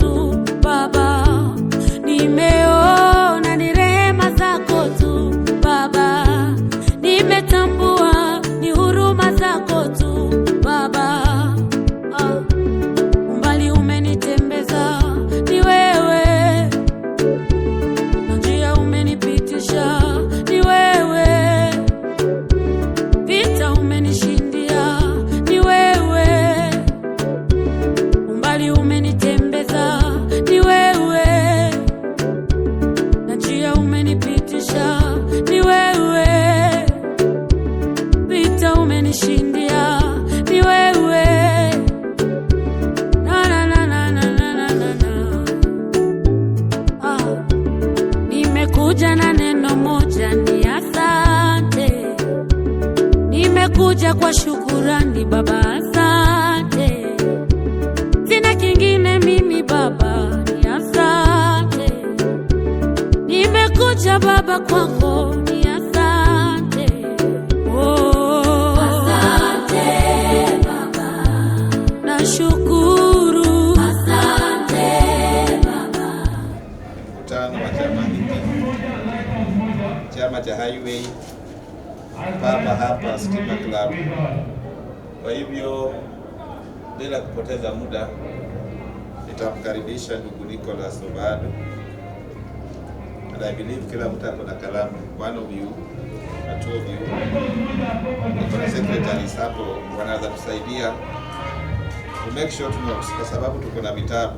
tu Baba, nimeona ni rehema zako tu Baba, nimetambua ni huruma zako tu Baba. Umbali umenitembeza ni wewe, na njia umenipitisha ni wewe, vita umenishindia ni wewe, umbali umenitembeza ni wewe, na njia umenipitisha ni wewe, vita umenishindia ni wewe. Nimekuja na neno moja, ni asante. Nimekuja kwa shukurani Baba, asante. Sina kingine mimi Baba, ni asante. Nimekuja Baba kwako, ni asante. Oh, asante Baba, nashukuru. Asante Baba. Mkutano wa chama cha Highway hapa Stima Club. Kwa hivyo bila kupoteza muda, nitamkaribisha ndugu Nicholas Obado, and I believe kila mtu ako na kalamu, one of you na two of you, kuna secretaries hapo wanaweza kusaidia to make sure notes, kwa sababu tuko na vitabu.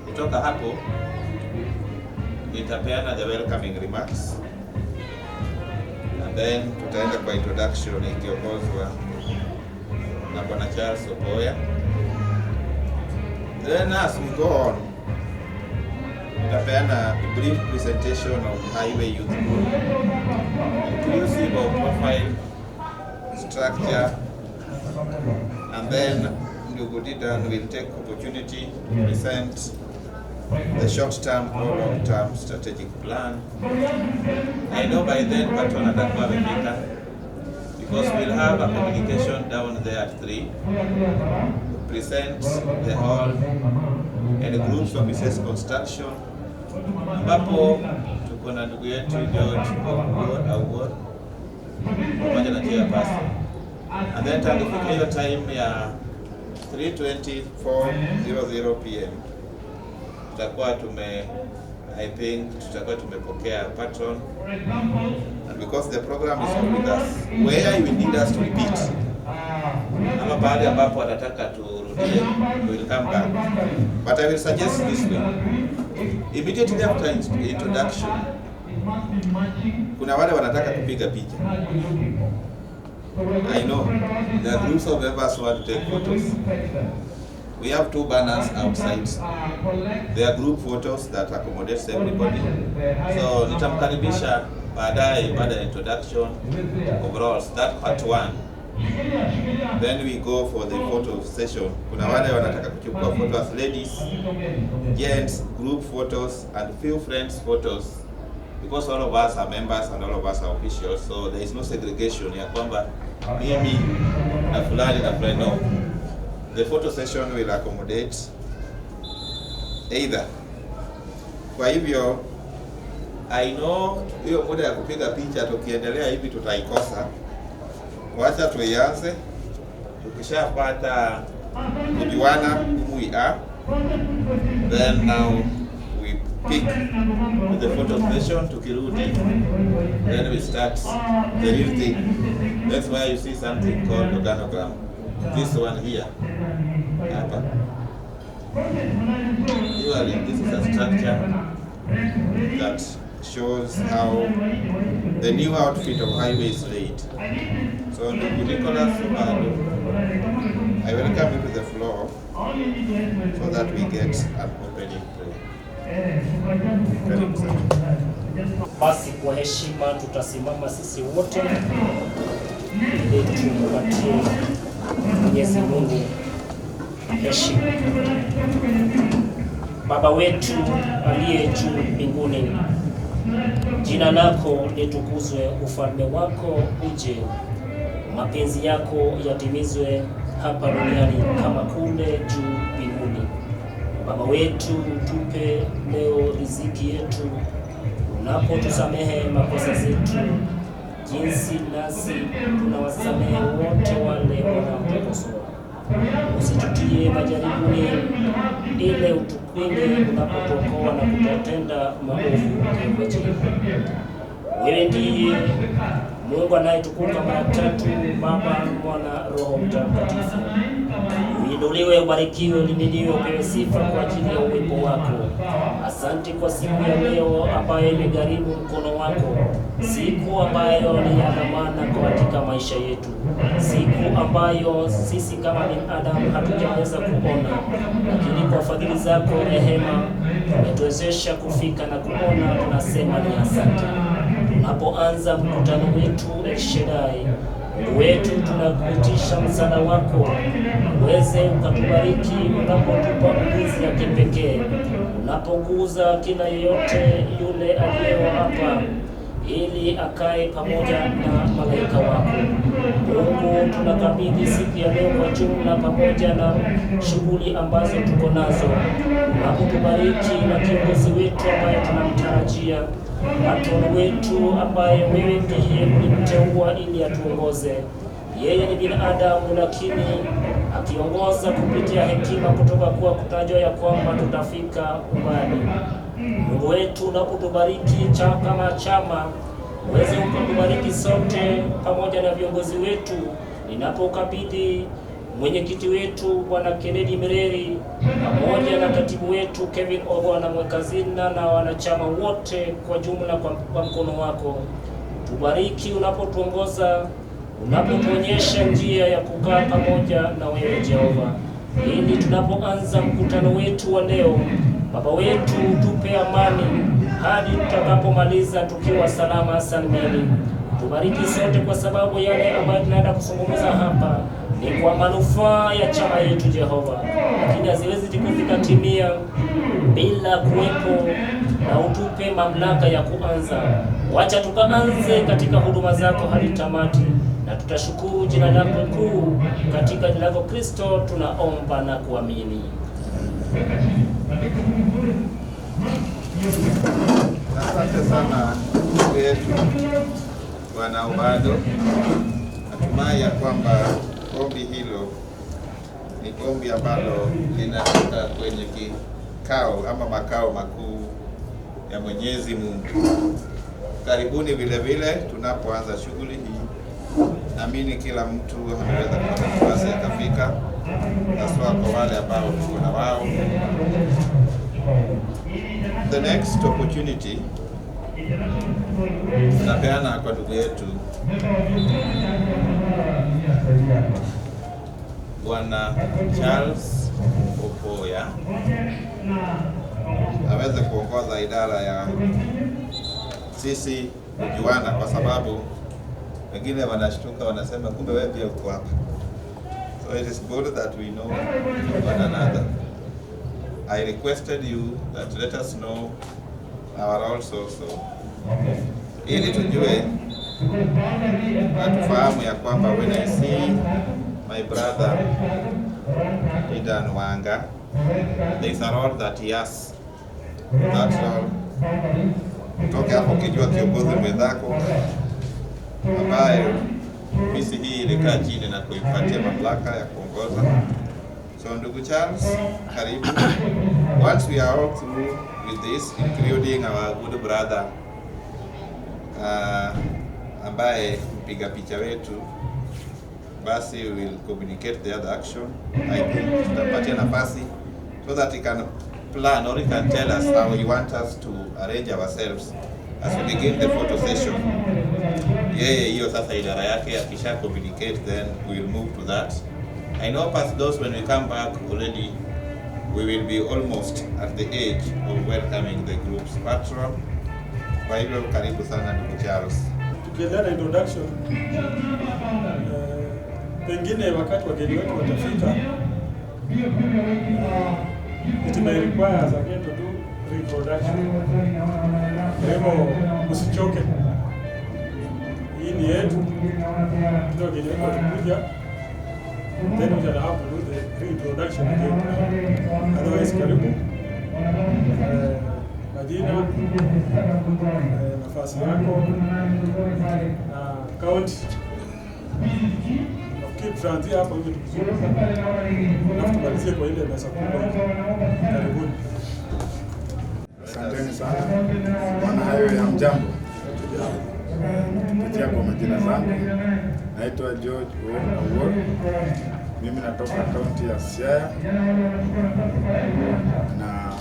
Kutoka hapo nitapeana the welcoming remarks, and then tutaenda kwa introduction ikiongozwa na Bwana Charles Oboya. Then as we go on, nitapeana a brief presentation of Highway Youth Group, inclusive of profile, structure, and then ndugu Didan will take opportunity to present the short-term or long-term strategic plan. I know by then Patron atakuwa amefika, because we'll have a communication down there at 3 to present the whole and groups of business construction, ambapo tuko na ndugu yetu George Award pamoja na chairperson, and then tukifika hiyo time ya 3:24:00 PM tutakuwa tumepokea patron, and because the program is all with us, where you need us to repeat ama baada ambapo watataka turudie, we will come back, but I will suggest this way: immediately after introduction, kuna wale wanataka kupiga picha. I know there are groups of members who want to take photos. We have 2 banners outside. There are group photos that accommodates everybody. So nitamkaribisha baadaye baada ya introduction overall, that part 1. Then we go for the photo session. Kuna wale wanataka kuchukua photos, ladies, gents, group photos, and few friends photos, because all of us are members and all of us are officials, so there is no segregation ya kwamba mimi na fulani na fulani. No. The photo session will accommodate either. Kwa hivyo I know hiyo muda ya kupiga picha tukiendelea hivi tutaikosa. Wacha tuianze, tukishapata kujuana who we are, then now we pick the photo session. Tukirudi, then we start the real thing. That's why you see something called organogram. This one here, hapa. Usually this is a structure that shows how the new outfit of Highway is laid. So ndugu Nicholas Obado, I welcome you to the floor so that we get an opening prayer. Karibu sana. Basi kwa heshima tutasimama sisi wote ili tumpatie Mwenyezi Mungu heshima. Baba wetu aliye juu mbinguni, jina lako litukuzwe, ufalme wako uje, mapenzi yako yatimizwe hapa duniani kama kule juu mbinguni. Baba wetu, tupe leo riziki yetu, unapotusamehe makosa zetu, jinsi nasi tunawasamehe wote wale wanaotukosoa. Usitutie majaribuni, ile utukwinde unapotuokoa na kutotenda maovu. Wewe ndiye Mungu anayetukuka mara tatu, Baba, Mwana, Roho Mtakatifu. Uinuliwe, ubarikiwe, ulimidiwe, upewe sifa kwa ajili ya uwepo wako. Asante kwa siku ya leo ambayo imegharimu mkono wako, siku ambayo ni ya dhamana katika maisha yetu, siku ambayo sisi kama binadamu hatujaweza kuona, lakini kwa fadhili zako rehema umetuwezesha kufika na kuona. Tunasema ni asante. Tunapoanza mkutano wetu El Shaddai, Mungu wetu, tunakuitisha msaada wako, uweze ukatubariki unapotupa ulinzi ya kipekee, unapoguza kila yeyote yule aliyewa hapa ili akae pamoja na malaika wako. Mungu, tunakabidhi siku ya leo kwa jumla pamoja na shughuli ambazo tuko nazo. Unapotubariki na kiongozi wetu ambaye tunamtarajia, patroni wetu ambaye wewe ndiye ulimteua ili atuongoze. Yeye ni binadamu, lakini akiongoza kupitia hekima kutoka kwa kutajwa ya kwamba tutafika umbali. Mungu wetu, unapotubariki kama chama, uweze kutubariki sote pamoja na viongozi wetu. Ninapokabidhi mwenyekiti wetu Bwana Kennedy Mireri pamoja na katibu wetu Kevin Ogo na mwekazina na wanachama wote kwa jumla kwa mkono wako, tubariki unapotuongoza, unapotuonyesha njia ya kukaa pamoja na wewe Jehova, ili tunapoanza mkutano wetu wa leo, Baba wetu, tupe amani hadi tutakapomaliza tukiwa salama salimini. Tubariki sote, kwa sababu yale ambayo tunaenda kuzungumza hapa ni kwa manufaa ya chama yetu Jehova, lakini haziwezi kufika bila kuwepo na utupe mamlaka ya kuanza. Wacha tukaanze katika huduma zako hadi tamati, na tutashukuru jina lako kuu. Katika jina lako Kristo tunaomba na kuamini. Asante sana ndugu yetu Bwana Obado. Natumai ya kwamba ombi hilo ni ombi ambalo linatoka kwenye kikao ama makao makuu ya Mwenyezi Mungu. Karibuni vile vile tunapoanza shughuli hii. Naamini kila mtu anaweza kupata nafasi akafika, haswa kwa wale ambao tuko na wao. The next opportunity tunapeana kwa ndugu yetu Bwana Charles Opoya aweze kuongoza idara ya sisi kujuana, kwa sababu wengine wanashtuka wanasema kumbe wewe pia uko hapa. So it is good that we know one another. I requested you that let us know our roles also, ili tujue na tufahamu ya kwamba when I see my brother Idan Wanga, there is a role that he has. That's all. Kutoka hapo kijua kiongozi mwenzako ambaye ofisi hii ilikaa chini na kuipatia mamlaka ya kuongoza. So ndugu Charles, karibu. Once we are all through with this, including our good brother ambaye mpiga picha wetu, basi we will communicate the other action. I think tutampatia nafasi so that he can plan or he can tell us how he wants us to arrange ourselves as we begin the photo session. Yeye hiyo sasa idara yake, akisha communicate then we will move to that. I know past those, when we come back already we will be almost at the age of welcoming the group's patron. Kwa hivyo karibu sana ndugu Charles. Tukiendelea na introduction, pengine wakati wageni wetu watafika, it may require us again to do reintroduction. Kwa hivyo usichoke, hii ni yetu, ndio wageni wetu watakuja, then we shall have to do the reintroduction again. Otherwise, karibu majina, nafasi yako na county. Nafikiri tutaanzia hapo hivi tukizuri. Na tumalizie kwa ile meza kubwa. Karibuni. Asanteni sana. Bwana hayo ya mjambo. Kupitia kwa majina zangu. Naitwa George Owuor. Mimi natoka kaunti ya Siaya. Na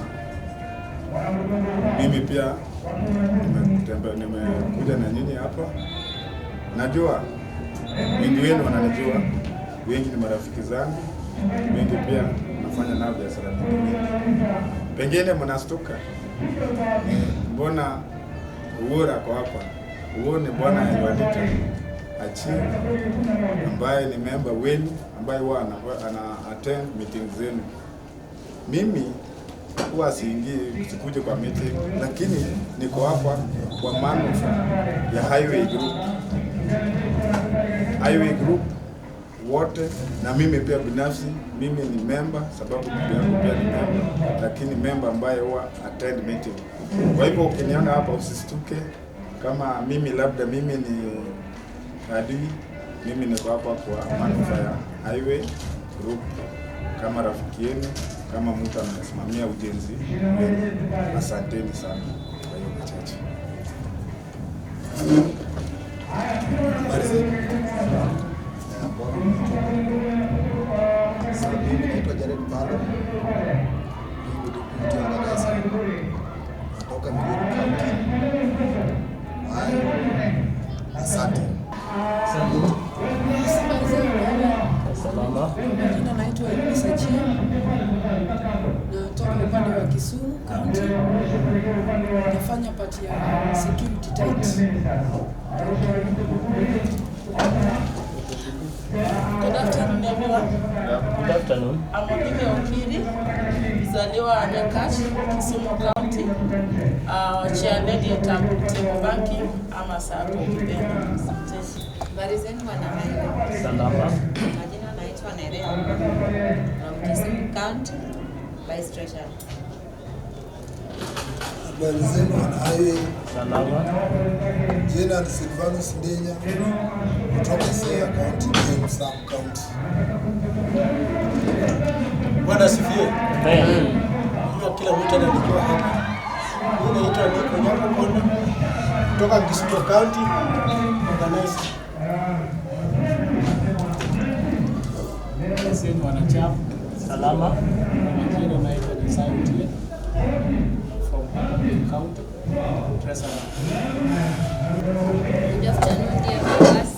mimi pia nimekuja na nyinyi hapa. Najua wengi wenu wananijua, wengi ni marafiki zangu, wengi pia nafanya nao biashara nyingi. Pengine mnastuka, mbona Owuor ako hapa? Owuor ni bwana Ayuadita Achieng, ambaye ni member wenu, ambaye huwa ana attend meetings zenu. Mimi huwa sikuje kwa meeting, lakini niko hapa kwa manufaa ya Highway Group wote, na mimi pia binafsi, mimi ni member sababu bibi yangu pia ni member, lakini member ambaye huwa attend meeting. Kwa hivyo ukiniona hapa usistuke kama mimi labda mimi ni adui. Mimi niko hapa kwa manufaa ya Highway Group kama rafiki yenu, kama mtu anasimamia ujenzi wenu. Asanteni sana kwa hiyo machache. Mimi naitwa Jared Palo. Mimi ni deputy organizer. Natoka Committe County. Asante. Salama. Jina naitwa Committe. Natoka upande wa Kisumu County. Nafanya part ya security tight. Good afternoon, everyone. Good afternoon. I'm Committe Okiri, mzaliwa Nyakach, Kisumu County. Chair lady at table banking, ama sako kipenda. Habari zenu wanahayo. Salama. Majina naitwa Nerea from Kisumu County, Vice Treasurer. Habari zenu wanahayo. Salama. Jina ni Silvanus Ndenya kutoka Siaya County, Sam County. Bwana sifiwe. Amen. Kila mtu anajua hapa. Mimi naitwa Niko Nyakokono kutoka Kisumu County, organizer. Sisi wanachama Salama. majina naitwa Design from county treasurer. Good afternoon, dear viewers.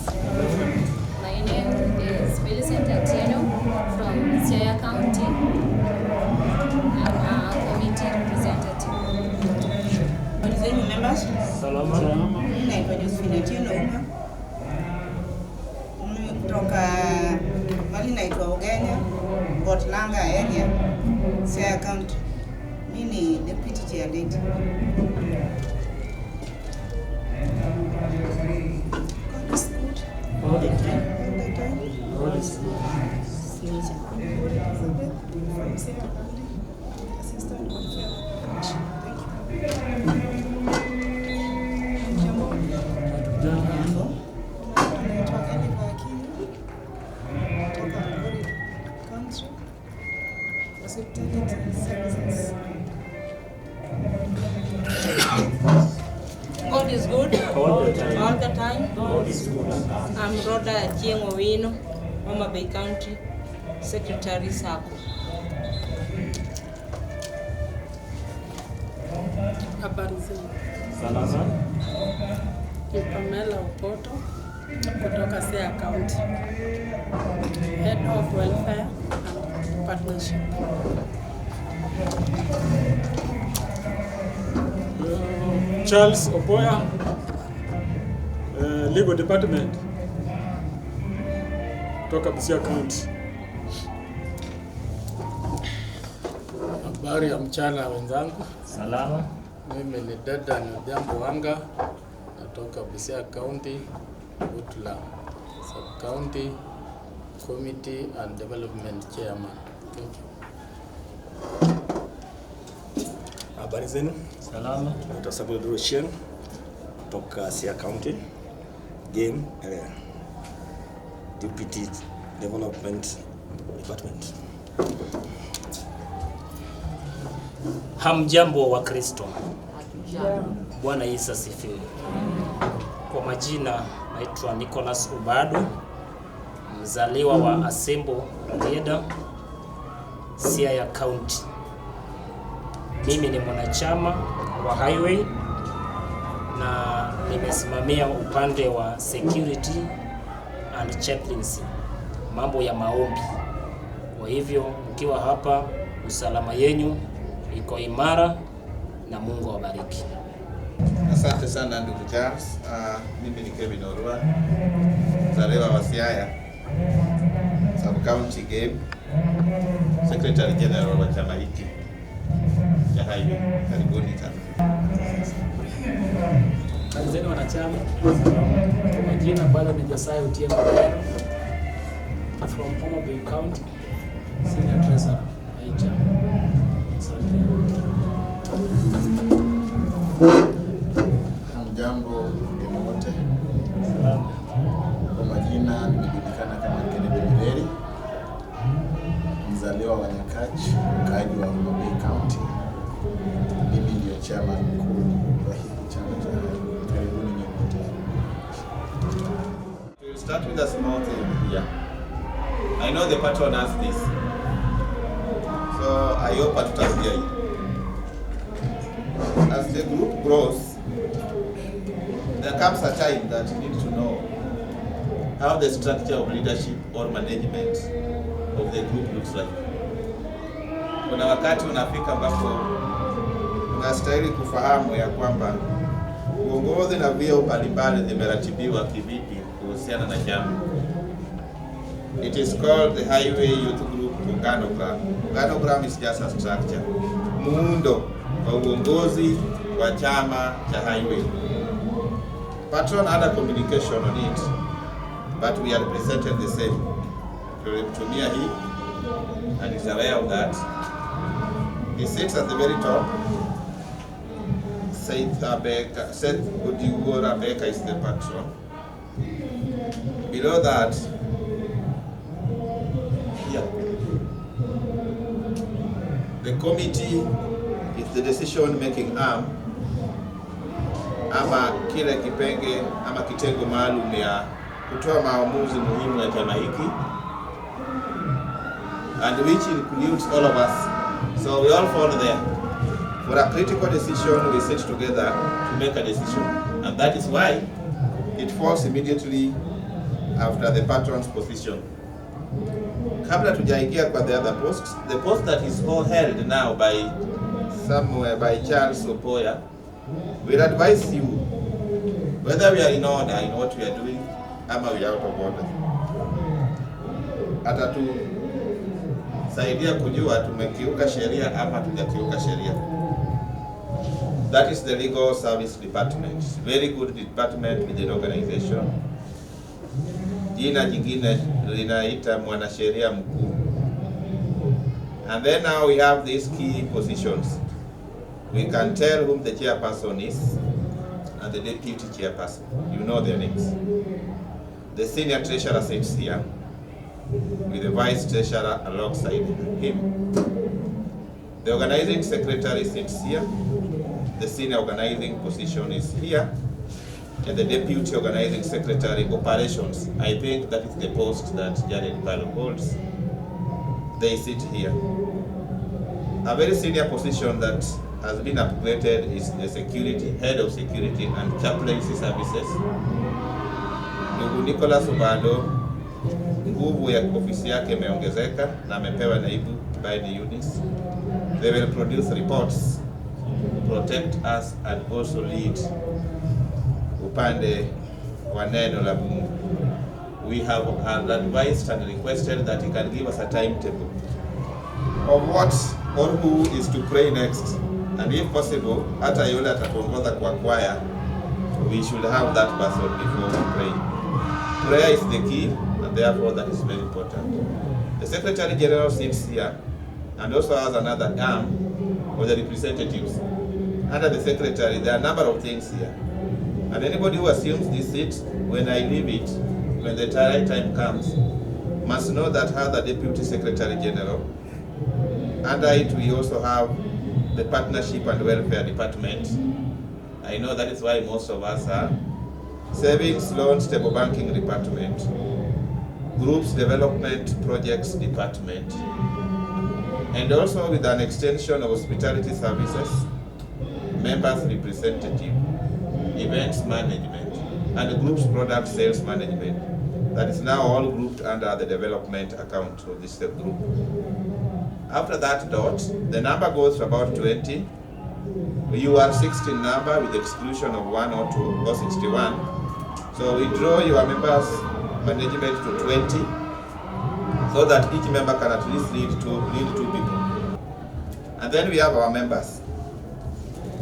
My name is Millicent Atieno from Siaya County. I'm a committee representative. Habari zenu members? Salama. Mimi naitwa Josephine Atieno Uma. Mimi kutoka mali naitwa Ugenya, Botlanga area, Siaya County. Mimi ni deputy chair lady. God is good. All the time. All the time. God is good. From Siaya County, assistant Thank you. God is good All the time. all the time. God is good. I'm Rhoda Achieng Owino, Homa Bay County, Secretary Sako. Habari zenu. Salama. Ni Pamela Opoto kutoka Siaya County. Head of Welfare and Partnership. Charles Opoya, Legal Department kutoka Siaya County. Habari ya mchana wenzangu. Salama. Mimi ni Dada Jambo Wanga, natoka Siaya County, Butula Sub County, Committee and Development Chairman. Thank you. Habari zenu? Salama. Naitwa Rushen kutoka Siaya County Game Deputy Development Department. Hamjambo wa Kristo. Bwana Yesu asifiwe. Kwa majina naitwa Nicholas Ubado, mzaliwa wa Asembo Rarieda, Siaya County. Mimi ni mwanachama wa Highway na nimesimamia upande wa security and chaplaincy, mambo ya maombi. Kwa hivyo mkiwa hapa, usalama yenu iko imara na Mungu awabariki. Asante sana ndugu Charles. Mimi ni Kevin Orua, mzaliwa wa Siaya Sub County Game, Secretary General wa chama hiki cha Highway. Karibuni sana. Karibuni wanachama. Kwa majina bado ni Josiah Otieno from Homa Bay County, Senior Treasurer Aija. Hamjambo wote. Kwa majina nimejulikana kama Kennedy Mireri, mzaliwa wa Nyakachi, mkaaji wa Homa Bay County. Mimi ndio chairman mkuu wa hiki chama cha Karibuni nyote. We'll start with a small thing here. I know the patron asked this, so I hope atutasikia hii. As the group grows, there comes a time that you need to know how the structure of leadership or management of the group looks like. Kuna wakati unafika ambapo unastahili kufahamu ya kwamba uongozi na vyeo mbalimbali zimeratibiwa kivipi kuhusiana na chama. It is called the Highway Youth Group Organogram. Organogram is just a structure, muundo wa uongozi wa chama cha Highway. Patron had a communication on it, but we are presented the same. Tulimtumia hii and is aware of that. He sits at the very top. Seth Odiwora Beka is the patron. Below that, the committee is the decision-making arm, ama kile kipenge ama kitengo maalum ya kutoa maamuzi muhimu ya chama hiki, and which includes all of us. So we all fall there. For a critical decision, we sit together to make a decision, and that is why it falls immediately after the patron's position. Kabla tujaingia kwa the other posts, the post that is all held now by Charles Opoya, we'll advise you whether we are in order in what we are doing, ama we are out of order. Atatusaidia kujua tumekiuka sheria ama tujakiuka sheria. That is the legal service department. Very good department with an organization. Jina jingine linaita mwanasheria mkuu. And then now we have these key positions. We can tell whom the chairperson is and the deputy chairperson. You know their names. The senior treasurer sits here with the vice treasurer alongside him. The organizing secretary sits here. The senior organizing position is here. And the deputy organizing secretary operations, I think that is the post that Jared Palo holds. They sit here. A very senior position that has been upgraded is the security, head of security and chaplaincy services. Ndugu Nicholas Ubado, nguvu ya ofisi yake imeongezeka na amepewa naibu by the units. They will produce reports, protect us and also lead upande wa neno la Mungu. We have advised and requested that he can give us a timetable of what or who is to pray next, and if possible, hata yule atatuongoza kwa choir, we should have that person before we pray. Prayer is the key, and and therefore that is very important. The Secretary General sits here and also has another arm of the representatives. Under the Secretary, there are a number of things here. And anybody who assumes this seat, when I leave it, when the right time comes, must know that has the Deputy Secretary General. Under it, we also have the Partnership and Welfare Department. I know that is why most of us are. Savings, Loans, Stable Banking Department. Groups Development Projects Department. And also with an extension of Hospitality Services, Members Representative, Events Management, and Groups Product Sales Management. That is now all grouped under the development account of this group. After that dot, the number goes to about 20. You are 16 number with the exclusion of 1 or 2 or 61. So we draw your members management to 20 so that each member can at least lead 2 people. And then we have our members.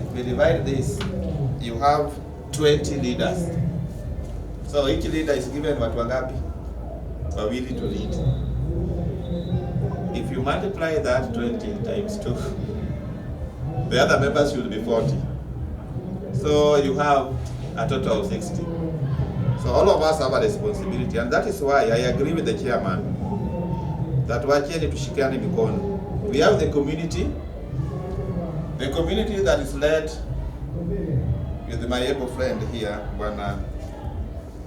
If we divide this, you have 20 leaders. So each leader is given watu wangapi? Wawili to lead. If you multiply that 20 times 2, the other members should be 40. So you have a total of 60. So all of us have a responsibility, and that is why I agree with the chairman that wacheni tushikane mikono. We have the community that is led with my able friend here, Bwana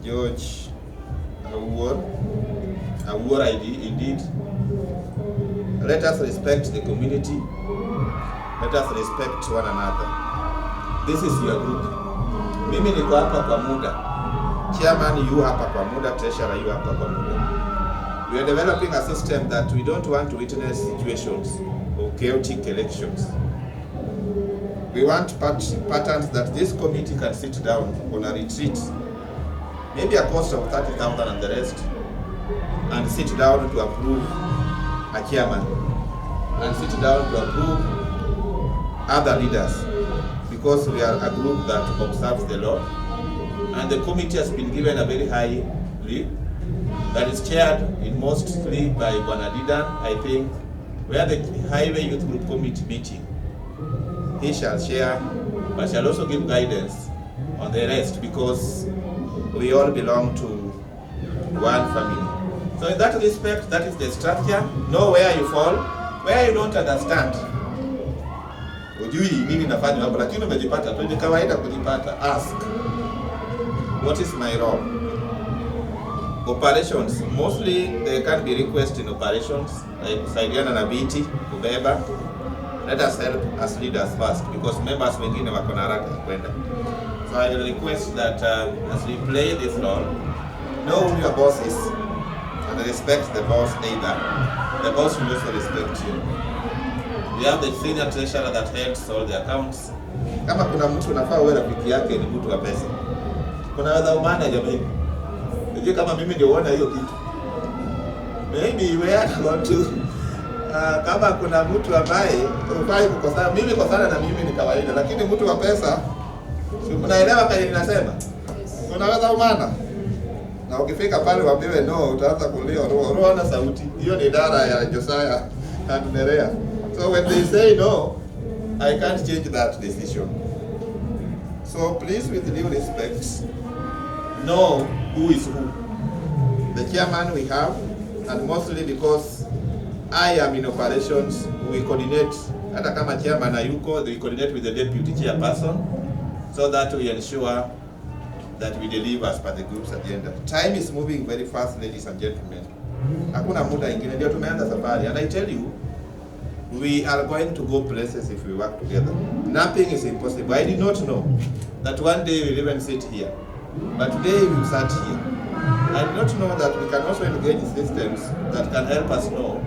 George Awuor ID, indeed. Let us respect the community. Let us respect one another. This is your group. Mimi niko hapa kwa muda. Chairman yu hapa kwa muda, treasurer yu hapa kwa muda. We are developing a system that we don't want to witness situations of chaotic elections. We want patterns that this committee can sit down on a retreat, maybe a cost of 30,000 and the rest, and sit down to approve a chairman, and sit down to approve other leaders, because we are a group that observes the law, and the committee has been given a very high lead that is chaired in mostly by Bwana Didan. I think where the Highway Youth Group Committee meeting, he shall share, but shall also give guidance on the rest, because we all belong to one family. So in that respect, that is the structure. Know where you fall, where you don't understand. Ujui nini nafanya hapo, lakini umejipata tu, ni kawaida kujipata. Ask, what is my role? Operations, mostly there can be requests in operations, like kusaidiana na biti, kubeba. Let us help as leaders first, because members wengine wako na haraka kwenda. So I will request that as we play this role, know who your boss is, and respect the boss either. The boss will also respect you. We have the senior treasurer that heads all the accounts. Kama kuna mtu unafaa uwe rafiki yake, ni mtu wa pesa. Kuna wadhaumana jamani. Ndio kama mimi ndio uona hiyo kitu. Maybe we are going to kama kuna mtu ambaye ufai kukosana, mimi kukosana na mimi ni kawaida, lakini mtu wa pesa, si mnaelewa kile ninasema? Unaweza umana. Na ukifika pale waambiwe no, utaanza kulia roho na sauti. Hiyo ni idara ya Josiah and Nerea. So when they say no, I can't change that decision. So please, with due respect, know who is who. The chairman we have, and mostly because I am in operations, we coordinate. Hata kama chairman ayuko, we coordinate with the deputy chairperson, so that we ensure that we deliver as per the group's agenda. Time is moving very fast, ladies and gentlemen. Hakuna muda ingine, ndio tumeanza safari. And I tell you, we are going to go places if we work together. Nothing is impossible. I did not know that one day we'll even sit here. But today we sat here. I did not know that we can also engage in systems that can help us know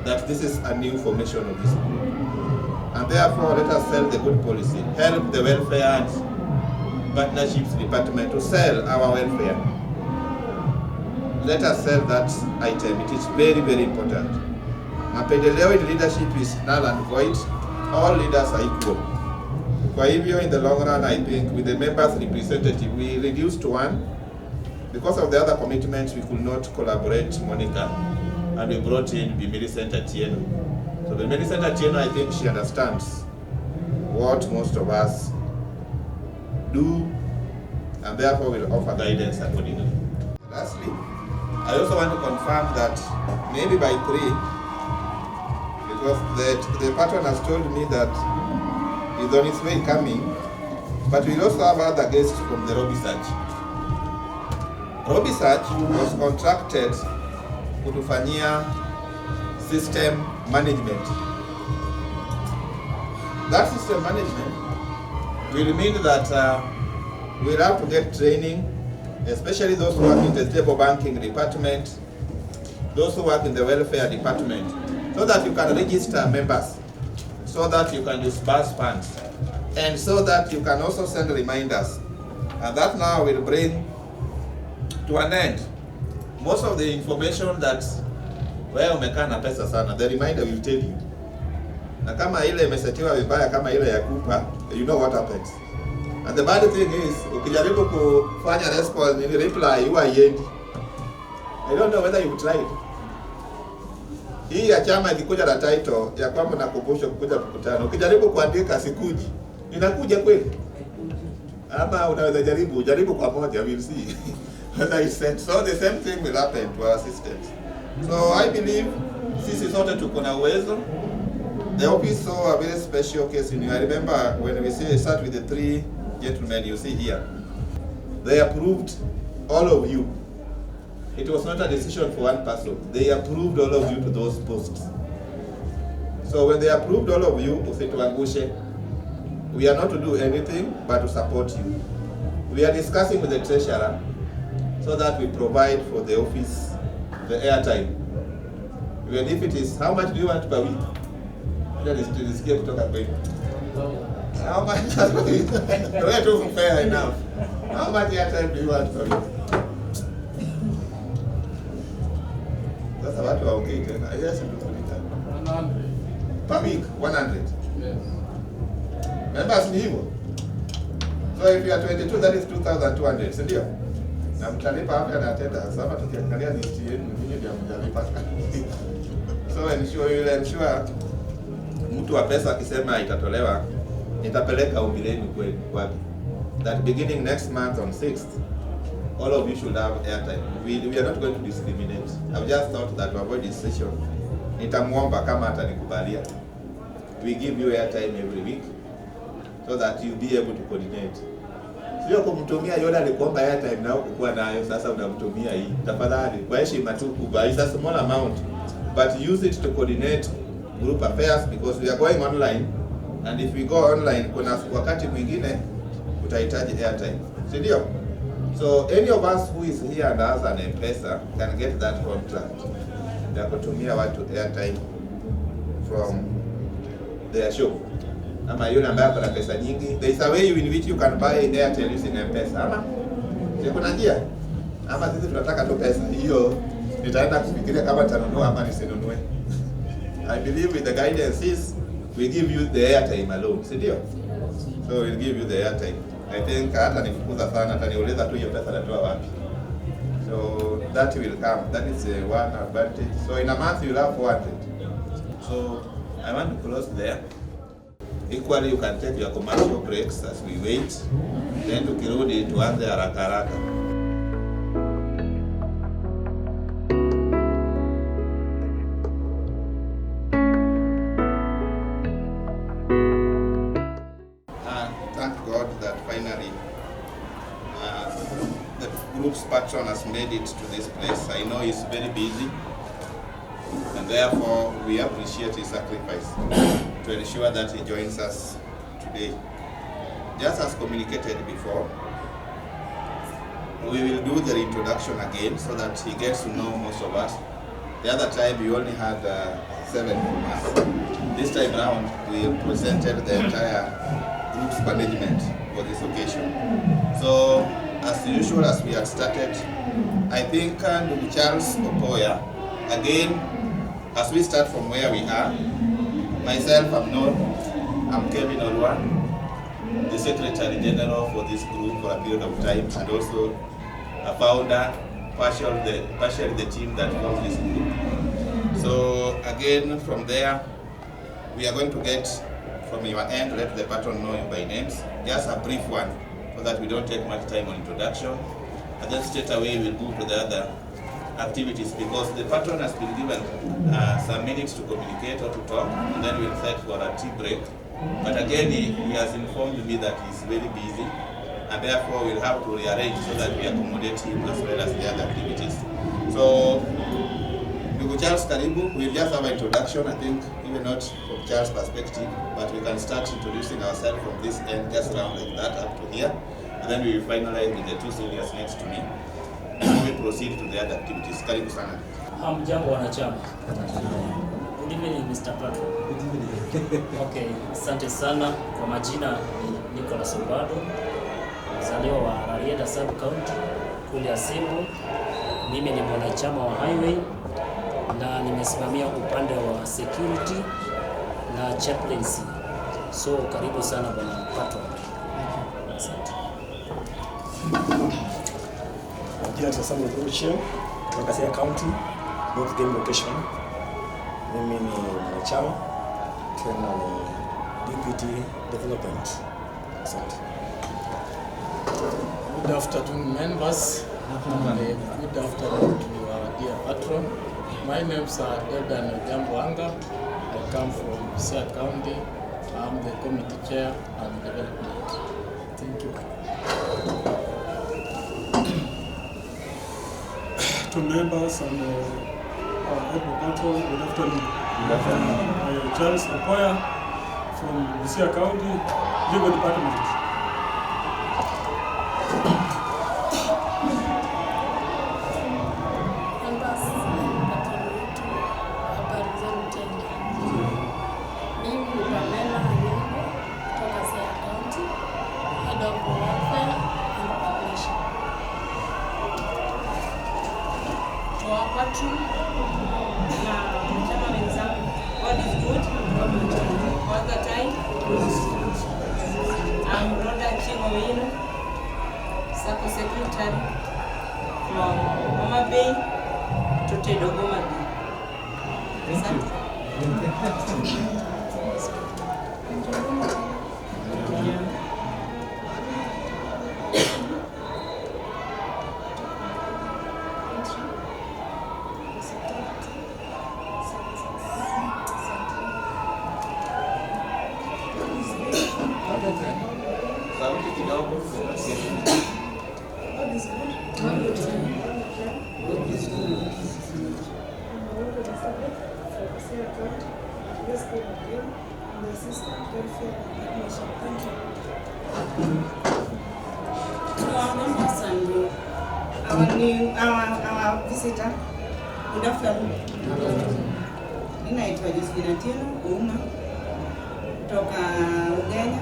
that this is a new formation of this group. And therefore, let us sell the good policy. Help the welfare and partnerships department to sell our welfare. Let us sell that item. It is very, very important. Mapendeleo in leadership is null and void. All leaders are equal. Kwa hivyo, in the long run, I think with the members representative, we reduce to 1. because of the other commitments, we could not collaborate, Monica, and we brought in Millicent Atieno. So Millicent Atieno, I think she understands what most of us do, and therefore will offer guidance accordingly. Lastly, I also want to confirm that maybe by 3, because the patron has told me that he's on his way coming, but we'll also have other guests from the Robi Search. Robi Search was contracted kutufanyia system management. That system management will mean that we'll have to get training, especially those who work in the stable banking department, those who work in the welfare department, so that you can register members, so that you can disburse funds, and so that you can also send reminders. And that now will bring to an end most of the information that wewe umekaa na pesa sana, the reminder will tell you. Na kama ile imesetiwa vibaya kama ile ya kupa, you know what happens. And the bad thing is, ukijaribu kufanya response in reply, you are yendi. I don't know whether you tried. Hii ya chama ikikuja na title ya kwamba nakumbusha kukuja mkutano, ukijaribu kuandika sikuji, inakuja kweli? Ama unaweza jaribu kwa moja, we'll see whether it's sent. So the same thing will happen to our systems. So I believe sisi sote tuko na uwezo. The office saw a very special case in you. I remember when we start with the 3 gentlemen you see here, they approved all of you. It was not a decision for one person. They approved all of you to those posts. So when they approved all of you, usituangushe. We are not to do anything but to support you. We are discussing with the treasurer so that we provide for the office the airtime. Even if it is, how much do you want per week? That is kutoka kwenu. How much? We're too fair enough. How much airtime do you want per week? Sasa watu waongei tena. Yes, tunakuita. 100 per week, 100. Yes. Members ni hivyo. So if you are 22, that is 2,200, si ndio? Na mtalipa afya na attendance. Sasa tukiangalia list yenu nyinyi ndio mtalipa. So ensure mtu wa pesa akisema itatolewa, nitapeleka ombi lenu kwake. That beginning next month on 6th, all of you should have airtime. We are not going to discriminate. I've just thought that to avoid this session, nitamuomba kama atanikubalia. We give you airtime every week so that you be able to coordinate. Sio kumtumia yule alikuomba airtime na ukukua nayo sasa unamtumia hii. Tafadhali kwa heshima tu kubai a small amount, but use it to coordinate group affairs because we are going online, and if we go online kuna wakati mwingine utahitaji airtime. Si ndio? So any of us who is here and has an M-Pesa can get that contract ya kutumia watu airtime from their shop. Ama yule ambaye ana pesa nyingi, there is a way in which you can buy airtime using M-Pesa. Ama kuna njia? Ama sisi tunataka tu pesa. Hiyo nitaenda kufikiria kama nitanunua ama nisinunue. I believe with the guidance is we give you the airtime alone, si ndio? So we'll give you the airtime. I think hata nifukuza sana, ataniuliza tu hiyo pesa natoa wapi. So that will come. That is one advantage. So in a month you'll have 400. So I want to close there. Equally you can take your commercial breaks as we wait. Then tukirudi tuanze haraka haraka. Group's patron has made it to this place. I know he's very busy, and therefore we appreciate his sacrifice to ensure that he joins us today. Just as communicated before, we will do the introduction again so that he gets to know most of us. The other time we only had 7 from us. This time around we presented the entire group's management for this occasion. So as usual, as we had started, I think Ndugu Charles Okoya, again, as we start from where we are, myself, I'm Kevin Olwan, the Secretary General for this group for a period of time, and also a founder, partially the team that formed this group. So again, from there, we are going to get from your end, let the patron know you by names, just a brief one, so that we don't take much time on introduction. And then straight away we'll move to the other activities, because the patron has been given some minutes to communicate or to talk, and then we'll set for a tea break. But again, he has informed me that he's very busy, and therefore we'll have to rearrange so that we accommodate him as well as the other activities. So, Ndugu Charles Karibu, we'll just have an introduction, I think, even not from Charles' perspective, but we can start introducing ourselves from this end, just around like that up to here, and then we will finalize with the two seniors next to me. We proceed to the other activities. Karibu sana. Hamjambo wanachama. Good evening, Mr. Patron. Okay, asante sana. Kwa majina ni Nicholas Obado, mzaliwa wa Rarieda Sub County kule Asimbo. Mimi ni mwanachama wa Highway na nimesimamia upande wa security na chaplaincy. So karibu sana bwana Patron. Asante. Jina ni Samuel Ruchia kutoka Siaya County, North Game location. Mimi ni mwanachama tena ni deputy development. Asante. Good afternoon, members. Good afternoon to our dear patron. My name is Eldan Ojamboanga. I come from Siaya County. I'm the committee chair and development. Thank you. To members and our patron, good afternoon. Charles Okoya from Siaya County, Legal Department. Our visitor, good afternoon. Ninaitwa Josephine Atieno Ouma kutoka Ugenya,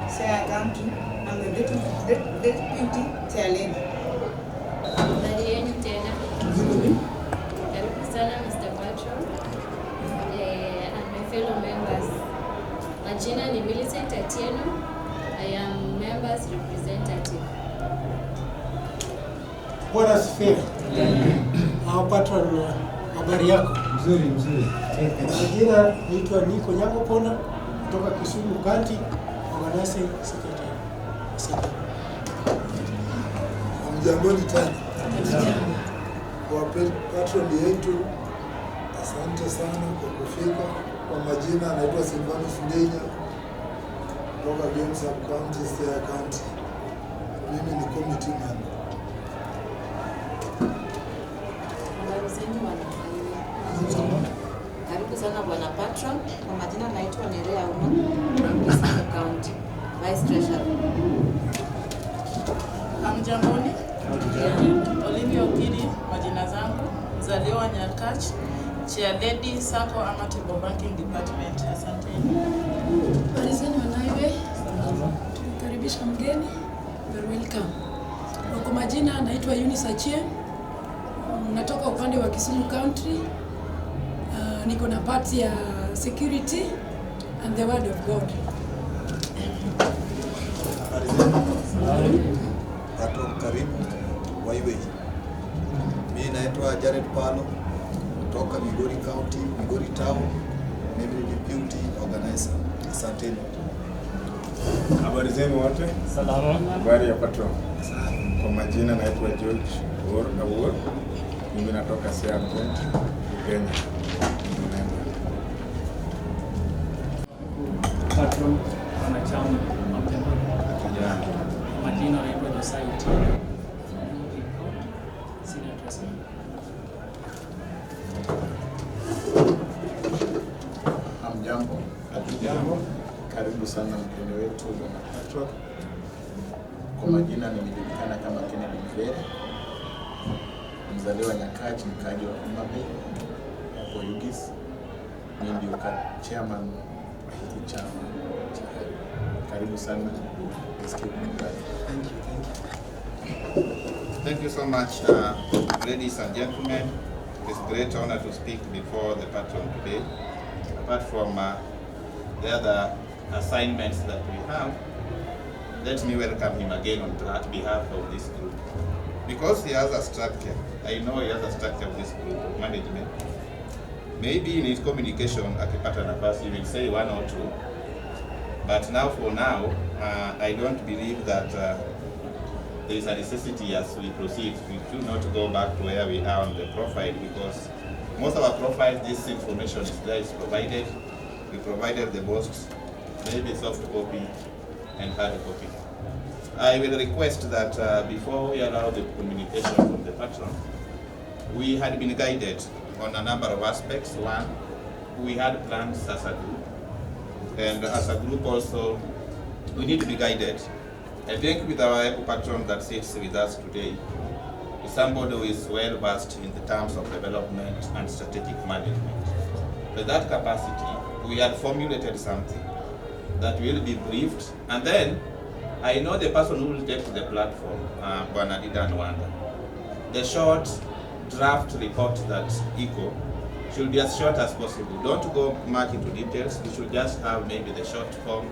Siaya County. I'm the deputy chairlady. Nalieni tena. Karibu sana Mr. Patron and my fellow members. Majina ni Millicent Atieno. I am members representative. Bwana asifiwe. Patron, habari yako? Mzuri. Majina naitwa Niko Nyakopona kutoka Kisumu County, Wanase Secretary. Mjamboni tena. Kwa patron yetu, asante sana kwa kufika. Kwa majina anaitwa Silvanus Ndenya kutoka Game Sub County, Siaya County. Mimi ni committee member. Karibu sana bwana patron. Kwa majina naitwa Nerea Uma from Kisumu County, Vice Treasurer. Hamjamboni. Olivia Opiri, majina zangu, mzaliwa Nyakach, chairlady Sacco ama Table Banking Department. Asanteni. Parizeni wanaiwe, tukaribisha mgeni. You're welcome. Kwa majina naitwa Eunice Achie. Natoka upande wa Kisumu County. Niko na part ya security and the word of God. Patron karibu, highway. Mimi naitwa Jared Palo kutoka Migori County, Migori Town. Mimi ni deputy organizer. Asanteni. Habari zenu wote? Salama. Habari ya patron. Kwa majina naitwa George Awor. Mimi natoka Siaya County, Kenya. Patron wanachama mapema. Majina anaitwa Society. Hamjambo. Hatujambo. Karibu sana mgeni wetu Bwana Patron. Kwa majina nimejulikana kama Kennedy Mvere, mzaliwa Nyakach, mkaji wa Homa Bay hapo Ugis. Mimi ndio chairman wa hiki chama. Karibu sana. Thank you so much, ladies and gentlemen. It's a great honor to speak before the patron today. Apart from the other assignments that we have, let me welcome him again on behalf of this group. Because he has a structure, I know he has a structure of this group of management. Maybe in his communication, akipata nafasi, he will say one or two. But now, for now, I don't believe that there is a necessity as we proceed. We do not go back to where we are on the profile, because most of our profile, this information is there, is provided. We provided the most, maybe soft copy and hard copy. I will request that before we allow the communication from the patron, we had been guided on a number of aspects. One, we had plans as a group, and as a group also, we need to be guided. I think with our eco patron that sits with us today, is somebody who is well versed in the terms of development and strategic management. With that capacity, we had formulated something that will be briefed, and then I know the person who will take to the platform, Bwana Didan Wanda. The short draft report that ECO should be as short as possible. Don't go much into details. We should just have maybe the short form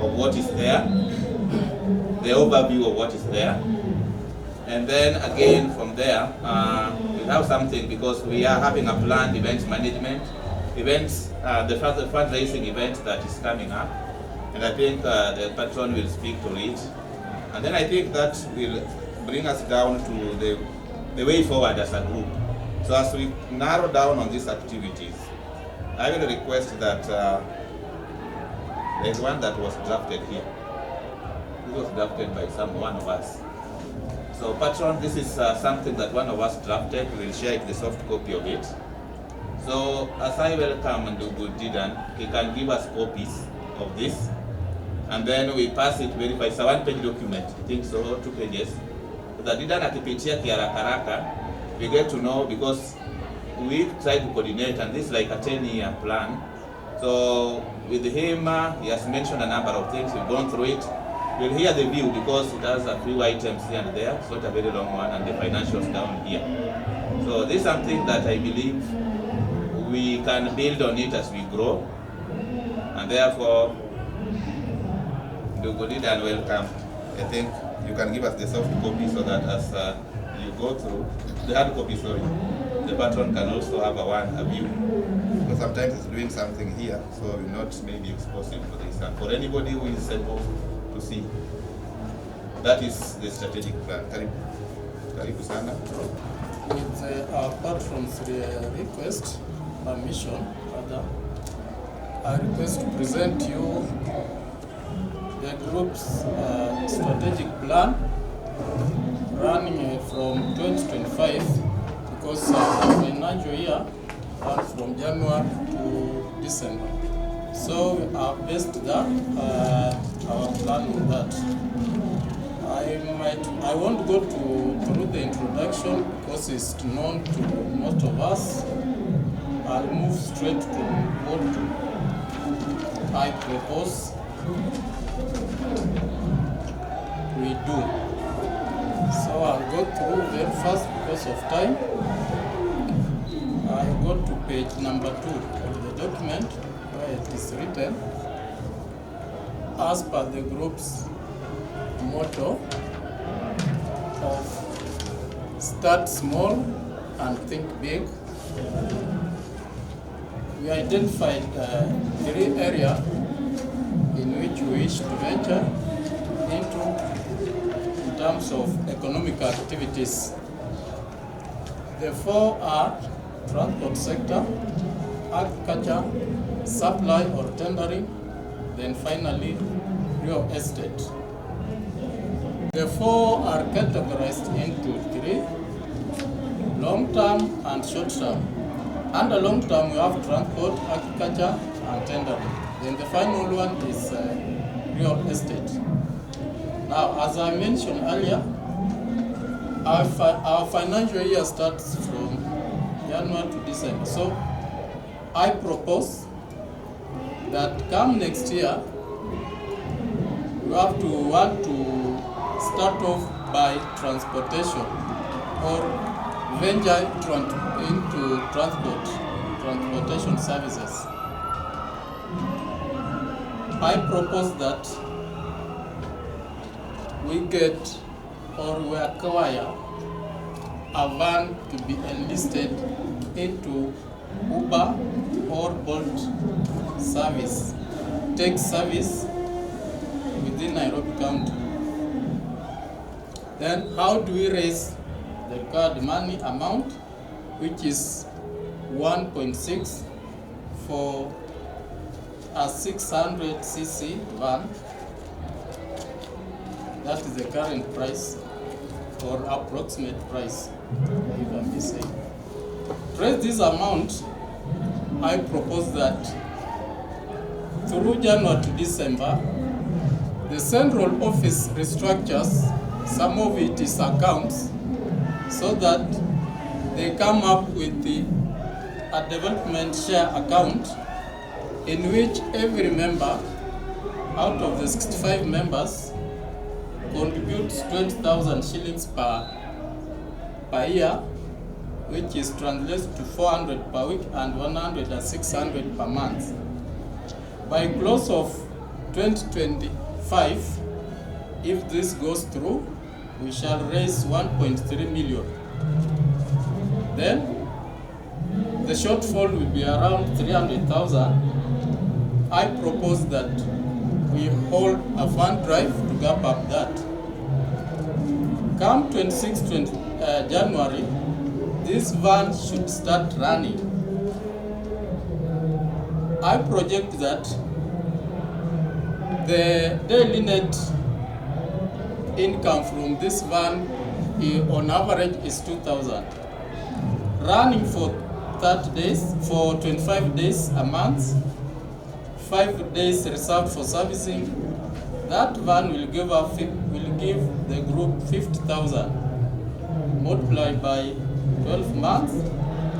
of what is there, the overview of what is there, and then again from there we have something, because we are having a planned event management, the fundraising event that is coming up, and I think the patron will speak to it, and then I think that will bring us down to the way forward as a group. So as we narrow down on these activities, I will request that there's one that was drafted here. This was drafted by one of us. So patron, this is something that one of us drafted. We will share the soft copy of it. So as I welcome Ndugu Didan, he can give us copies of this, and then we pass it, verify. It's a one-page document, I think so, 2 pages. So that Didan akipitia kiharaka, we get to know, because we try to coordinate, and this is like a 10-year plan. So with him, he has mentioned a number of things. We've gone through it. We'll hear the view, because it has a few items here and there. It's not a very long one, and the financials down here. So this is something that I believe we can build on it as we grow. And therefore, Ndugu Didan, welcome. I think you can give us the soft copy, so that as you go through, the hard copy, sorry, the patron can also have a view. Because sometimes it's doing something here, so we're not maybe exposing for this. And for anybody who is able to see, that is the strategic plan. Karibu sana. With our patron's request, permission, rather, I request to present you the group's strategic plan running from 2025, because the financial year runs from January to December. So we have based that our plan with that. I won't go through the introduction, because it's known to most of us. I'll move straight to what I propose we do. So I'll go through very fast because of time. I go to page number 2 of the document, where it is written, as per the group's motto of start small and think big. We identified 3 areas in which we wish to venture into in terms of economic activities. The 4 are transport sector, agriculture, supply or tendering, then finally real estate. The 4 are categorized into 3, long-term and short-term. Under long-term, we have transport, agriculture, and tendering. Then the final one is real estate. Now, as I mentioned earlier, our financial year starts from January to December. So, I propose that come next year, we want to start off by transportation or venture into transportation services. I propose that we get or we acquire a van to be enlisted into Uber or Bolt service, take service within Nairobi County. Then how do we raise the required money amount, which is 1.6 for a 600cc van? That is the current price or approximate price, if I may say. To raise this amount, I propose that through January to December, the central office restructures some of its accounts so that they come up with a development share account in which every member out of the 65 members contributes 20,000 shillings per year, which is translated to 400 per week and 100 and 600 per month. By close of 2025, if this goes through, we shall raise 1.3 million. Then the shortfall will be around 300,000. I propose that we hold a fund drive to gap up that. Come 26 January, this van should start running. I project that the daily net income from this van on average is 2,000. Running for 30 days, for 25 days a month, 5 days reserved for servicing, that van will give the group 50,000. Multiplied by 12 months,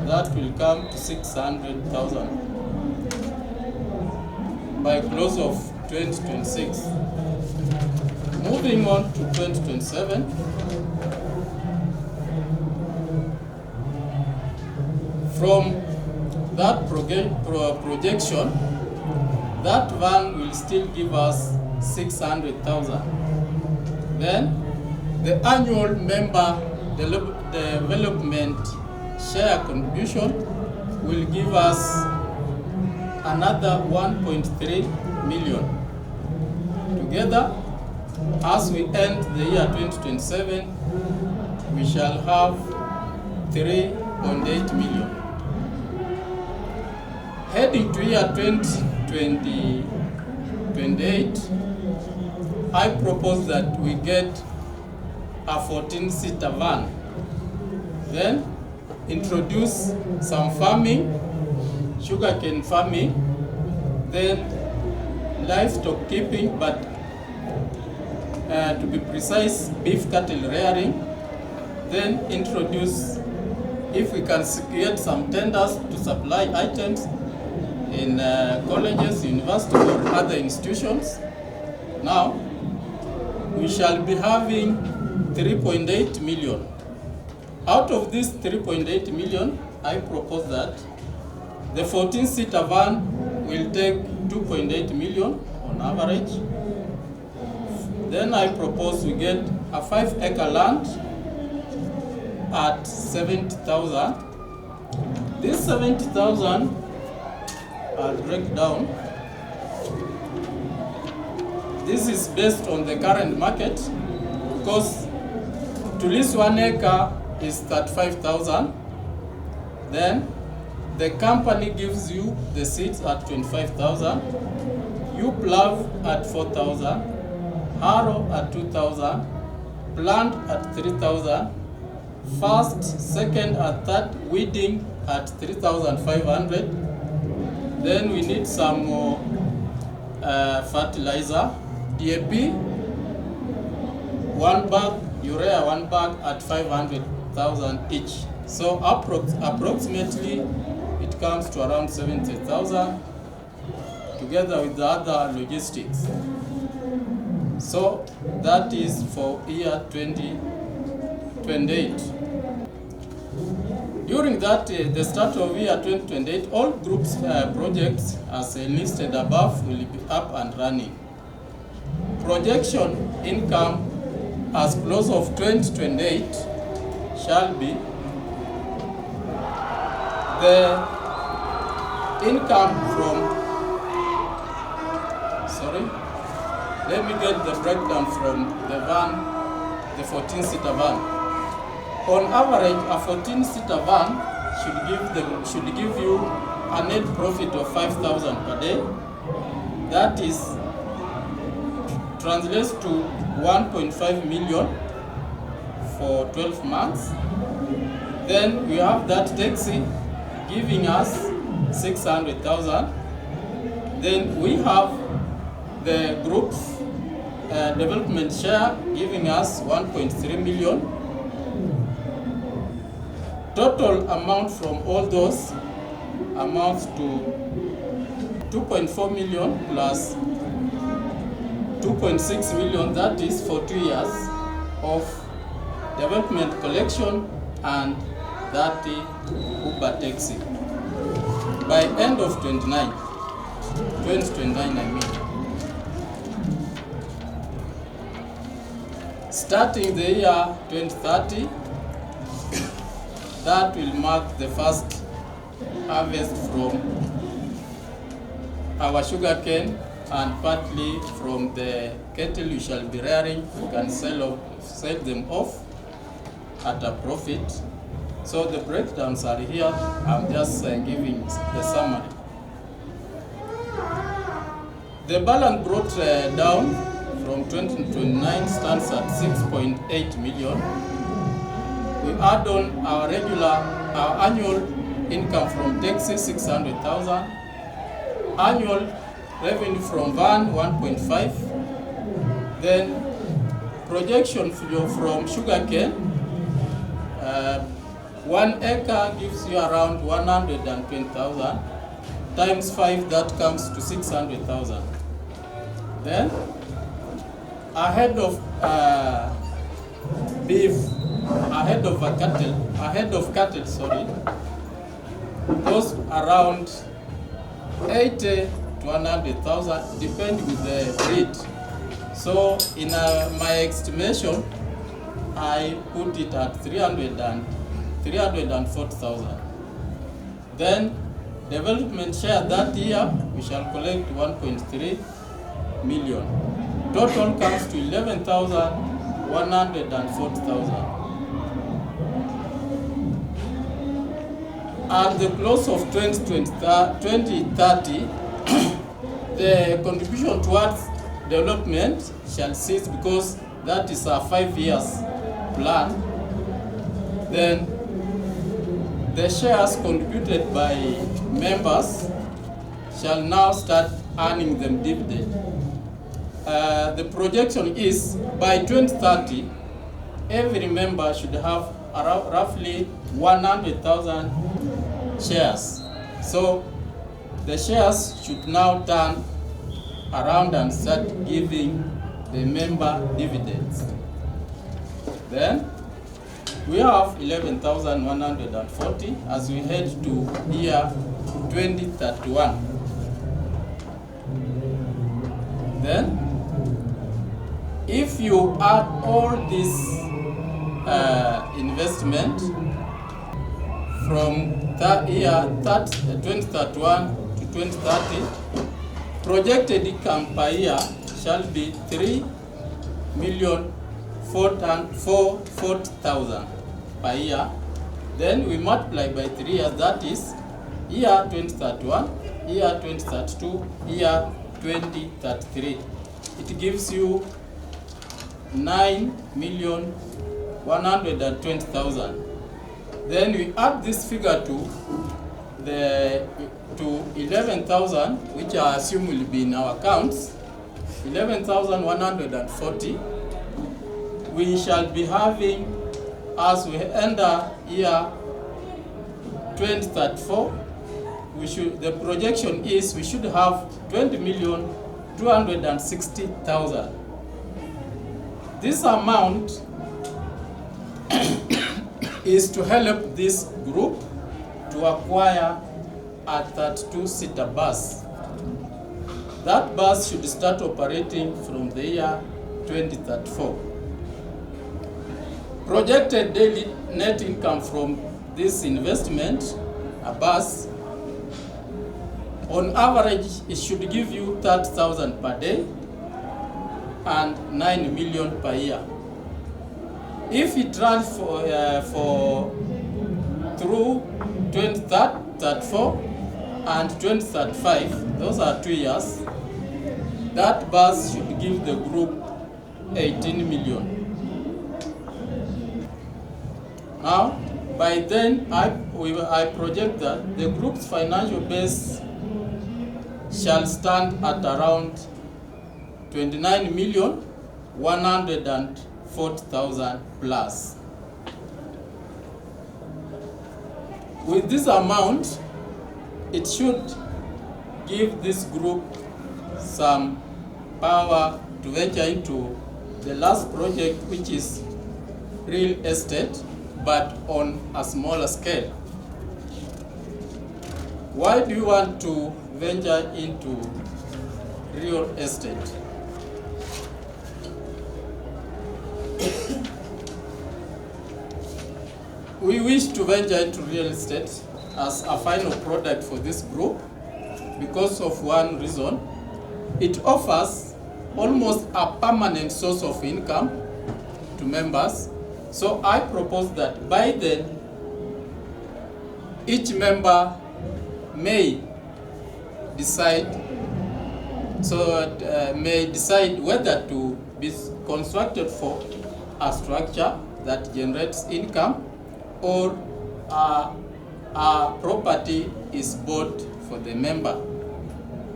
that will come to 600,000 by close of 2026. Moving on to 2027, from that projection, that van will still give us 600,000. Then the annual member development share contribution will give us another 1.3 million. Together, as we end the year 2027, we shall have 3.8 million. Heading to year 2028, I propose that we get a 14-seater van. Then introduce some farming, sugarcane farming, then livestock keeping, but to be precise, beef cattle rearing. Then introduce, if we can create some tenders to supply items in colleges, universities, or other institutions. Now, we shall be having 3.8 million. Out of this 3.8 million, I propose that the 14-seater van will take 2.8 million on average. Then I propose we get a 5-acre land at 70,000. This 70,000 I'll break down. This is based on the current market, because to lease 1 acre is 35,000. Then the company gives you the seeds at 25,000. You plow at 4,000, harrow at 2,000, plant at 3,000, first, second, and third weeding at 3,500. Then we need some more fertilizer, DAP, 1 bag, urea 1 bag at 500,000 each. So approximately it comes to around 70,000 together with the other logistics. So that is for year 2028. During that, the start of year 2028, all groups projects as listed above will be up and running. Projection income as close of 2028 shall be the income from, let me get the breakdown from the van, the 14-seater van. On average, a 14-seater van should give you a net profit of 5,000 per day. That is translates to 1.5 million for 12 months. Then we have that taxi giving us 600,000. Then we have the group's development share giving us 1.3 million. Total amount from all those amounts to 2.4 million plus 2.6 million, that is for 2 years of development collection and 30 Uber taxi. By end of 2029 I mean. Starting the year 2030, that will mark the first harvest from our sugar cane and partly from the cattle we shall be rearing. We can sell them off at a profit. So the breakdowns are here. I'm just giving the summary. The balance brought down from 2029 stands at 6.8 million. We add on our annual income from taxes 600,000, annual revenue from van 1.5, then projection from sugarcane, 1 acre gives you around 120,000, times 5 that comes to 600,000. Then ahead of cattle, goes around 80 to 100,000 depending with the breed. So in my estimation, I put it at 340,000. Then development share that year, we shall collect 1.3 million. Total comes to 11,140,000. At the close of 2030, the contribution towards development shall cease because that is a 5 years plan. Then the shares contributed by members shall now start earning them dividend. The projection is by 2030, every member should have roughly 100,000 shares. So the shares should now turn around and start giving the member dividends. Then we have 11,140 as we head to year 2031. Then if you add all these investment from year 2031 to 2030. Projected income per year shall be 3,440,000 per year. Then we multiply by 3 years, that is year 2031, year 2032, year 2033. It gives you 9,120,000. Then we add this figure to 11,000, which I assume will be in our accounts, 11,140. We shall be having, as we enter year 2034, the projection is we should have 20,260,000. This amount is to help this group to acquire a 32-seater bus. That bus should start operating from the year 2034. Projected daily net income from this investment, a bus, on average, it should give you 30,000 per day and 9 million per year. If it runs through 2034 and 2035, those are 2 years, that bus should give the group 18 million. Now, by then, I project that the group's financial base shall stand at around 29,140,000 plus. With this amount, it should give this group some power to venture into the last project, which is real estate, but on a smaller scale. Why do you want to venture into real estate? We wish to venture into real estate as a final product for this group because of one reason. It offers almost a permanent source of income to members. So I propose that by then, each member may decide whether to be constructed for a structure that generates income or a property is bought for the member,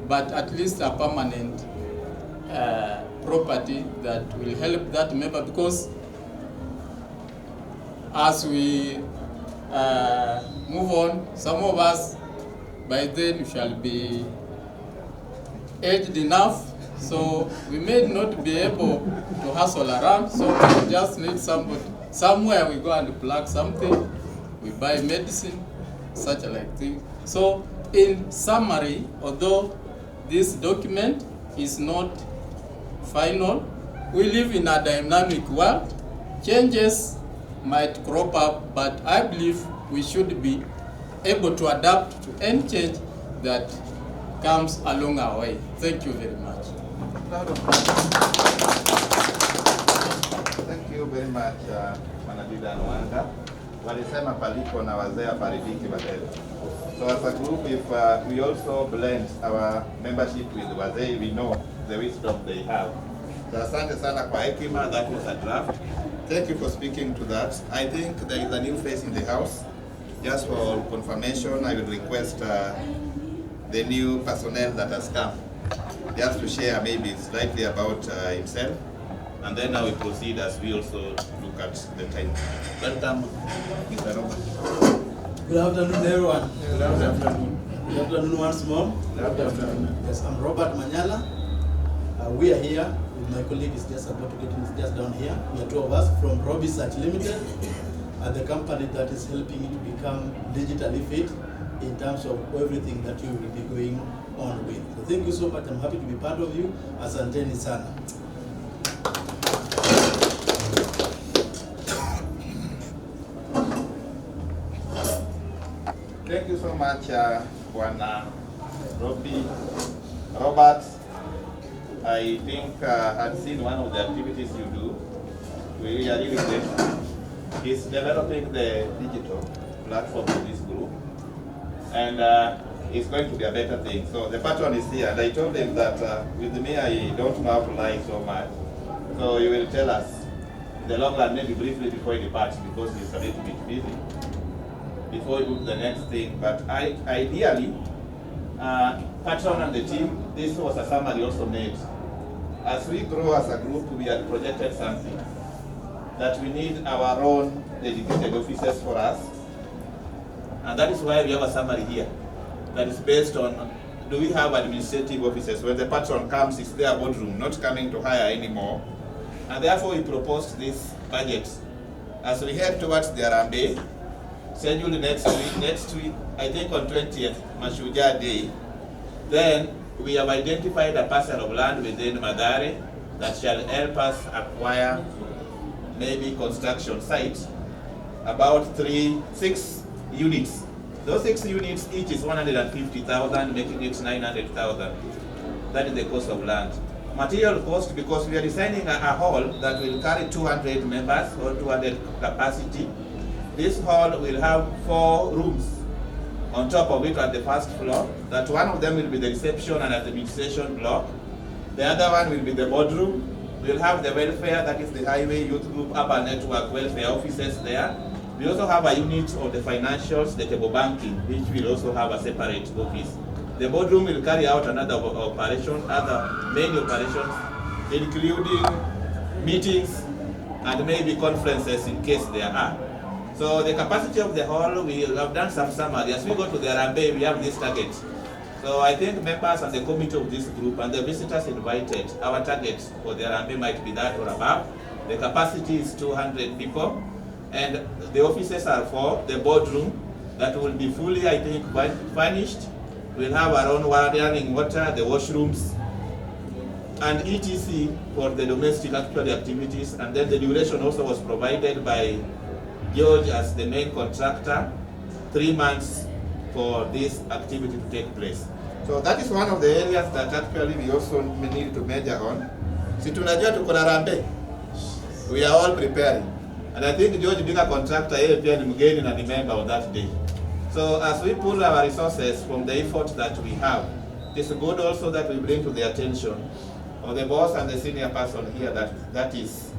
but at least a permanent property that will help that member, because as we move on, some of us by then shall be aged enough, so we may not be able to hustle around, so we just need somebody. Somewhere we go and plug something, we buy medicine, such like thing. So in summary, although this document is not final, we live in a dynamic world. Changes might crop up, but I believe we should be able to adapt to any change that comes along our way. Thank you very much. Thank you very much, Manadida Nwanga. Walisema palipo na wazee paridiki badala. So as a group, if we also blend our membership with wazee, we know the wisdom they have. So asante sana kwa hekima, that was a draft. Thank you for speaking to that. I think there is a new face in the house. Just for confirmation, I will request the new personnel that has come, just to share maybe slightly about himself, and then I will proceed as we also look at the time. Welcome, Mr. Robert. Good afternoon, everyone. Good afternoon. Good afternoon once more. Good afternoon. Yes, I'm Robert Manyala. We are here with my colleague is just about to get in, just down here. We are two of us from Robi Search Limited, the company that is helping you to become digitally fit in terms of everything that you will be going on with. So thank you so much. I'm happy to be part of you. Asanteni sana. Thank you so much, Bwana Robert. I think I've seen one of the activities you do. We are really grateful. He's developing the digital platform for this group, and it's going to be a better thing. So the patron is here, and I told him that with me I don't know how to lie so much. So you will tell us in the long run, maybe briefly before he departs, because he's a little bit busy, before we move to the next thing. But ideally, patron and the team, this was a summary also made. As we grow as a group, we had projected something, that we need our own dedicated offices for us. And that is why we have a summary here that is based on, do we have administrative offices? When the patron comes, it's their boardroom, not coming to hire anymore. And therefore we proposed this budget. As we head towards the Harambee, scheduled next week, I think on 20th, Mashujaa Day, then we have identified a parcel of land within Mathare that shall help us acquire maybe construction sites, about 6 units. Those 6 units, each is 150,000, making it 900,000. That is the cost of land. Material cost, because we are designing a hall that will carry 200 members or 200 capacity. This hall will have 4 rooms on top of it at the first floor. That one of them will be the reception and administration block. The other one will be the boardroom. We'll have the welfare, that is the highway, youth group, urban network, welfare offices there. We also have a unit of the financials, the table banking, which will also have a separate office. The boardroom will carry out another operation, other main operations, including meetings and maybe conferences in case there are. So the capacity of the hall, we have done some summary. As we go to the Harambee, we have this target. So I think members and the committee of this group and the visitors invited, our target for the Harambee might be that or above. The capacity is 200 people, and the offices are 4. The boardroom, that will be fully, I think, furnished. We'll have our own running water, the washrooms, and etc. for the domestic activities. And then the duration also was provided by George as the main contractor, 3 months for this activity to take place. So that is one of the areas that actually we also need to measure on. Si tunajua tuko na Harambee, we are all preparing. And I think George being a contractor, yeye pia ni mgeni na ni member on that day. So as we pull our resources from the effort that we have, it's good also that we bring to the attention of the boss and the senior person here that is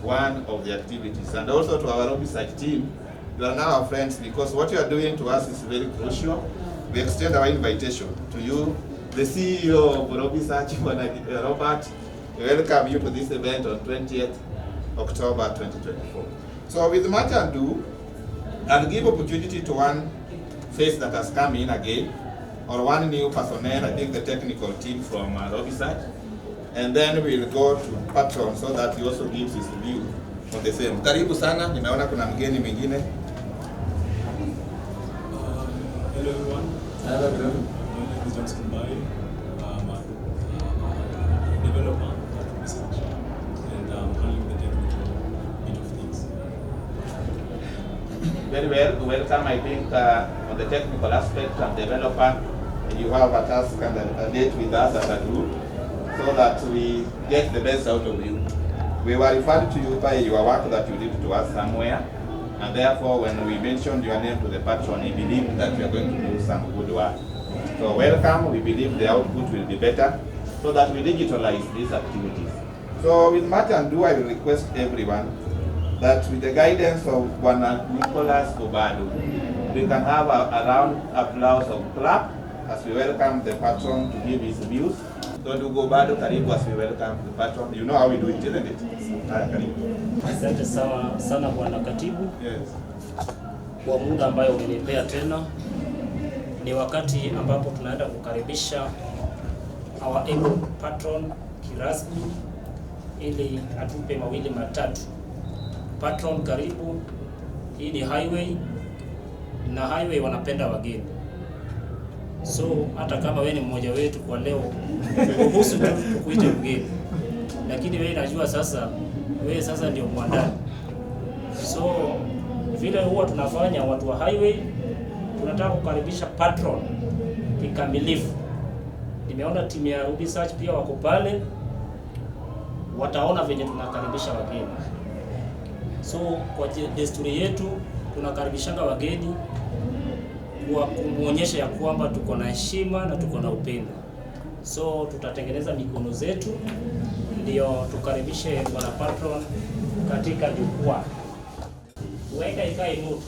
one of the activities. And also to our research team, you are now our friends, because what you are doing to us is very crucial. We extend our invitation to you, the CEO of Research, Robert. We welcome you to this event on 20th October 2024. So with much ado, I'll give opportunity to one face that has come in again, or one new personnel, I think the technical team from Research. And then we'll go to patron so that he also gives his view on the same. Karibu sana, nimeona kuna mgeni mwingine. Hello everyone. Hello everyone. My name is James Committe. I'm a developer at Research, and I'm handling the technical bit of things. Very well, welcome. I think on the technical aspect and developer, you have a task and a date with us as a group, so that we get the best out of you. We were referred to you by your work that you did to us somewhere, and therefore when we mentioned your name to the patron, he believed that we are going to do some good work. So welcome, we believe the output will be better, so that we digitalize these activities. So with much ado, I will request everyone that with the guidance of Bwana Nicholas Obado, we can have a round applause of clap as we welcome the patron to give his views. So to go Obado, karibu as we welcome the patron. You know how we do it, isn't it? Karibu. Asante sana Bwana Katibu. Yes. Kwa muda ambayo umenipea tena, ni wakati ambapo tunaenda kukaribisha our able patron kirasmi ili atupe mawili matatu. Patron, karibu. Hii ni highway, na highway wanapenda wageni. So hata kama wewe ni mmoja wetu kwa leo, kuhusu tu tukuite mgeni. Lakini wewe najua sasa, wewe sasa ndio mwandani. So vile huwa tunafanya watu wa highway, tunataka kukaribisha patron kikamilifu. Nimeona timu ya Ruby Search pia wako pale, wataona venye tunakaribisha wageni. So kwa desturi yetu tunakaribishanga wageni kwa kumuonyesha ya kwamba tuko na heshima na tuko na upendo. So tutatengeneza mikono zetu ndio tukaribishe bwana patron katika jukwaa. Weka ikae moto.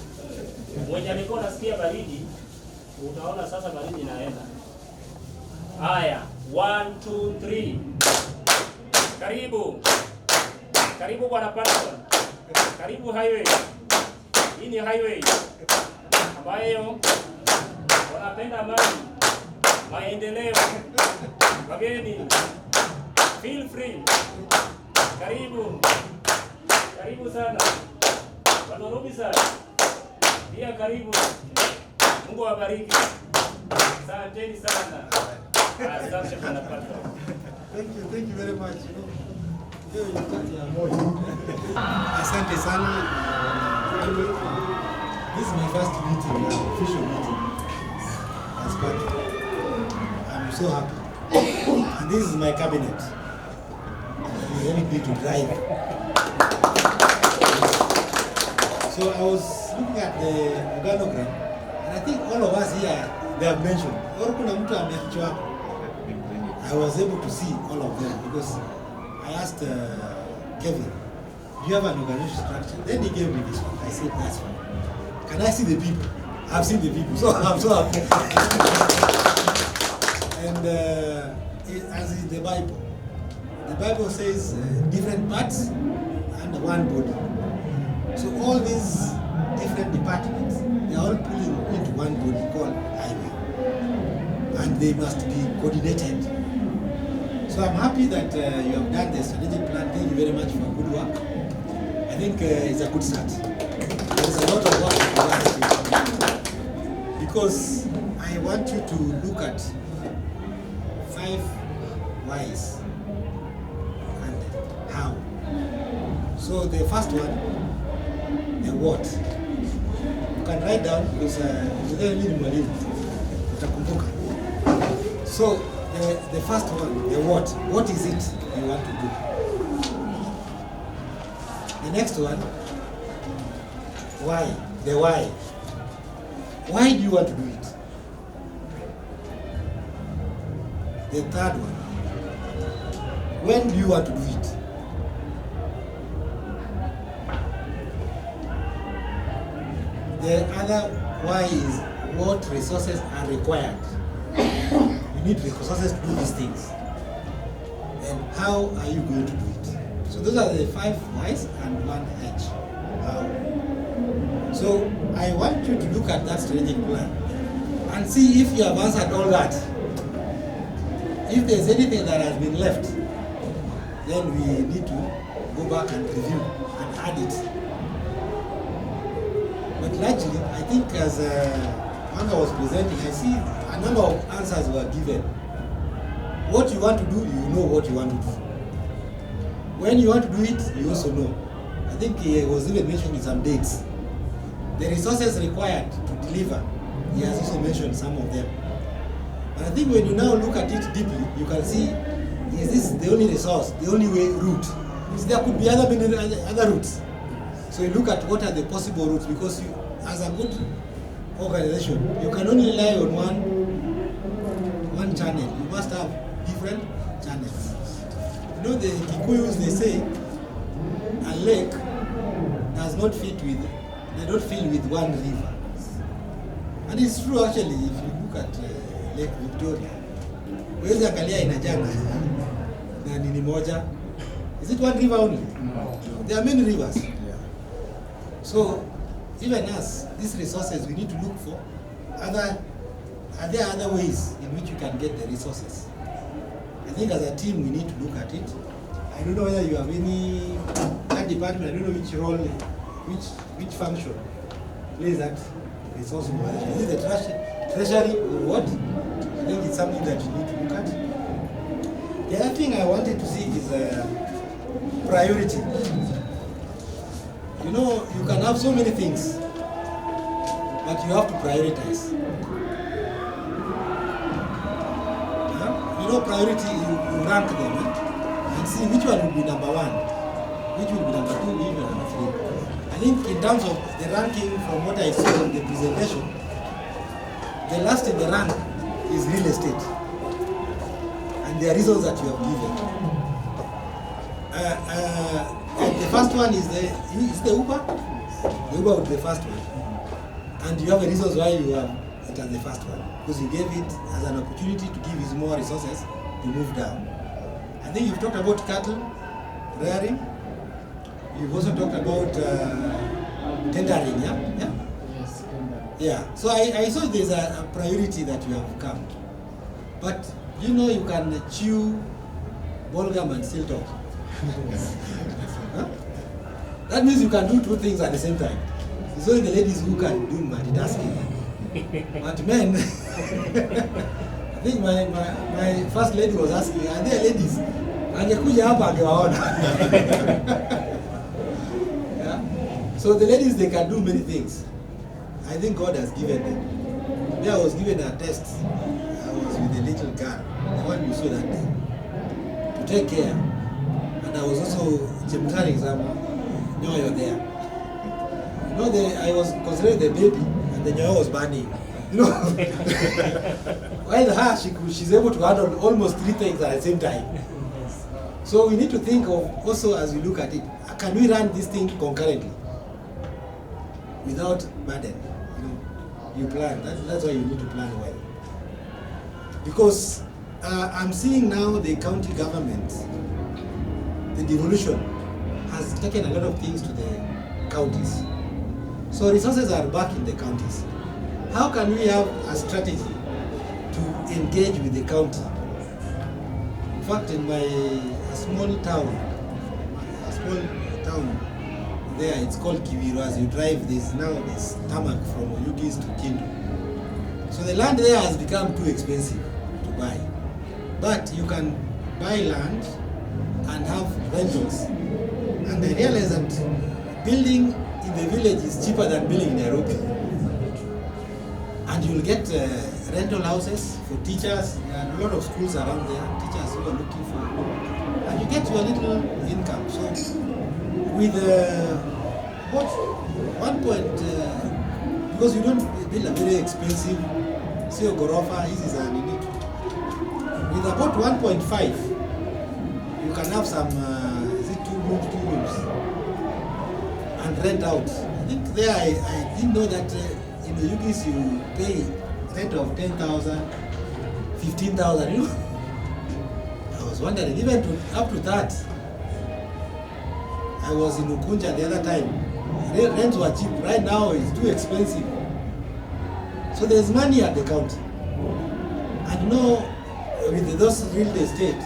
Mwenye alikuwa nasikia baridi, utaona sasa baridi inaenda. Haya, 1 2 3. Karibu. Karibu bwana patron. Karibu highway. Hii ni highway ambayo wanapenda amani, maendeleo. Wageni, feel free. Karibu. Karibu sana. Bwana Ruby Search. Pia karibu. Mungu awabariki. Asanteni sana. Asante bwana patron. Thank you very much. Asante sana. This is my first meeting, official meeting as patron. I'm so happy. And this is my cabinet. It's very big to drive. So I was looking at the organogram, and I think all of us here, they have mentioned. I was able to see all of them because I asked Kevin, do you have an organization structure? Then he gave me this one. I said, that's fine. Can I see the people? I've seen the people, so I'm so happy. And as in the Bible says different parts and one body. So all these different departments, they are all pulling into one body called highway. And they must be coordinated. So I'm happy that you have done the strategic plan. Thank you very much for good work. I think it's a good start. There's a lot of work to do. Because I want you to look at 5 whys and how. So the first one, the what. You can write down because so the first one, the what. What is it you want to do? The next one, why. The why. Why do you want to do it? The third one, when do you want to do it? The other why is what resources are required. You need resources to do these things. And how are you going to do it? So those are the 5 whys and 1 H. How? So I want you to look at that strategic plan and see if you have answered all that. If there's anything that has been left, then we need to go back and review and add it. But largely, I think as Anga was presenting, I see a number of answers were given. What you want to do, you know what you want to do. When you want to do it, you also know. I think he was even mentioning some dates. The resources required to deliver, he has also mentioned some of them. But I think when you now look at it deeply, you can see, is this the only resource, the only way route? So there could be other routes. So you look at what are the possible routes, because you, as a good organization, you can only rely on one channel. You must have different channels. You know, the Kikuyus, they say a lake does not fit with, they don't fill with one river. And it's true actually, if you look at Lake Victoria, where's angalia inajana na nini moja? Is it one river only? No. There are many rivers. So even us, these resources we need to look for are there other ways in which you can get the resources? I think as a team we need to look at it. I don't know whether you have any, that department, I don't know which role, which function plays that resource management. Is it the treasury or what? I think it's something that you need to look at. The other thing I wanted to see is priority. You know, you can have so many things, but you have to prioritize. You know, priority, you rank them and see which one will be number one, which will be number two, which will be number three. I think in terms of the ranking, from what I saw in the presentation, the last in the rank is real estate. And the reasons that you have given. And the first one is the Uber. The Uber was the first one. And you have a reasons why you have it as the first one. Because he gave it as an opportunity to give his more resources to move down. I think you've talked about cattle rearing. You've also talked about tendering, yeah? Yeah. Yes. Yeah. So I saw there's a priority that you have come. But you know you can chew bubblegum and still talk. Huh? That means you can do two things at the same time. It's only the ladies who can do multitasking. But men, I think my first lady was asking, are there ladies? Angekuja hapa angewaona. Yeah? So the ladies, they can do many things. I think God has given them. Me, I was given a test. I was with a little girl, the one you saw that day, to take care. And I was also Chemutari exam. No, you're there. You know, I was considered the baby, and the nyayo was burning. You know, while her, she's able to handle almost three things at the same time. So we need to think of also, as we look at it, can we run this thing concurrently without burden? You know, you plan. That's why you need to plan well. Because I'm seeing now the county government, the devolution has taken a lot of things to the counties. So resources are back in the counties. How can we have a strategy to engage with the county? In fact, in my small town there, it's called Kiviru. As you drive, there's now this tarmac from Oyugis to Kindu. So the land there has become too expensive to buy. But you can buy land and have rentals. And I realized that building in the village is cheaper than building in Nairobi. And you'll get rental houses for teachers. There are a lot of schools around there, teachers who are looking for. And you get your little income. So with what 1 point, because you don't build a very expensive, say Gorofa, this is an elite. With about 1.5, you can have some, is it 2 rooms, and rent out. I think there I didn't know that in the Yugis you pay rent of 10,000, 15,000, you know. I was wondering, even up to that. I was in Ukunja the other time. Rents were cheap. Right now it's too expensive. So there's money at the county. And you know, with those real estate,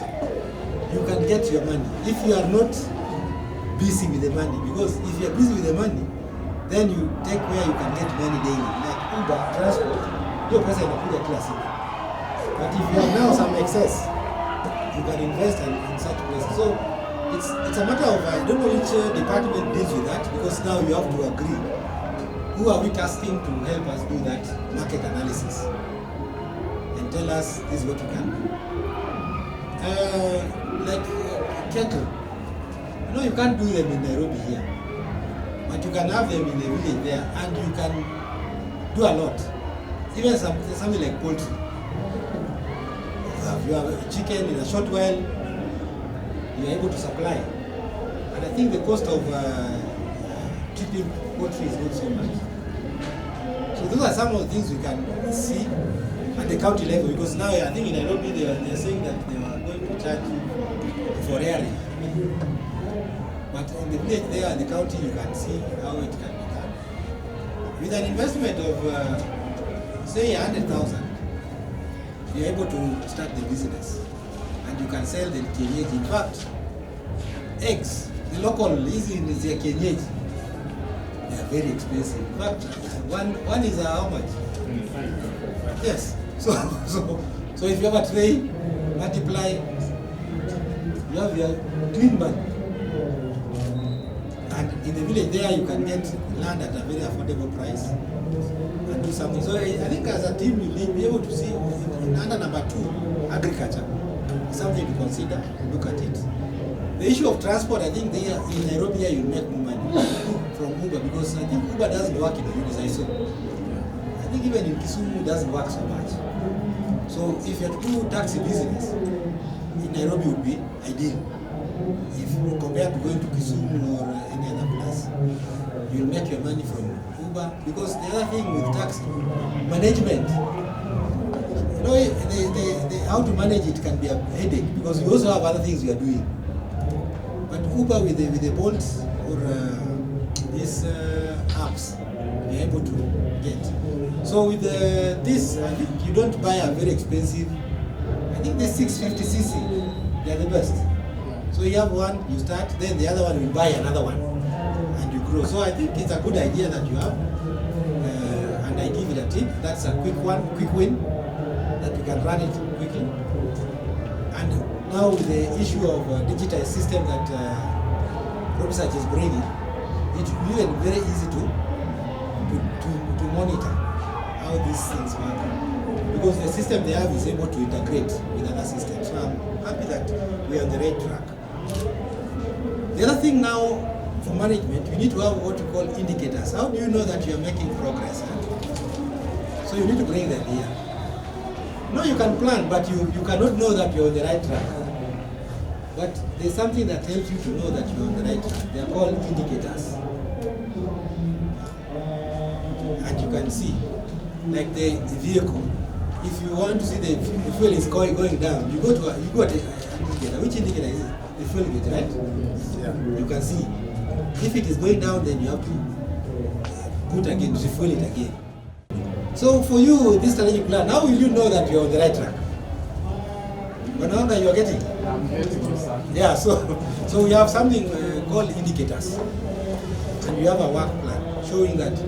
you can get your money. If you are not busy with the money, because if you are busy with the money, then you take where you can get money daily. Like Uber, transport, your person will put a classic. But if you have now some excess, you can invest in such places. So it's a matter of, I don't know which department deals with that, because now you have to agree. Who are we tasking to help us do that market analysis? And tell us this is what we can do. Like cattle. You know, you can't do them in Nairobi here. But you can have them in the village there, and you can do a lot. Even something like poultry. You have a chicken in a short while, you are able to supply. And I think the cost of keeping poultry is not so much. So those are some of the things we can see at the county level, because now I think in Nairobi they are saying that they are going to charge for rearing. But in the village there at the county you can see how it can be done. With an investment of say 100,000, you are able to start the business. And you can sell the kienyeji. In fact, eggs, the local is their kienyeji. They are very expensive. In fact, one is how much? 25. Yes. So if you have a tray, multiply, you have your clean money. And in the village there, you can get land at a very affordable price. And do something. So I think as a team, we'll be able to see under number 2, agriculture, something to consider and look at it. The issue of transport, I think they are, in Nairobi here you make more money from Uber, because I think Uber doesn't work in the units I saw. I think even in Kisumu it doesn't work so much. So if you have to do taxi business, in Nairobi would be ideal. If you compare to going to Kisumu or any other place, you'll make your money from Uber, because the other thing with taxi management, you know, how to manage it can be a headache, because you also have other things you are doing. But Uber with the Bolt or these apps, you're able to get. So with this, I think you don't buy a very expensive. I think the 650cc, they are the best. So you have one, you start, then the other one will buy another one, and you grow. So I think it's a good idea that you have, and I give it a tip. That's a quick win, that you can run it quickly. And now with the issue of digitized system that Research is bringing, it will be even very easy to monitor how these things work, because the system they have is able to integrate with other systems. So I'm happy that we are on the right track. The other thing now for management, you need to have what you call indicators. How do you know that you are making progress? So you need to bring them here. No, you can plan, but you cannot know that you're on the right track. But there's something that helps you to know that you're on the right track. They're called indicators. And you can see, like the vehicle. If you want to see the fuel is going down, you go to an indicator. Which indicator is it? The fuel gauge, right? Yeah. You can see. If it is going down, then you have to put again, refuel it again. So for you, this strategic plan, how will you know that you're on the right track? Whenever you're getting? I'm getting it, sir. Yeah, so we have something called indicators. And you have a work plan showing that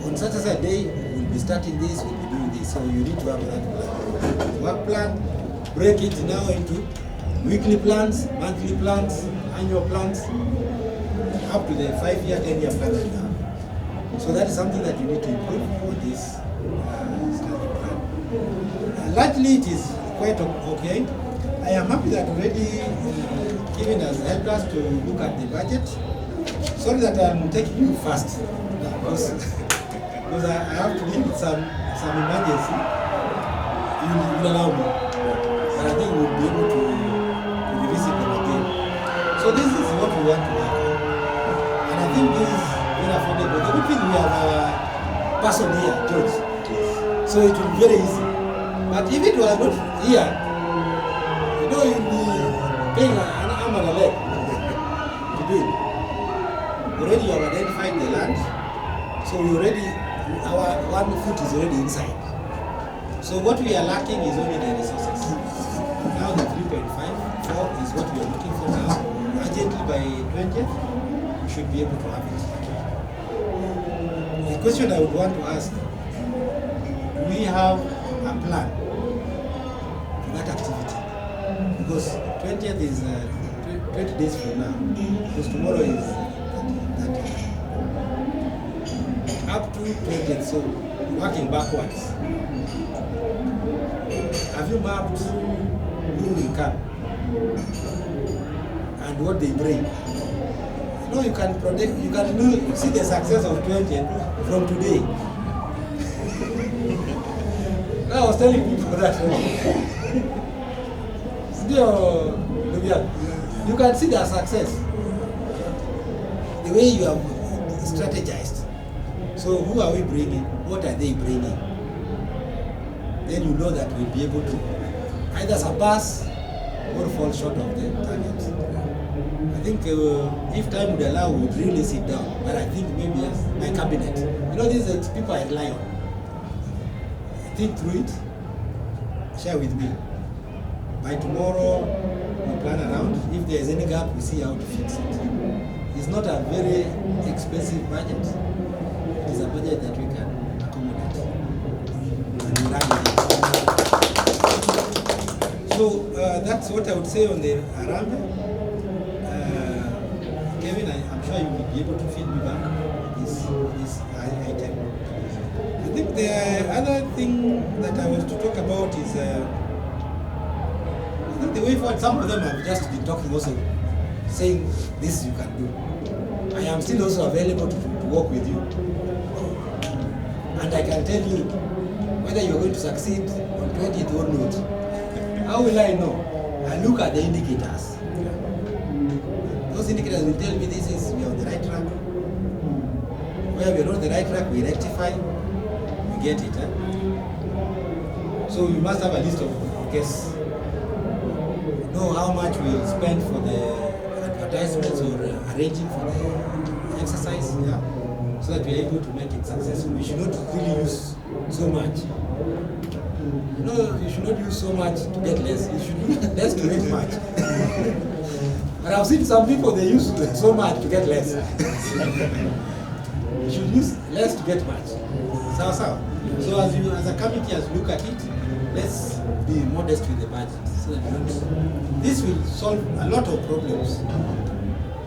on such a day, we'll be starting this, we'll be doing this. So you need to have that plan. Work plan, break it now into weekly plans, monthly plans, annual plans, up to the 5-year, 10-year plan that you have. So that is something that you need to improve on this strategic plan. Largely it is quite okay. I am happy that already Kevin has helped us to look at the budget. Sorry that I am taking you fast, because I have to deal with some emergency. You will allow me, but I think we will be able to revisit them again. So this is what we want to work on, and I think this is very affordable. The good thing, we have our person here, George, so it will be very easy. But if it was not here, you know, you'll be paying an arm and a leg to do it. Already you have identified the land, so our 1 foot is already inside. So what we are lacking is only the resources. Now the 3.54 is what we are looking for now. Urgently by 20th, we should be able to have it. The question I would want to ask, do we have a plan for that activity? Because 20th is 20 days from now, because tomorrow is 30th. Up to 20th, so working backwards. Have you mapped who will come and what they bring? You know, you can predict, you can see the success of 20th from today. I was telling people that you can see their success, the way you have strategized. So who are we bringing? What are they bringing? Then you know that we'll be able to either surpass or fall short of the target. I think if time would allow, we would really sit down. But I think maybe as my cabinet, you know, these are people I rely on. Think through it, share with me. By tomorrow, we plan around. If there is any gap, we see how to fix it. It's not a very expensive budget. It is a budget that we can accommodate. And we run it. So that's what I would say on the Arambe. Kevin, I'm sure you will be able to feed me back this item. I think The other thing that I was to talk about is I think the way forward. Some of them have just been talking also, saying this you can do. I am still also available to work with you, and I can tell you whether you are going to succeed on 20th or not. How will I know? I look at the indicators. Those indicators will tell me this is we are on the right track. Where we are not on the right track, we rectify. We get it. So we must have a list of guess. Know how much we spend for the advertisements or arranging for the exercise. Yeah. So that we are able to make it successful. We should not really use so much. No, you should not use so much to get less. You should use less to get much. But I've seen some people, they use so much to get less. You should use less to get much. So as a committee, as we look at it, let's be modest with the budget. So that we don't, this will solve a lot of problems.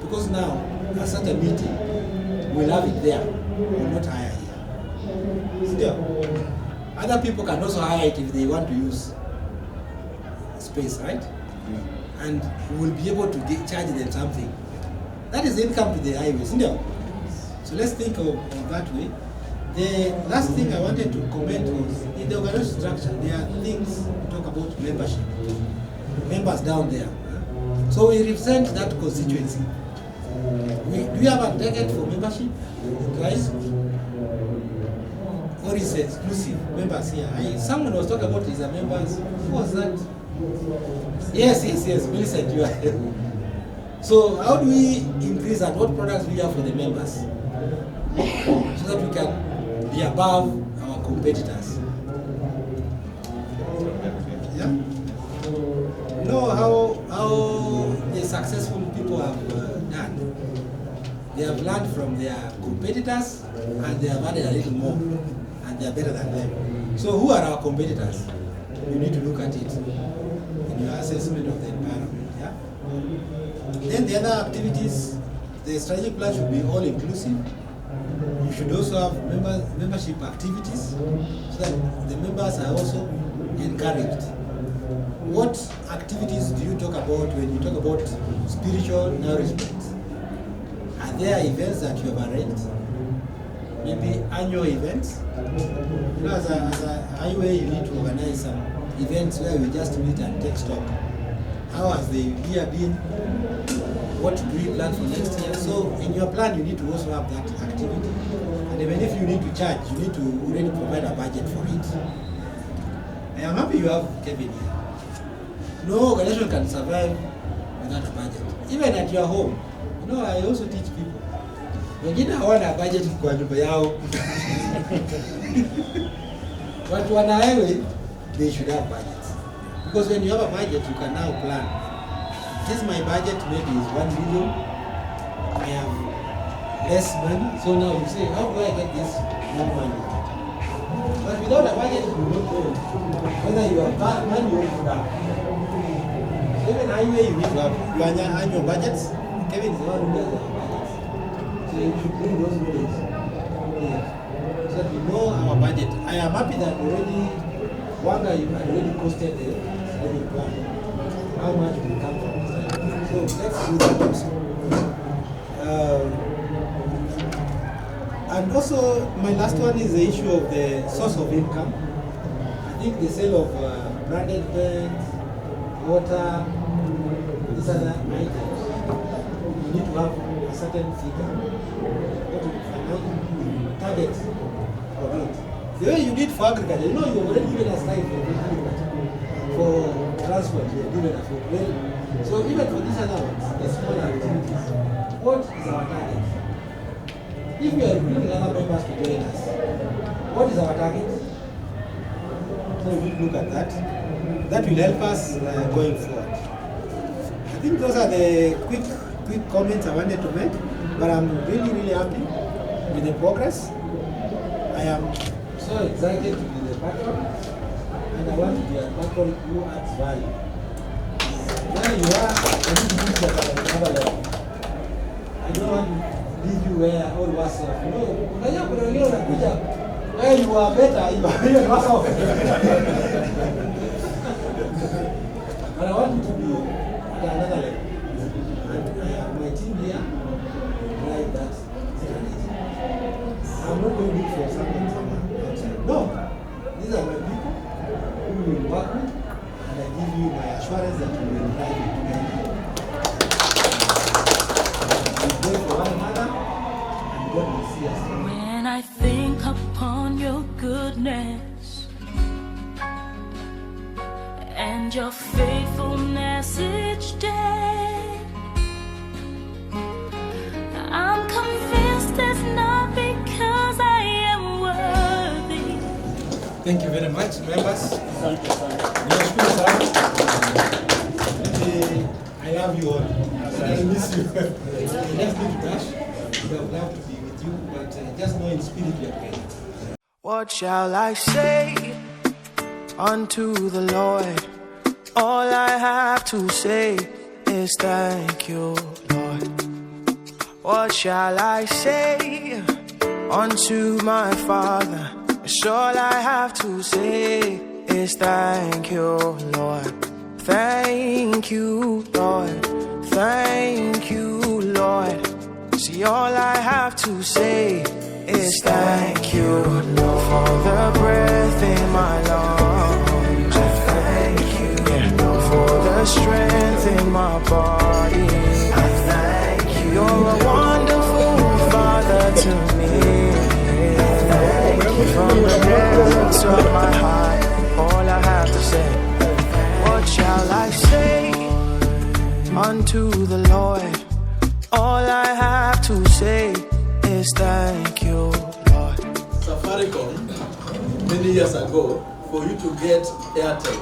Because now, at such a meeting, we'll have it there. We'll not hire here. Still, other people can also hire it if they want to use space, right? And we will be able to charge them something. That is income to the highways, isn't it? So let's think of that way. The last thing I wanted to comment was, in the organization structure, there are things to talk about membership. Members down there. So we represent that constituency. Do you have a target for membership, guys? Or is it exclusive members here? Someone was talking about his members. Who was that? Yes, Millicent, you are. So how do we increase and what products do we have for the members? So that we can be above our competitors. Yeah? Know how the successful people have done. They have learned from their competitors and they have added a little more and they are better than them. So who are our competitors? You need to look at it in your assessment of the environment. Yeah? Then the other activities, the strategic plan should be all inclusive. You should also have membership activities so that the members are also encouraged. What activities do you talk about when you talk about spiritual nourishment? Are there events that you have arranged? Maybe annual events? You know, as a highway, you need to organize some events where we just meet and take stock. How has the year been? What do you plan for next year? So in your plan, you need to also have that activity. And even if you need to charge, you need to already provide a budget for it. I am happy you have Kevin here. No organization can survive without a budget. Even at your home. You know, I also teach people. Wengine hawana budget kwa nyumba yao. But when highway, they should have budgets. Because when you have a budget, you can now plan. This my budget maybe is 1 million. I have less money. So now you say, how do I get this more money? But without a budget, you will not know whether you have bad money or you have. Even highway, you need to have your annual budgets. Kevin is the one who does the budgets. So you should bring those knowledge here. So that we know our budget. I am happy that Wanga, you had already posted the study plan. How much will come from this? So let's do that also. And also, my last one is the issue of the source of income. I think the sale of branded pens, water, these other items, you need to have a certain figure, target of it. The way you did for agriculture, you know you already given a slide for agriculture. For transport, you have given a for. So even for these other ones, the small activities, what is our target? If we are recruiting other members to join us, what is our target? So we look at that. That will help us going forward. I think those are the quick comments I wanted to make, but I'm really happy with the progress. I am so excited to be the patron, and I want to be a patron who adds value. Where you are, I need to use that at another level. I don't want to leave you where all was off. You know, unajua kuna wengine wanakuja Well, you are better. You are worse off. But I want you to be at another level. And I have my team here. Like that. I'm not going to look for someone from outside. No. These are my people who will work with, and I give you my assurance that we will drive it together. We pray for one another, and God will see us through. When I think upon your goodness and your faithfulness each day, I'm convinced it's not because I am worthy. Thank you very much, members. I love you all. I miss you. Let's give it a dash. We would love to be with you, but just know in spirit we are together. What shall I say unto the Lord? All I have to say is thank you, Lord. What shall I say unto my Father? It's all I have to say is thank you, Lord. Thank you, Lord. Thank you, Lord. See, all I have to say is thank you, Lord, for the breath in my lungs. Thank you, Lord, for the strength in my body. I thank you. You're a wonderful Father to me. Thank you. From the depths of my heart, all I have to say, what shall I say unto the Lord? All I have to say is thank you, Lord. Safaricom, many years ago, for you to get Airtel,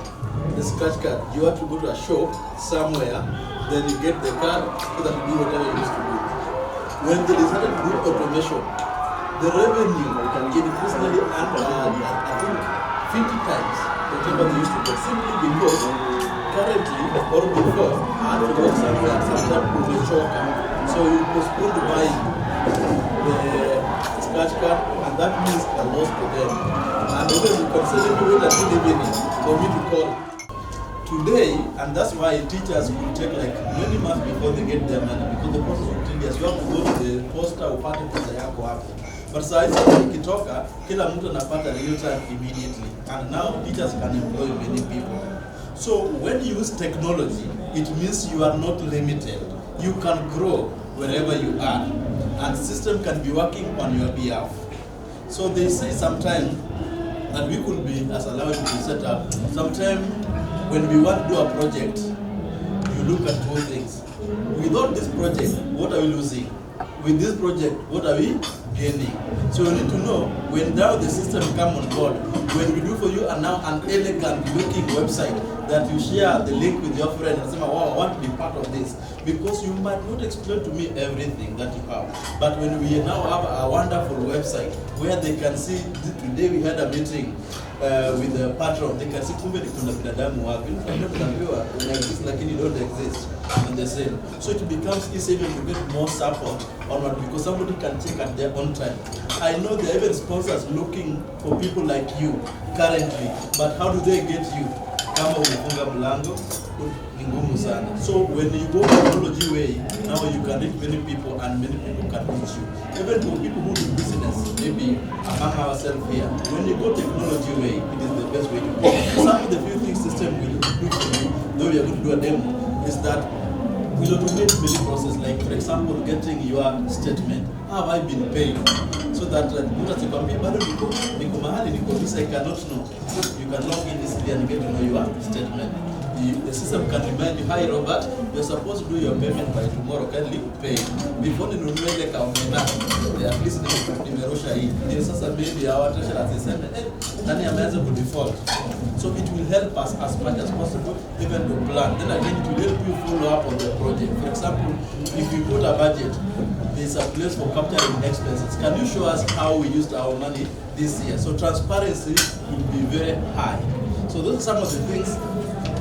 the scratch card, you have to go to a shop somewhere, then you get the card so that you do whatever you used to do. When they decided to do automation, the revenue can get increasingly under, I think, 50 times whatever they used to get, simply because currently, or before, I had to go somewhere, sometimes to the shop, so you postpone the buying the scratch card, and that means a loss to them. And even you consider me wait until evening for me to call. Today, and that's why teachers will take like many months before they get their money, because the process of 3 years, you have to go to the poster upate pesa yako hapo. But sasa ikitoka, kila mtu anapata real time immediately, and now teachers can employ many people. So when you use technology, it means you are not limited. You can grow wherever you are, and the system can be working on your behalf. So they say sometimes that we could be as allowed to be set up. Sometimes when we want to do a project, you look at two things. Without this project, what are we losing? With this project, what are we gaining? So you need to know when now the system come on board, when we do for you and now an elegant looking website that you share the link with your friend and say, wow, I want to be part of this. Because you might not explain to me everything that you have. But when we now have a wonderful website where they can see, today we had a meeting with the patron, they can see kumbe ni kuna binadamu wapi, tunaambiwa una exist lakini you don't exist, and the same. So it becomes easy even to get more support on what, because somebody can check at their own time. I know there are even sponsors looking for people like you currently, but how do they get you? Kama umefunga mlango ni ngumu sana. So when you go technology way, now you can reach many people and many people can reach you. Even for people who do business, maybe among ourselves here, when you go technology way, it is the best way to go. Some of the few things system will do for you, though we are going to do a demo, is that we'll automate many process, like for example, getting your statement. Have I been paid? So that mtu asikwambie bado niko mahali niko visa, I cannot know. You can log in easily and get to know your statement. The system can remind you, hi Robert, you're supposed to do your payment by tomorrow, kindly pay. Before ninunue ile kaumena, at least nimerusha hii. Ndio sasa maybe our treasurer asiseme, nani ameanza ku default. So it will help us as much as possible, even to plan. Then again, it will help you follow up on the project. For example, if you put a budget, there's a place for capturing expenses. Can you show us how we used our money this year? So transparency will be very high. So those are some of the things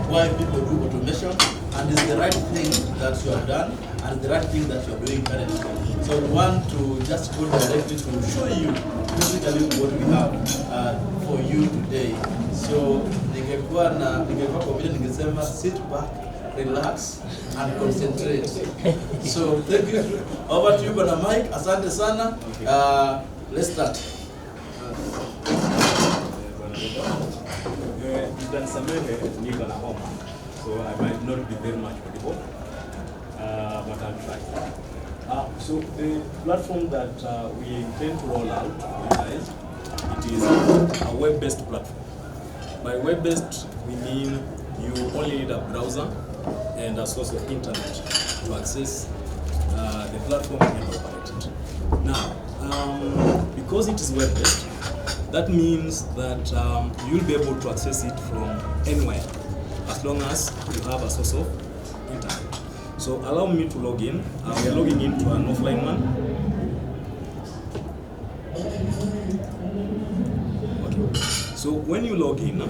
why people do automation, and it's the right thing that you have done, and the right thing that you are doing currently. So we want to just go directly to show you basically what we have for you today. So ningekuwa kwa vile ningesema sit back, relax and concentrate. So thank you. Over to you Bwana Mike. Asante sana. Let's start. Mtanisamehe niko na homa, so I might not be very much audible, but I'll try. So the platform that we intend to roll out for you guys, it is a web-based platform. By web-based, we mean you only need a browser and a source of internet to access the platform and operate it. Now, because it is web-based, that means that you'll be able to access it from anywhere as long as you have a source of internet. So allow me to log in. We are logging into an offline one. Okay. So when you log in,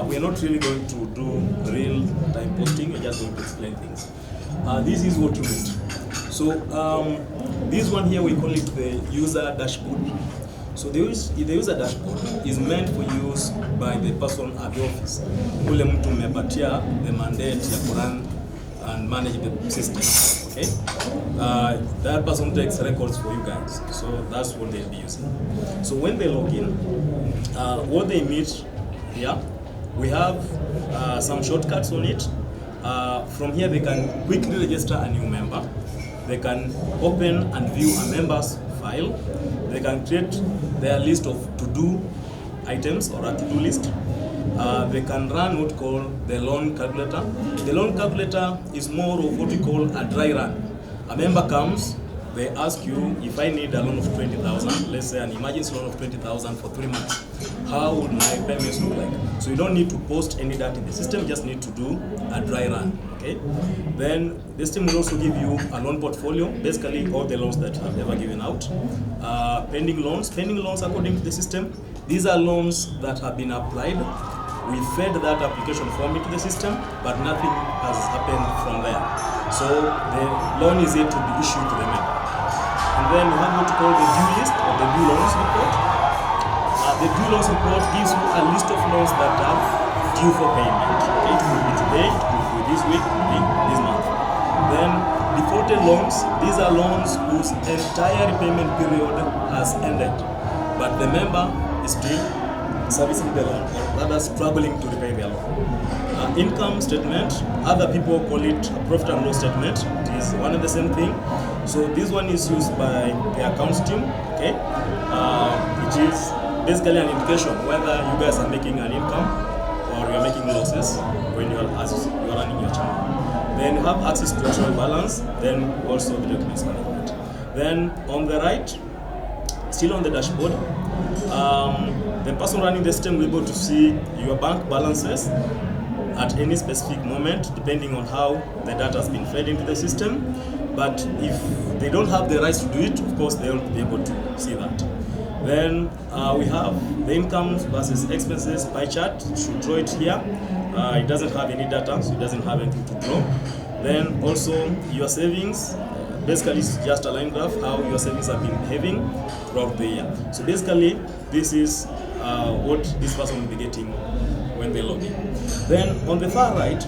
we are not really going to do real-time posting. We're just going to explain things. This is what you need. So this one here, we call it the user dashboard. So the user dashboard is meant for use by the person at the office. Ule mtu umepatia the mandate ya run and manage the system. Okay? That person takes records for you guys. So that's what they'll be using. So when they log in, what they meet here, we have some shortcuts on it. From here they can quickly register a new member. They can open and view a member's file. They can create their list of to-do items or a to-do list. They can run what we call the loan calculator. The loan calculator is more of what we call a dry run. A member comes, they ask you, if I need a loan of 20,000, let's say an emergency loan of 20,000 for 3 months, how would my payments look like? So you don't need to post any data in the system, just need to do a dry run. Okay? Then the system will also give you a loan portfolio, basically all the loans that you have ever given out. Pending loans according to the system. These are loans that have been applied. We fed that application form into the system, but nothing has happened from there. So the loan is yet to be issued to the member. And then we have what we call the due list or the due loans report. The due loans report gives you a list of loans that are due for payment. Okay? It will be today, it will be this week, it will be this month. Then defaulted loans, these are loans whose entire repayment period has ended, but the member is still servicing the loan, or rather struggling to repay their loan. Income statement, other people call it a profit and loss statement. It is one and the same thing. So this one is used by the accounts team, okay? It is basically an indication whether you guys are making an income or you are making losses when you are running your channel. Then you have access to actual balance, then also the documents management. Then on the right, still on the dashboard, the person running the system will be able to see your bank balances at any specific moment, depending on how the data has been fed into the system. But if they don't have the rights to do it, of course, they won't be able to see that. Then we have the incomes versus expenses pie chart. Should draw it here. It doesn't have any data, so it doesn't have anything to draw. Then also your savings. Basically, it's just a line graph how your savings have been behaving throughout the year. So basically, this is what this person will be getting when they log in. Then on the far right,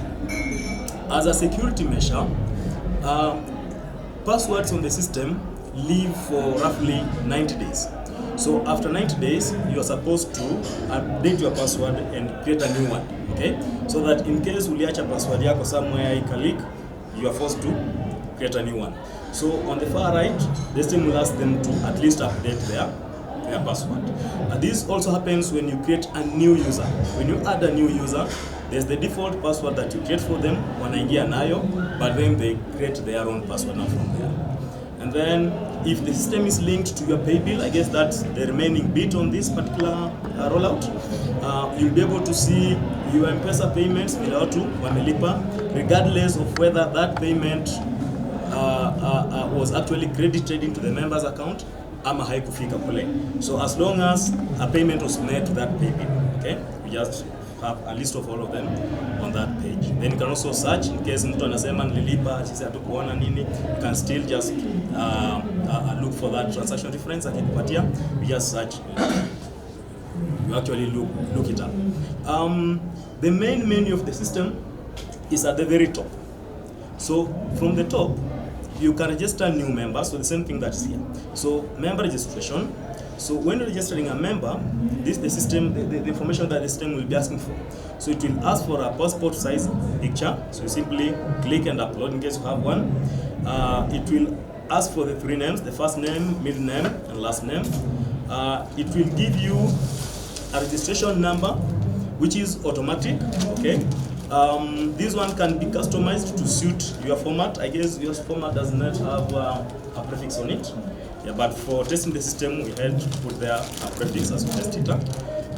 as a security measure, passwords on the system live for roughly 90 days. So after 90 days, you are supposed to update your password and create a new one. Okay? So that in case uliacha password yako somewhere ikalik, you are forced to create a new one. So on the far right, the system will ask them to at least update their password. This also happens when you create a new user. When you add a new user, there's the default password that you create for them, wanaingia nayo, but then they create their own password now from there. And then if the system is linked to your pay bill, I guess that's the remaining bit on this particular rollout, you'll be able to see your M-Pesa payments vile watu wamelipa, regardless of whether that payment was actually credited into the member's account ama haikufika kule. So as long as a payment was made to that pay bill, okay, you just have a list of all of them on that page. Then you can also search in case mtu anasema nililipa sisi hatukuona nini, you can still just look for that transaction reference akikupatia, you just search, you actually look it up. The main menu of the system is at the very top. So from the top, you can register new members, so the same thing that is here. So member registration. So when you're registering a member, this the system, the information that the system will be asking for. So it will ask for a passport size picture. So you simply click and upload in case you have one. It will ask for the 3 names, the first name, middle name, and last name. It will give you a registration number, which is automatic, okay? This one can be customized to suit your format. I guess your format does not have a prefix on it. Yeah, but for testing the system, we had to put there a prefix as we test it.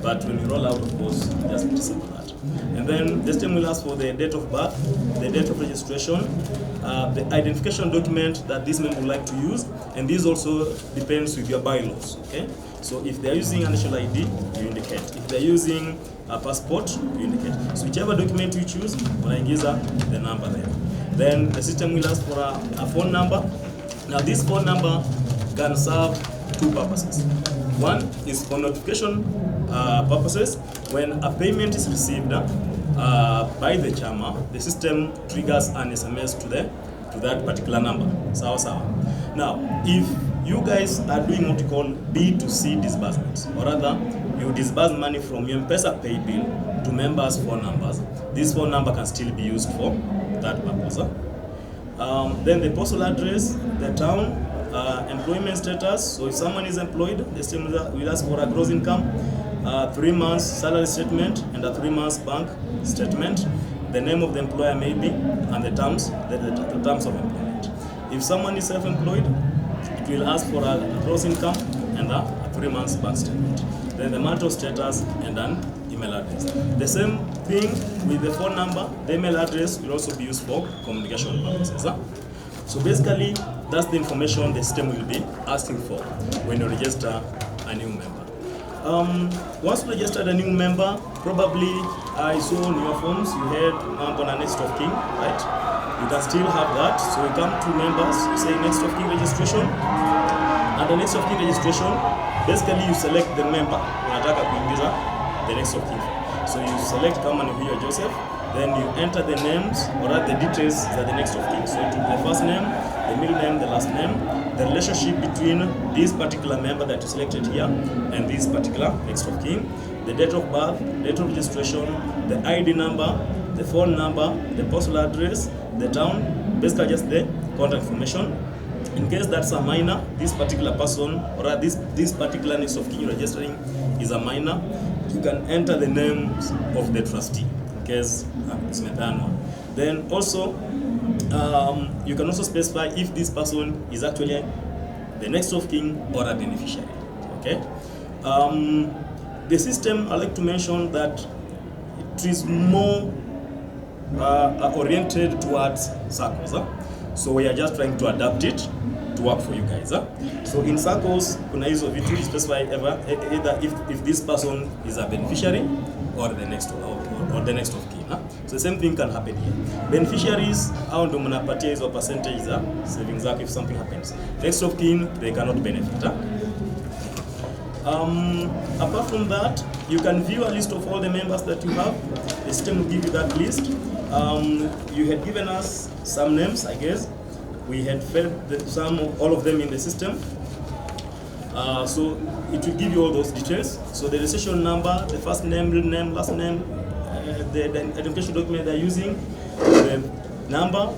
But when you roll out, of course, just disable that. And then the system will ask for the date of birth, the date of registration, the identification document that this member would like to use, and this also depends with your bylaws, okay? So if they're using a national ID, you indicate. If they're using a passport, you indicate. So whichever document you choose, unaingiza the number there. Then the system will ask for a phone number. Now this phone number can serve 2 purposes. One is for notification purposes. When a payment is received by the chama, the system triggers an SMS to that particular number. Sawa sawa. Now, if you guys are doing what you call B2C disbursements, or rather, you disburse money from your M-Pesa pay bill to members' phone numbers, this phone number can still be used for that purpose. Then the postal address, the town, employment status. So if someone is employed, the system will ask for a gross income, 3 months salary statement, and a 3 months bank statement. The name of the employer maybe, and the terms of employment. If someone is self-employed, it will ask for a gross income and a 3 months bank statement. Then the marital status and an email address. The same thing with the phone number. The email address will also be used for communication purposes. So basically, that's the information the system will be asking for when you register a new member. Once you registered a new member, probably I saw on your forms you had on a next of kin, right? You can still have that. So you come to members, you say next of kin registration, and the next of kin registration, basically you select the member unataka kuingiza the next of kin. So you select kama ni huyo Joseph, then you enter the names or the details that the next of kin. So it will be the first name, the middle name, the last name, the relationship between this particular member that you selected here and this particular next of kin, the date of birth, date of registration, the ID number, the phone number, the postal address, the town, basically just the contact information. In case that's a minor, this particular person or this particular next of kin you're registering is a minor, you can enter the names of the trustee in case it's Metanwa. Then also, you can also specify if this person is actually the next of kin or a beneficiary. Okay. The system, I like to mention that it is more oriented towards circles. So we are just trying to adapt it to work for you guys. So in circles, kuna hizo vitu you specify either if this person is a beneficiary or the next of kin. So the same thing can happen here. Beneficiaries, how ndo mnapatia hizo percentage za savings zako if something happens. Next of kin, they cannot benefit. Apart from that, you can view a list of all the members that you have. The system will give you that list. You had given us some names, I guess. We had fed all of them in the system. So it will give you all those details. So the registration number, the first name, middle name, last name, the identification document they're using, the number,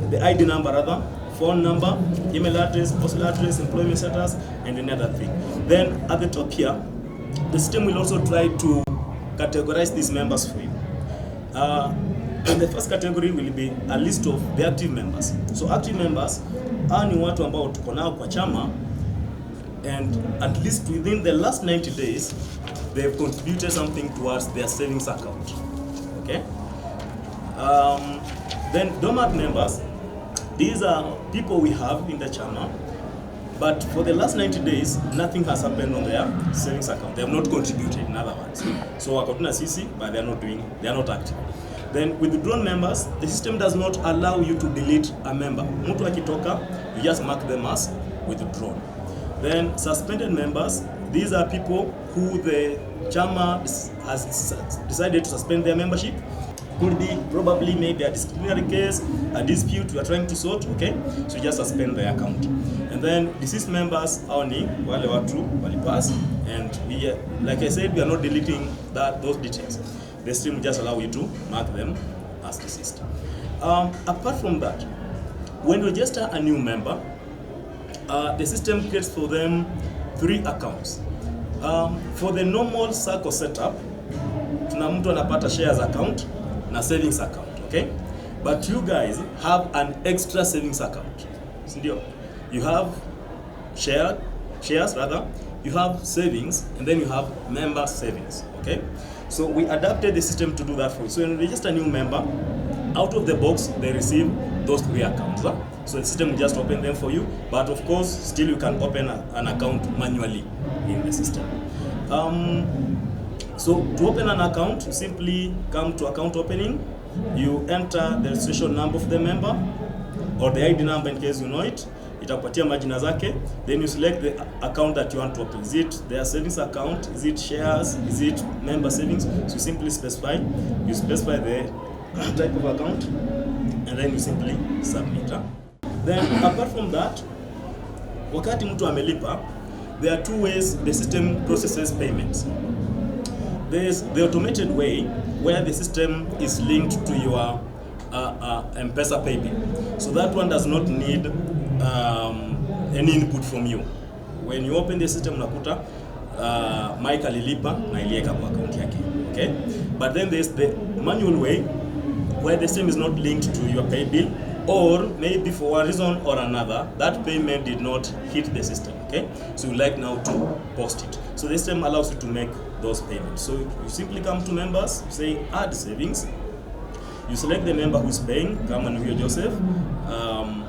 the ID number rather, phone number, email address, postal address, employment status, and another thing. Then at the top here, the system will also try to categorize these members for you. In the first category will be a list of the active members. So active members are ni watu ambao tuko nao kwa chama, and at least within the last 90 days, they've contributed something towards their savings account. Okay. Then dormant members, these are people we have in the chama But for the last 90 days, nothing has happened on their savings account. They have not contributed, in other words. So according to CC, but they are not active. Then with withdrawn members, the system does not allow you to delete a member. Mtu akitoka, you just mark them as withdrawn. Then suspended members, these are people who the chama has decided to suspend their membership. Could be probably maybe a disciplinary case, a dispute you are trying to sort, okay? So you just suspend the account. And then deceased members only, wale watu walipass, and we, like I said, we are not deleting those details. The system will just allow you to mark them as deceased. Apart from that, when you register a new member, the system creates for them 3 accounts. For the normal circle setup, tuna mtu anapata shares account na savings account, okay? But you guys have an extra savings account. You have shares rather, you have savings, and then you have member savings, okay? So we adapted the system to do that for you. So when you register a new member, out of the box, they receive those 3 accounts. Huh? So the system will just open them for you, but of course, still you can open an account manually in the system. So to open an account, you simply come to account opening, you enter the registration number of the member, or the ID number in case you know it, itakupatia majina zake, then you select the account that you want to open. Is it their savings account, is it shares, is it member savings? So you simply specify the type of account, and then you simply submit. Then apart from that, wakati mtu amelipa, there are 2 ways the system processes payments. There's the automated way where the system is linked to your M-Pesa pay bill. So that one does not need any input from you. When you open the system, unakuta Mike alilipa na ilieka kwa account yake. Okay? But then there's the manual way where the system is not linked to your pay bill, or maybe for one reason or another, that payment did not hit the system, okay? So you like now to post it. So the system allows you to make those payments. So you simply come to members, say add savings, you select the member who's paying, come and view Joseph,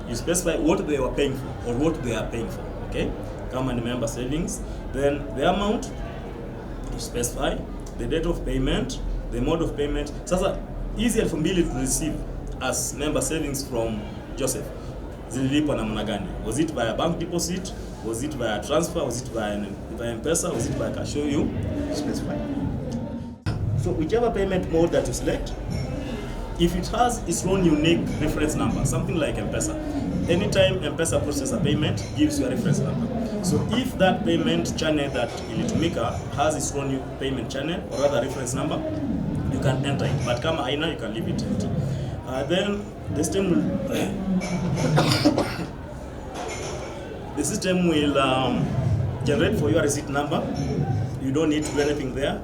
you specify what they were paying for, or what they are paying for, okay? Come and member savings, then the amount, you specify, the date of payment, the mode of payment. Sasa, easier for me to receive as member savings from Joseph. Zililipwa namna gani? Was it via bank deposit? Was it via transfer? Was it via M-Pesa? Was it via cash? You specify. So whichever payment mode that you select, if it has its own unique reference number, something like M-Pesa, anytime M-Pesa processes a payment, gives you a reference number. So if that payment channel that ilitumika has its own payment channel, or rather reference number, you can enter it. But kama haina, you can leave it empty. Then the system will generate for you a receipt number. You don't need to do anything there.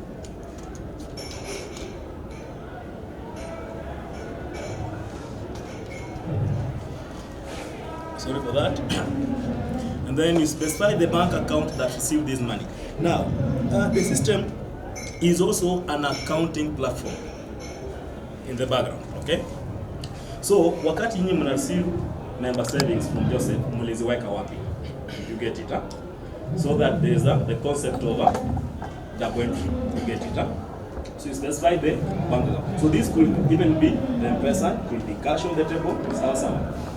Sorry for that. And then you specify the bank account that received this money. Now, the system is also an accounting platform in the background, okay? So, wakati nyinyi mna receive member savings from Joseph, muliziweka wapi? You get it, huh? So that there's the concept of a double entry. You get it, huh? So you specify the bank account. So this could even be the M-Pesa, could be cash on the table,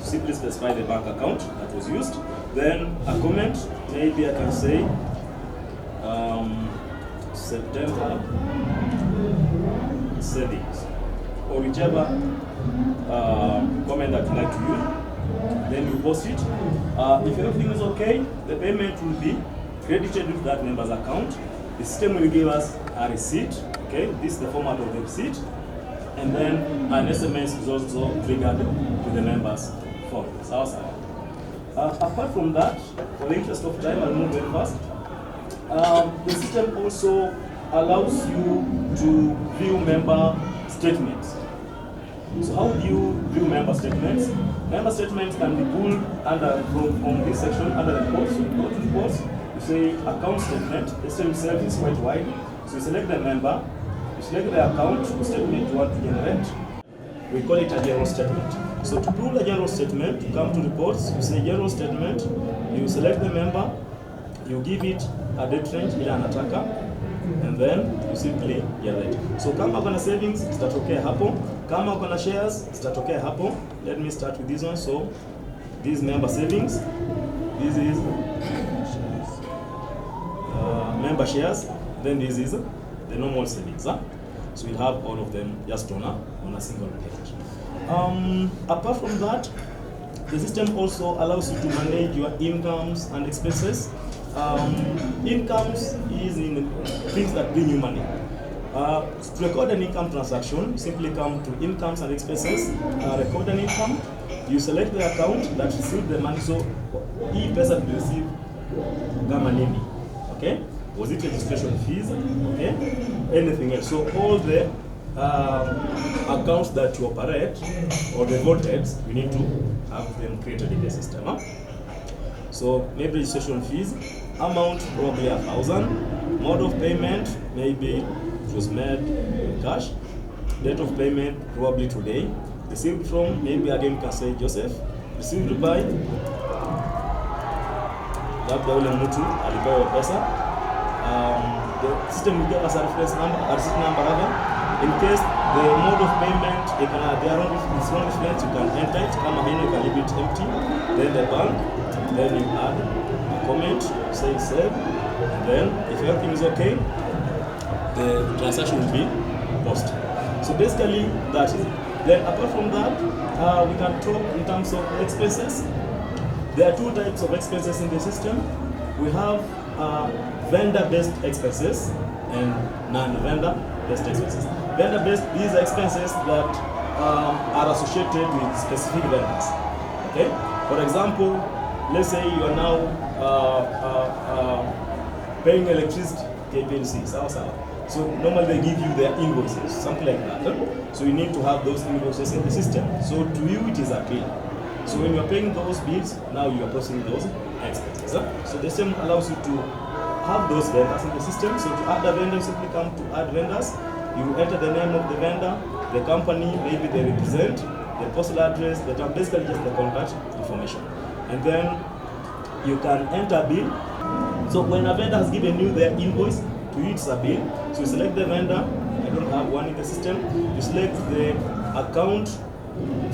simply specify the bank account that was used. Then a comment, maybe I can say September savings, or whichever comment that you like to use. Then you post it. If everything is okay, the payment will be credited with that member's account. The system will give us a receipt. Okay, this is the format of the receipt, and then an SMS is also triggered to the members' phone. Apart from that, for the interest of time, I'll move very fast. The system also allows you to view member statements. So how do you view member statements? Member statements can be pulled under from this section under reports. So you go to reports, you say account statement. The system itself is quite wide. So you select the member, you select the account statement you want to generate. We call it a general statement. So to pull a general statement, you come to reports, you say general statement, You select the member, you give it a date range ile anataka, and then you simply get it. So kama kuna savings zitatokea hapo, kama kuna shares zitatokea hapo. Let me start with this one. So this member savings, this is member shares, then this is the normal savings. So we'll have all of them just on a single page. Apart from that, the system also allows you to manage your incomes and expenses. Incomes is in things that bring you money. To record an income transaction, you simply come to incomes and expenses, record an income, you select the account that received the money. So each person will receive kama nini, okay? Was it registration fees, okay? Anything else. So all the accounts that you operate or the voted, you need to have them created in the system. So maybe registration fees, amount probably 1,000, mode of payment maybe it was made in cash, date of payment probably today, received from maybe again can say Joseph, received by labda ule mtu alipewa pesa. The system will give us a reference number, a receipt number rather. In case the mode of payment, it's wrong reference, you can enter it. Kama hino, you can leave it empty. Then the bank, then you add a comment, say save. And then if everything is okay, the transaction will be posted. So basically that is it. Then apart from that, we can talk in terms of expenses. There are two types of expenses in the system. We have vendor-based expenses and non-vendor-based expenses. Vendor-based, these are expenses that are associated with specific vendors. Okay? For example, let's say you are now paying electricity, KPLC, so normally they give you their invoices, something like that. So you need to have those invoices in the system. So to you it is a bill. So when you are paying those bills, now you are processing those expenses. So the system allows you to have those vendors in the system. So to add a vendor, you simply come to add vendors. You enter the name of the vendor, the company, maybe they represent, the postal address, that are basically just the contact information. And then you can enter a bill. So when a vendor has given you their invoice, to you it's a bill. So you select the vendor. I don't have one in the system. You select the account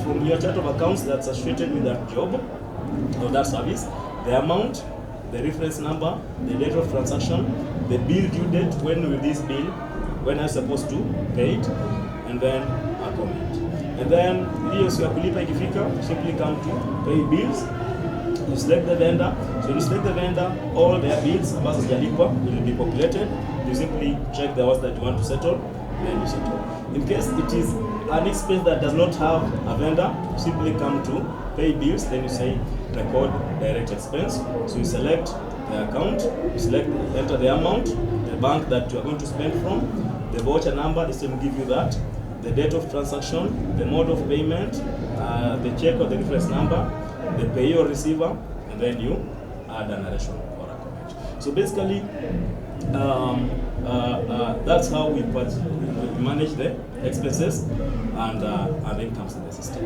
from your chart of accounts that's associated with that job or that service, the amount, the reference number, the date of transaction, the bill due date, when will this bill, when are you supposed to pay it, and then a comment. And then hiyo siku ya kulipa ikifika, simply come to pay bills. You select the vendor. So you select the vendor, all their bills ambazo zijalipwa will be populated. You simply check the ones that you want to settle, then you settle. In case it is an expense that does not have a vendor, you simply come to pay bills, then you say record direct expense. So you select the account, you select, enter the amount, the bank that you are going to spend from, the voucher number, the system will give you that, the date of transaction, the mode of payment, the check or the reference number, the payer or receiver, and then you add a narration or a comment. So basically, that's how we manage the expenses and incomes in the system.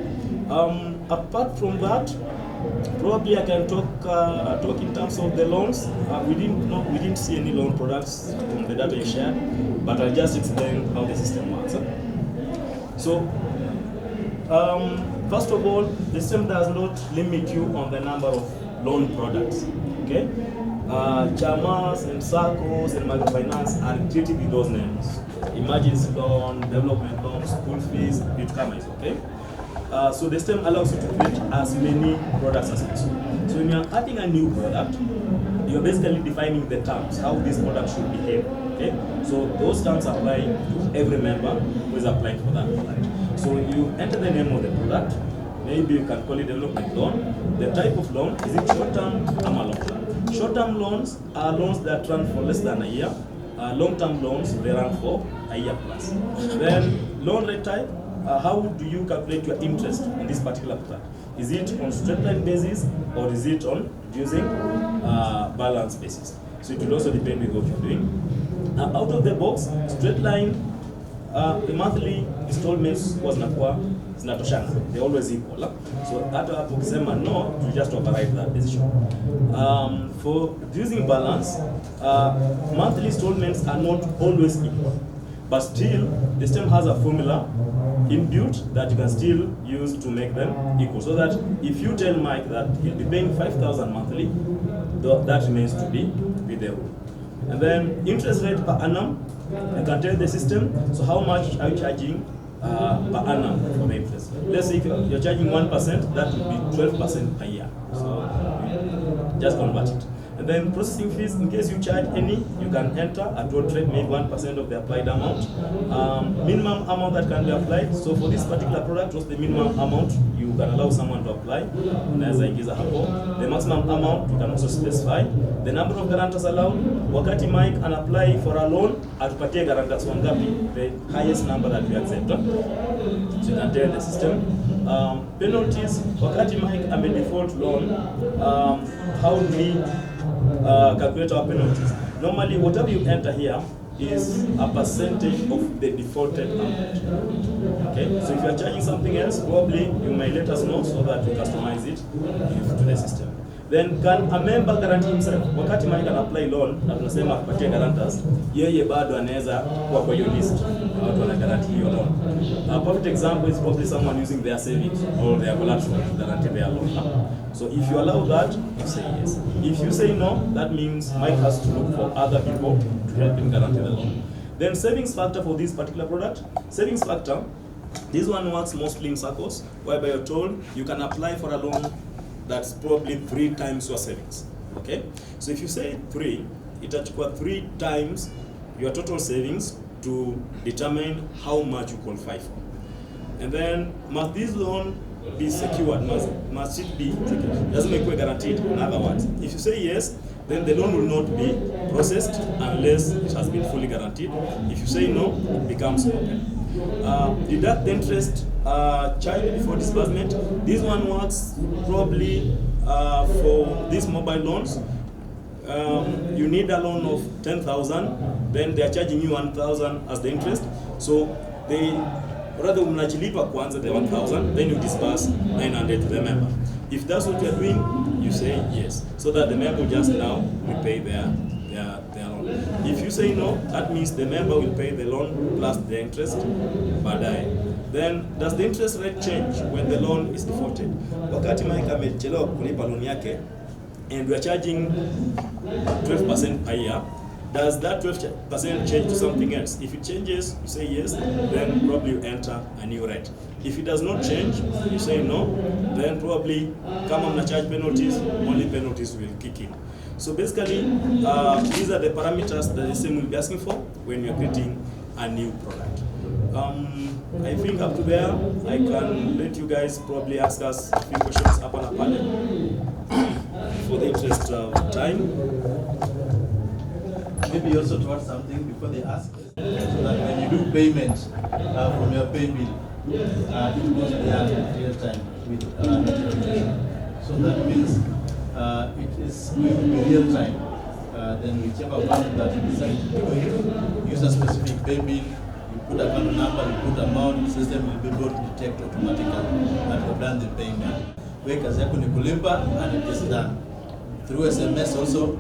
Apart from that, probably I can talk in terms of the loans. We didn't see any loan products from the data you shared, but I'll just explain how the system works. So, first of all, the system does not limit you on the number of loan products. Okay, chamas and SACCOs and microfinance are treated with those names: emergency loan, development loan, school fees, newcomers. Okay. So the system allows you to create as many products as possible. So when you're adding a new product, you're basically defining the terms, how this product should behave. Okay? So those terms apply to every member who is applying for that product. So you enter the name of the product. Maybe you can call it development loan. The type of loan, is it short-term or long-term? Short-term loans are loans that run for less than a year. Long-term loans, they run for a year plus. Then loan rate type, how do you calculate your interest in this particular product? Is it on straight line basis or is it on using balance basis? So it will also depend with what you're doing. Out of the box, straight line, the monthly installments was nakuwa zinatoshana, they're always equal. So hata hapo ukisema no, you just override that decision. For using balance, monthly installments are not always equal, but still the system has a formula inbuilt that you can still use to make them equal. So that if you tell Mike that he'll be paying 5,000 monthly, that remains to be the rule. And then interest rate per annum, you can tell the system, so how much are you charging per annum for the interest. Let's say if you're charging 1%, that would be 12% per year. So just convert it. And then processing fees, in case you charge any, you can enter at what rate, maybe 1% of the applied amount. Minimum amount that can be applied. So for this particular product, what's the minimum amount you can allow someone to apply? The maximum amount you can also specify. The number of guarantors allowed. Wakati Mike can apply for a loan, atupatie guarantors wangapi, the highest number that we accept. So you can tell the system. Penalties, wakati Mike default loan, how do we calculate our penalties? Normally, whatever you enter here is a percentage of the defaulted amount. Okay, so if you are charging something else, probably you may let us know so that we customize it to the system. Then can a member guarantee himself? Wakati Mike can apply loan, na tunasema kupatia guarantors, yeye bado anaweza kuwa kwa hiyo list watu wana guarantee hiyo loan. A perfect example is probably someone using their savings or their collateral to guarantee their loan. So if you allow that, you say yes. If you say no, that means Mike has to look for other people to help him guarantee the loan. Then savings factor for this particular product. Savings factor, this one works mostly in circles, whereby you're told you can apply for a loan that's probably 3 times your savings. Okay? So if you say 3, it will 3 times your total savings to determine how much you qualify for. And then must this loan be secured? Must it be secured? Doesn't make it guaranteed. In other words, if you say yes, then the loan will not be processed unless it has been fully guaranteed. If you say no, it becomes open. Deduct the interest charged before disbursement. This one works probably for these mobile loans. You need a loan of 10,000, then they are charging you 1,000 as the interest. So they rather mnachilipa kwanza the 1,000, then you disburse 900 to the member. If that's what you're doing, you say yes, so that the member just now repay their loan. If you say no, that means the member will pay the loan plus the interest baadaye. Then does the interest rate change when the loan is defaulted? Wakati Mike amechelewa kulipa loan yake and we are charging 12% per year, does that 12% change to something else? If it changes, you say yes, then probably you enter a new rate. If it does not change, you say no, then probably kama mna charge penalties, only penalties will kick in. So basically, these are the parameters that the system will be asking for when you're creating a new product. I think up to there, I can let you guys probably ask us a few questions up on a panel for the interest of time. Maybe also to add something before they ask, so that when you do payment from your pay bill, it goes there in real time with notification. So that means it is going to be real time. Then whichever bank that you decide to use a specific pay bill, you put account number, you put amount, the system will be able to detect automatically that you've done the payment. Where kazi yako ni kulipa and it is done. Through SMS also,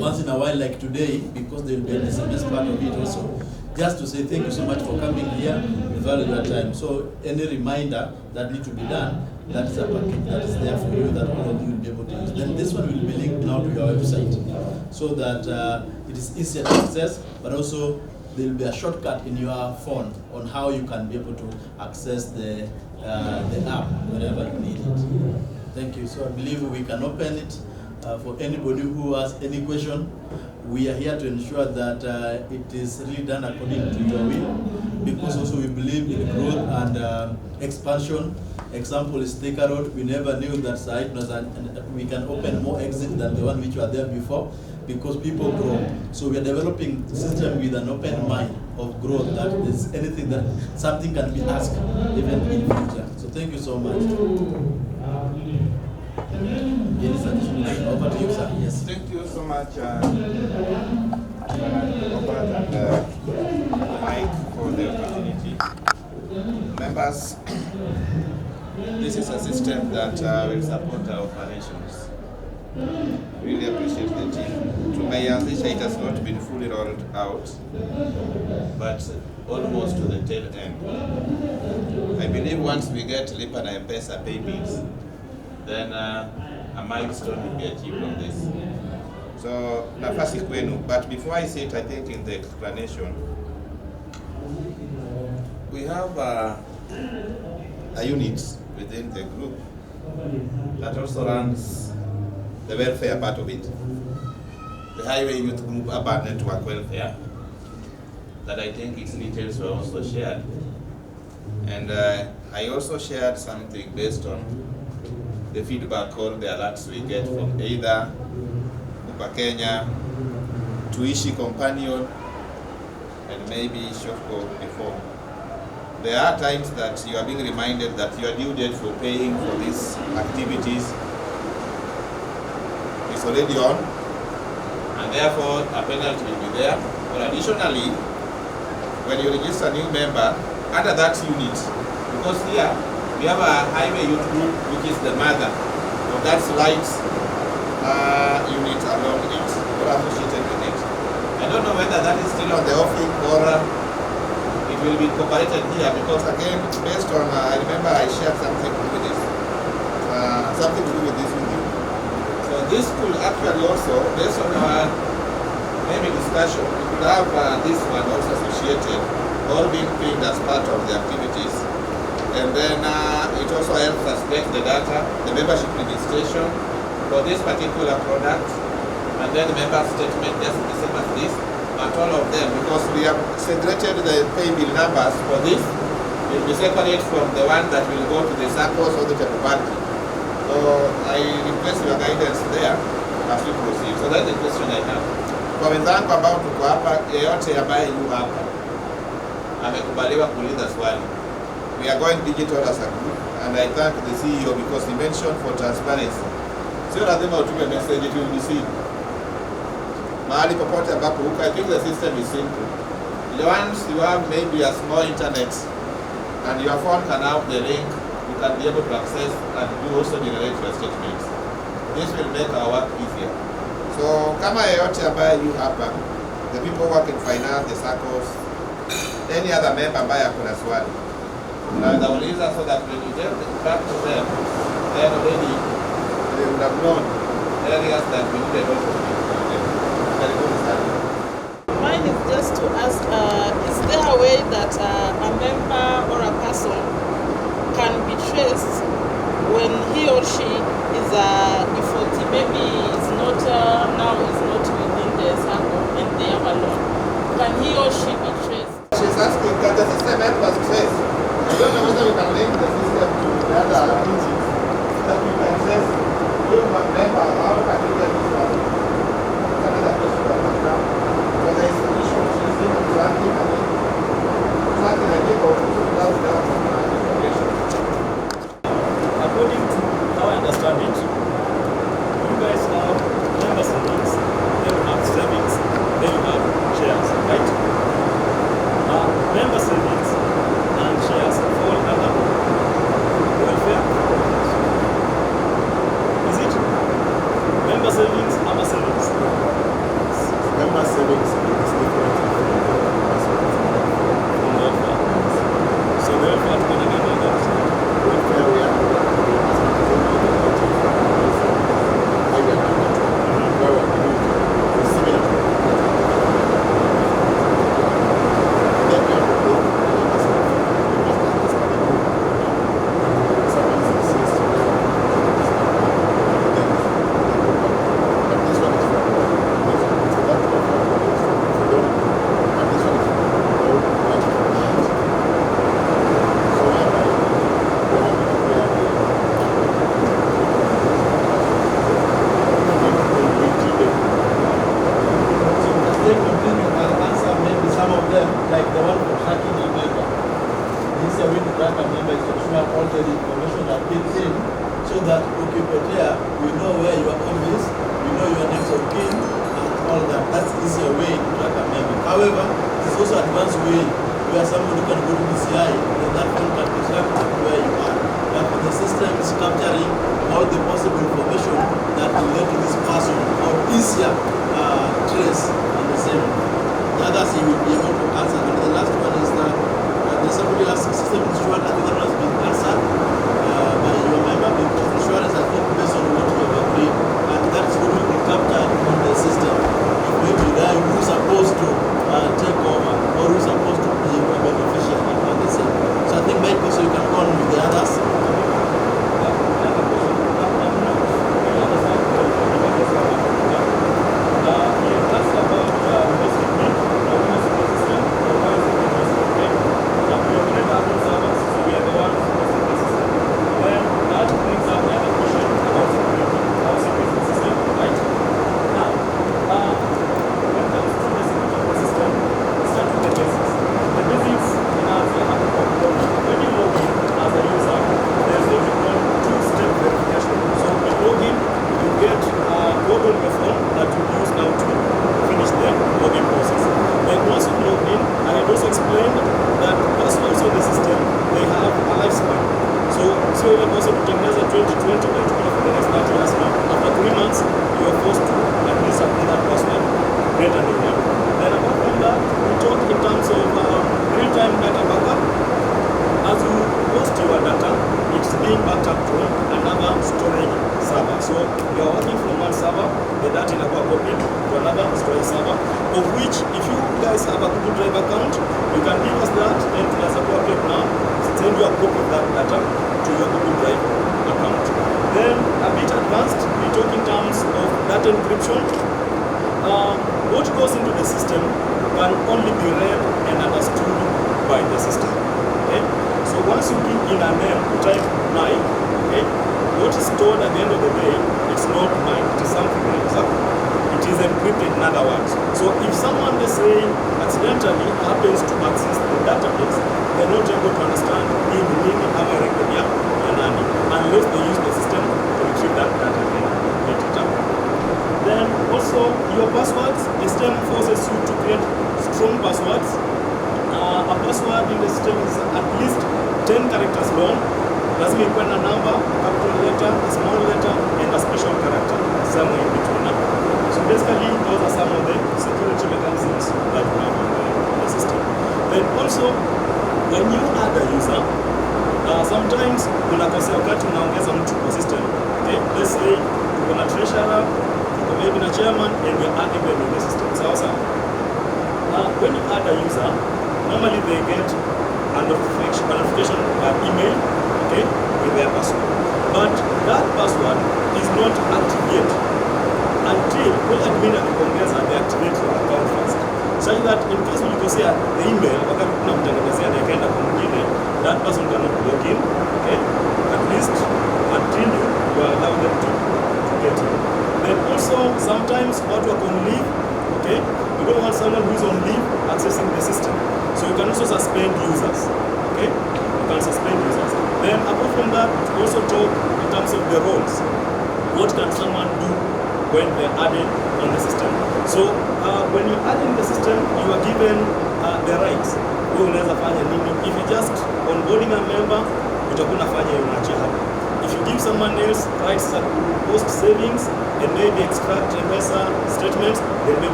once in a while like today, because there will be an SMS part of it also, just to say thank you so much for coming here, we value your time. So any reminder that need to be done, that is a package that is there for you that all of you will be able to use. Then this one will be linked now to your website, so that it is easier to access, but also there will be a shortcut in your phone on how you can be able to access the app whenever you need it. Thank you. So I believe we can open it for anybody who has any question. We are here to ensure that it is really done according to your will, because also we believe in growth and expansion. Example is Thika Road. We never knew that site was we can open more exits than the one which were there before, because people grow. So we are developing a system with an open mind of growth, that is anything that something can be asked even in future. So thank you so much. Over to you, sir. Yes. Thank you so much, Robert and Mike, for the opportunity. members, this is a system that will support our operations. Really appreciate the team. Tumeianzisha, it has not been fully rolled out, but almost to the tail end. I believe once we get Lipa na M-Pesa pay bills, then a milestone will be achieved on this. So, nafasi kwenu. But before I say it, I think in the explanation, we have a unit within the group that also runs the welfare part of it. The Highway Youth Group Urban Network Welfare, that I think its details were also shared. And I also shared something based on the feedback or the alerts we get from either Upa Kenya, Tuishi Companion, and maybe Shofco before. There are times that you are being reminded that your due date for paying for these activities is already on, and therefore a penalty will be there. But additionally, when you register a new member under that unit, because here we have a highway youth group which is the mother of that slight unit along it or associated with it. I don't know whether that is still on the offing or it will be incorporated here, because again, based on I remember I shared something to do with this, with you. So this could actually also, based on our maybe discussion, we could have this one also associated, all being paid as part of the activities. And then it also helps us get the data, the membership registration for this particular product, and then the member statement just the same as this, but all of them, because we have segregated the pay bill numbers for this, it will be separate from the one that will go to the SACCOs or the Tepobanki. So I request your guidance there as we proceed. So that's the question I have. Kwa wenzangu ambao tuko hapa, yeyote ambaye yu hapa amekubaliwa kuuliza swali. We are going digital as a group, and I thank the CEO because he mentioned for transparency. Sio lazima utume message, it will be seen. Mahali popote ambapo huko, I think the system is simple. Once you have maybe a small internet and your phone can have the link, you can be able to access and do also generate your statements. This will make our work easier. So kama yeyote ambaye yu hapa, the people work in finance, the SACCOs, any other member ambaye akona swali, unaweza uliza so that when you get back to them, then already they would have known areas that we needed also to be included. Mine is just to ask, is there a way that a member or a person can be traced when he or she is defaulty? Maybe it's not now is not within the SACCO and they have a loan. Can he or she be traced? She's asking, can the system help us trace? I don't know whether we can link the system to the other engines that we can trace. You member, how can you get this one? That's another question that comes down. So there is an issue of tracing and tracking, and then tracking the people without information. According to how I understand it, you guys have member savings, then you have savings, then you have shares, right? Member savings and shares fall under welfare. Is it? Member savings, other savings. Member savings is different from welfare. So the welfare to get again that. Welfare we are where somebody can go to DCI, then that one can be tracked to where you are. Therefore, the system is capturing all the possible information that will lead to this person or easier trace on the same. The others you will be able to answer. And the last one is that somebody has system insurance. I think that has been answered by your member, because insurance, I think, based on what we have agreed, and that's what will be captured on the system. If maybe the guy who's supposed to take over or who's supposed to be a beneficiary on the same. So I think maybe so you can go on with the others.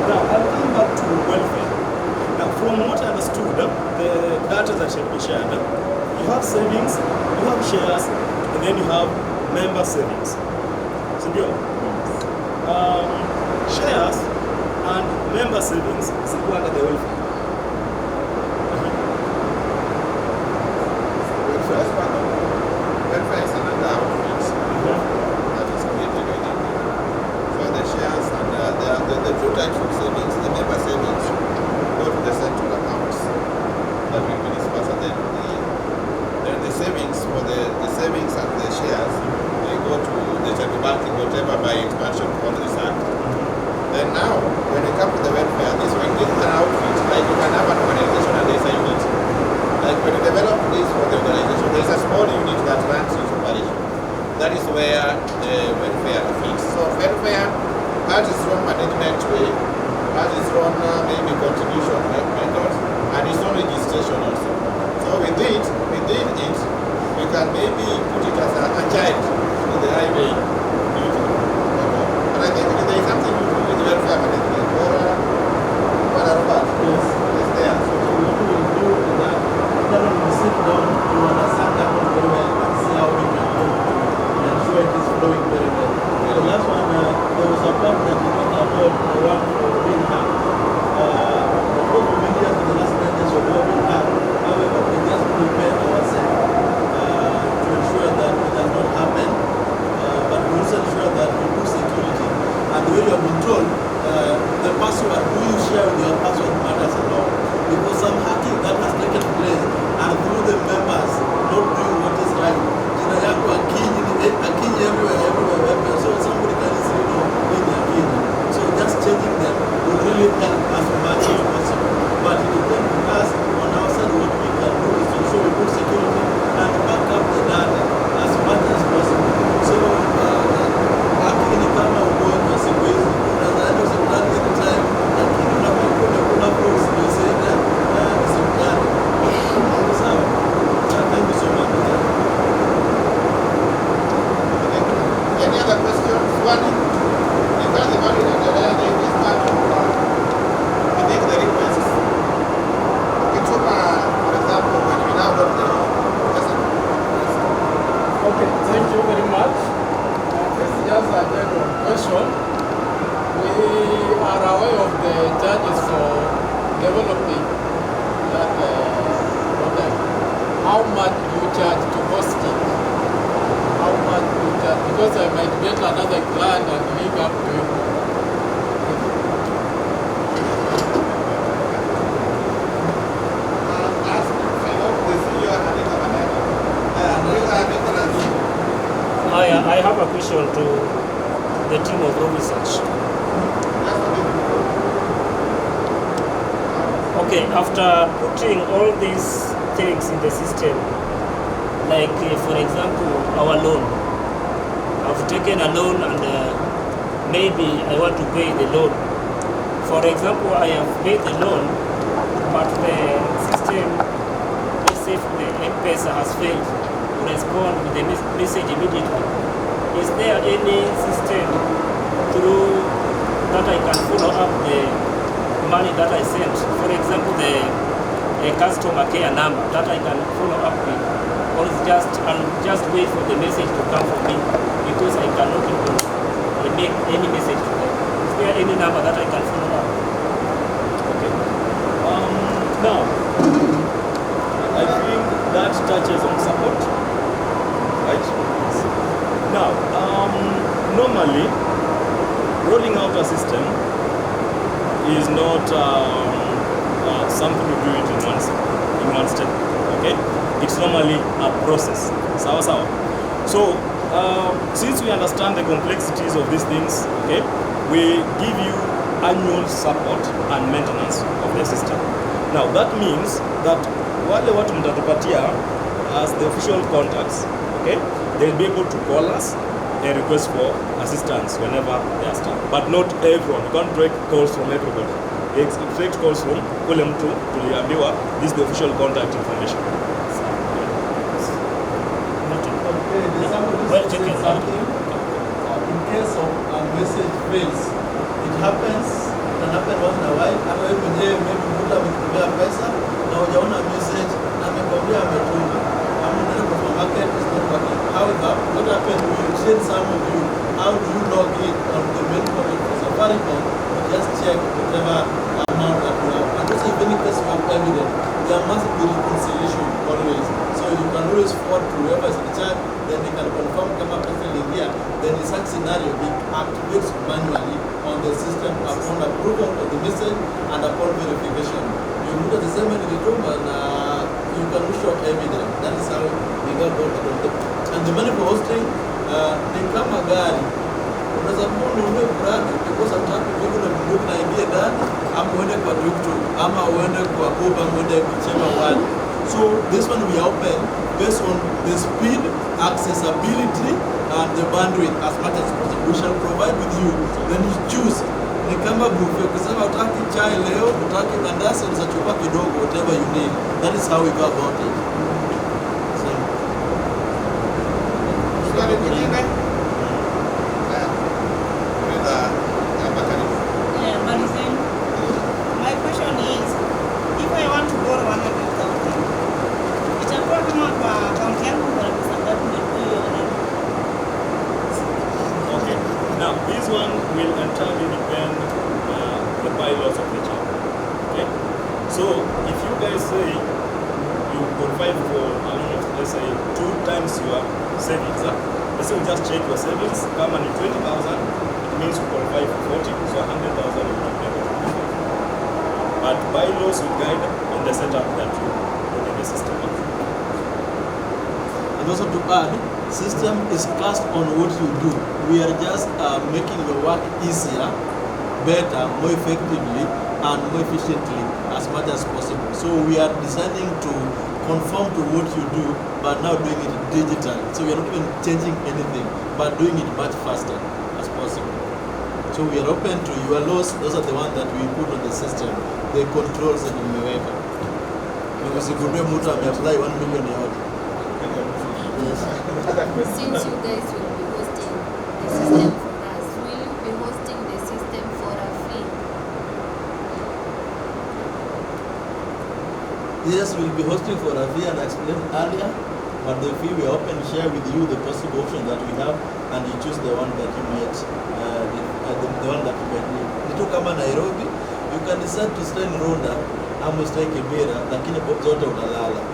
Now, I'll come back to welfare. that should be shared. You have savings, you have shares, and then you have member savings. So, shares and member savings sit under the welfare. Welfare is another outfit that is created within it. So the shares and the two types of savings, the member savings, go to the central accounts that will be dispersed at the end of the year. Then the savings for the savings and the shares, they go to the central banking, whatever by expansion on the Act. Then now, when you come to the welfare, this is an outfit, like you can have an organization and there's a unit. Like when you develop this for the organization, there's a small unit that runs its operation. That is where the welfare fits. So welfare has its own management way, has its own maybe contribution method, and its own registration also. So within it, we can maybe put it as a child to the highway duty. And I think there is something to do with welfare management. Or Robert? Yes. It's there. So what we will do is that after we sit down, you understand that one very well and see how we can do to ensure it is flowing very well. The last one, there was a part that we talked about the one for being hacked. Of course, we've been here for the last 10 years, so we have been hacked. However, we just prepare ourselves to ensure that it does not happen, but we also ensure that we do security. And the way you have been told, the password, who you share with your password matters a lot. Because some hacking that has taken place are through the members not doing what is right. Jina yako akinyi everywhere. So somebody can easily know in their key. So just changing them will really help as much as possible. But it depends on us, on our side, what we can do is to ensure we put security and back up the data as much as possible. So hacking ni kama ugonjwa siku hizi. Unaweza hospitali anytime, lakini unapokuwa kuna proof useme hospitali. Sawa. Thank you so much. Any other questions? One, because the money that they are is part of I think the request. For example, when we now got the Okay, thank you very much. This is just a general question. We are aware of the charges for developing that product. How much do you charge to host it? How much do you charge? Because I might get another client and link up to you. I have a question to the team of Road Research. Okay, after putting all these things in the system, like for example, our loan. I've taken a loan and maybe I want to pay the loan. For example, I have paid the loan, but the system, let's say the M-Pesa has failed to respond with the message immediately. Is there any system through that I can follow up the money that I sent? For example, the customer care number that I can follow up with, or is I'll just wait for the message to come from me because I cannot even make any message to them. Is there any number that I can follow up? Okay. Now, I think that touches on support, right? Now, normally, rolling out a system is not something you do it in one step, okay? It's normally a process, sawa. So, since we understand the complexities of these things, okay, we give you annual support and maintenance of the system. Now, that means that wale watu mtatupatia as the official contacts, okay, they'll be able to call us and request for assistance whenever they are stuck. But not everyone. You can't take calls from everybody. Take calls from kule mtu tuliambiwa this is the official contact information. In case of a message fails, it happens, it can happen once in a while. Hata wewe mwenyewe maybe mtu amekutumia pesa na hujaona message na evidence. There must be reconciliation always. So you can always forward to whoever is in charge, then they can confirm come up here. Then in such scenario, it activates manually on the system upon approval of the message and upon verification. You look at the same in the room and you can show evidence. That is how we got it. And the money for hosting, they come a gari. Unaweza kuwa ununue brand because hataki vile na mtu naingia ndani ama uende kwa tuk-tuk ama uende kwa Uber uende whichever one. So this one we are open based on the speed, accessibility and the bandwidth as much as possible. We shall provide with you. Then you choose. Ni kama buffet. Ukisema utaki chai leo, utaki mandazi, unachukua kidogo whatever you need. That is how we go about it. So my question is, if I want to borrow 100,000, itakuwa kama kwa account yangu kwa pesa ngapi ndio Okay. Now, this one will entirely depend the bylaws of the chapter. Okay. So, if you guys say you qualify for, I don't know, let's say 2 times your savings, let's say you just check your savings, come on 20,000, it means you qualify for 40, so 100,000 will not be able to qualify. But bylaws will guide on the setup that you put in the system. and also to add, system is cast on what you do. We are just making your work easier, better, more effectively, and more efficiently as much as possible. So we are deciding to conform to what you do, but now doing it digital. So we are not even changing anything, but doing it much faster as possible. So we are open to your laws. Those are the ones that we put on the system. The controls that we make. Because if you do mtu apply 1 million yote. Since you guys will be hosting the system for us, will you be hosting the system for a fee? Yes, we'll be hosting for a fee and I explained earlier, but the fee we open share with you the possible options that we have and you choose the one that you might, the one that you might need. Nitu kama Nairobi, you can decide to stay in Rwanda ama stay Kibera, lakini zote utalala.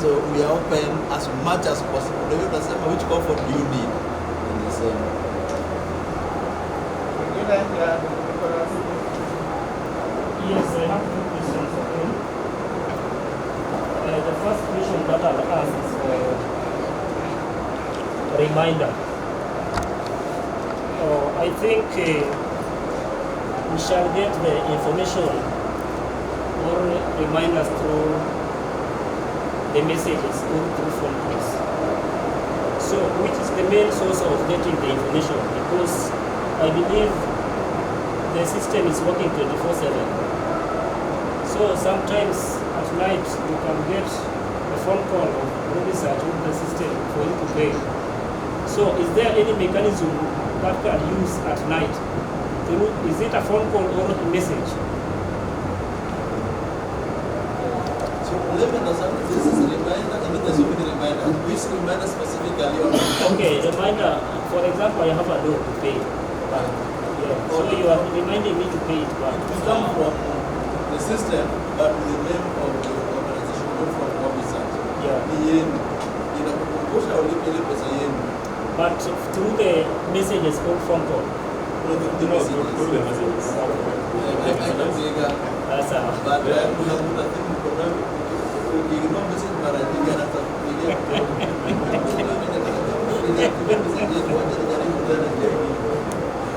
So we are open as much as possible. The way tunasema which comfort do you need? And the same. Yes, I have 2 questions for him. The first question that I'll ask is for a reminder. I think we shall get the information or reminders through the messages or through phone calls. So, which is the main source of getting the information? Because I believe the system is working 24/7. So sometimes at night you can get a phone call of officer to the system for you to pay. So is there any mechanism that can use at night? Is it a phone call or a message? So let me understand, this is a reminder, I mean there's so many reminders. Which reminder specifically on? Okay, reminder, for example, I have a loan to pay back. Yeah. So you are reminding me to pay it back. It comes from the system, but with the name of the organization, not from officer. Yeah. But through the messages or phone call? No, through the messages. But kuna thing program ukiignore message mara nyingi hata kupigia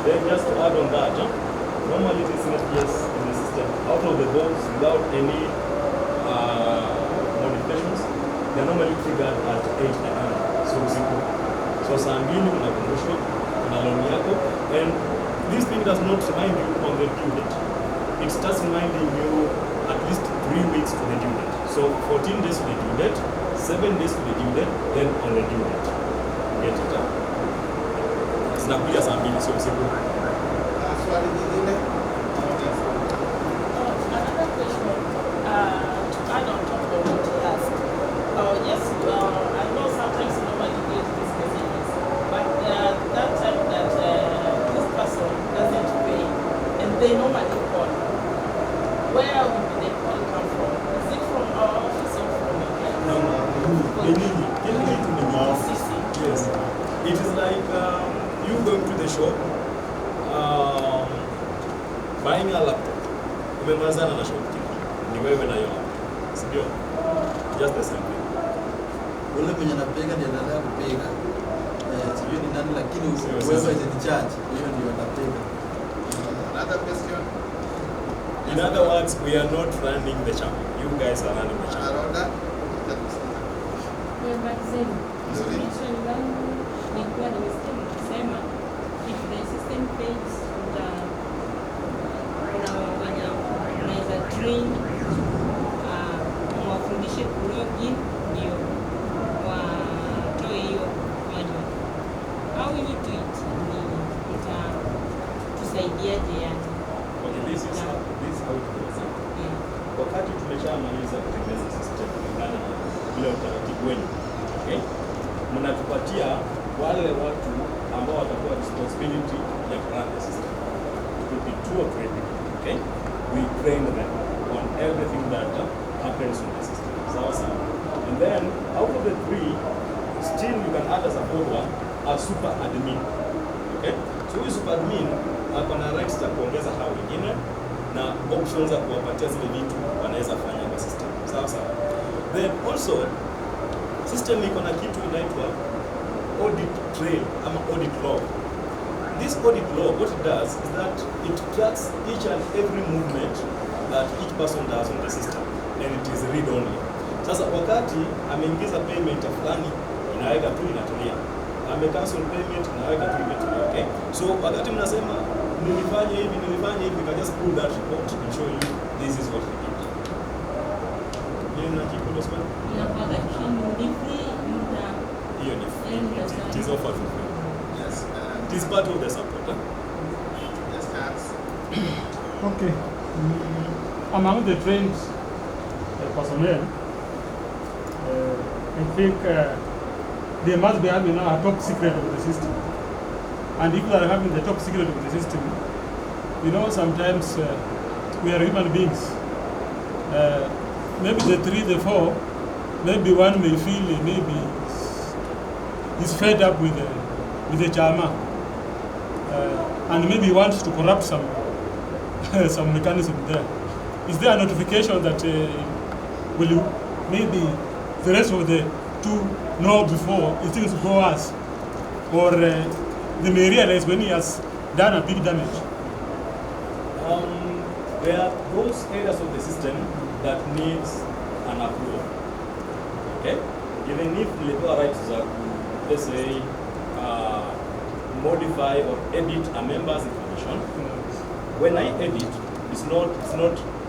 Then just to add on that, normally it is not just in the system. Out of the box, without any modifications, they are normally triggered at 8 a.m. So simple. So saa mbili unakumbushwa na loan yako, and this thing does not remind you on the due date. It starts reminding you at least 3 weeks to the due date. So 14 days to the due date, 7 days to the due date, then on the due date. Get it done. Zinakuja saa mbili, sio usiku. Swali nyingine? Another question to add on top of what he asked. Yes, I know sometimes nobody gets these messages, but that time that this person doesn't pay and they normally call, where will be the Yes. It is like you going to the shop, buying a laptop. Umemalizana na shopkeeper. Ni wewe na hiyo laptop. Sio? Just the same thing. Ule mwenye anapiga ndiye anaendelea kupiga. Sijui ni nani lakini whoever is in charge, hiyo ndio atapiga. Another question. In other words, we are not running the channel. You guys are running the channel. Nilikuwa nimesikia nikisema if the system page unaweza train mwafundishe kulogin ndio watoe hiyo manual. How we need to it ni itatusaidiaje yani? Okay, this is how it goes. Wakati tumeshamaliza kutengeneza system kulingana na ile utaratibu wenu, okay? Mnatupatia wale watu ambao watakuwa responsibility ya run the system. It will be 2 or 3 people, okay? We train them on everything that happens in the system. And then out of the 3, still you can add as a fourth one, a super admin, okay? So huyu super admin ako na rights za kuongeza hao wengine na options za kuwapatia zile vitu wanaweza fanya kwa system. Sawa. Then also system iko na kitu inaitwa audit trail ama audit log. This audit log, what it does is that it tracks each and every movement that each person does on the system, and it is read only. Sasa wakati ameingiza payment fulani, inaweka tu inatulia. Cancel payment, inaweka tu imetulia, okay? So wakati mnasema nilifanya hivi, you can just pull that report and show you this is what we did. Hiyo na kitu ndio swali. It is offered for free. Yes. It is part of the support. Yes, thanks. Okay. Among the trained personnel, I think they must be having a top secret of the system. And if they are having the top secret of the system, you know, sometimes we are human beings. Maybe the 3, the 4, maybe one may feel maybe he's fed up with the chama, and maybe wants to corrupt some some mechanism there. Is there a notification that will maybe the rest of the 2 know before if things go worse, or they may realize when he has done a big damage? There are those areas of the system that needs an approval. Okay, even if legal rights are, let's say, modify or edit a member's information, when I edit, it's not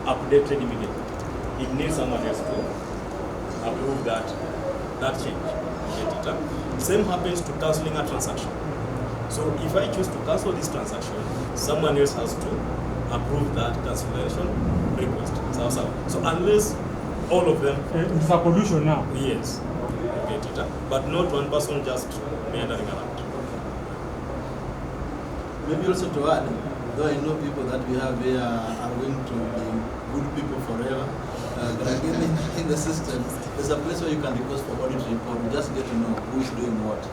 updated immediately. It needs someone else to approve that change. Same happens to cancelling a transaction. So if I choose to cancel this transaction, someone else has to approve that cancellation request. So unless all of them, it's a pollution now. Yes. But not one person just meandering around. Maybe also to add, though I know people that we have here are going to be good people forever, but again in the system, there's a place where you can request for audit report. You just get to know who is doing what.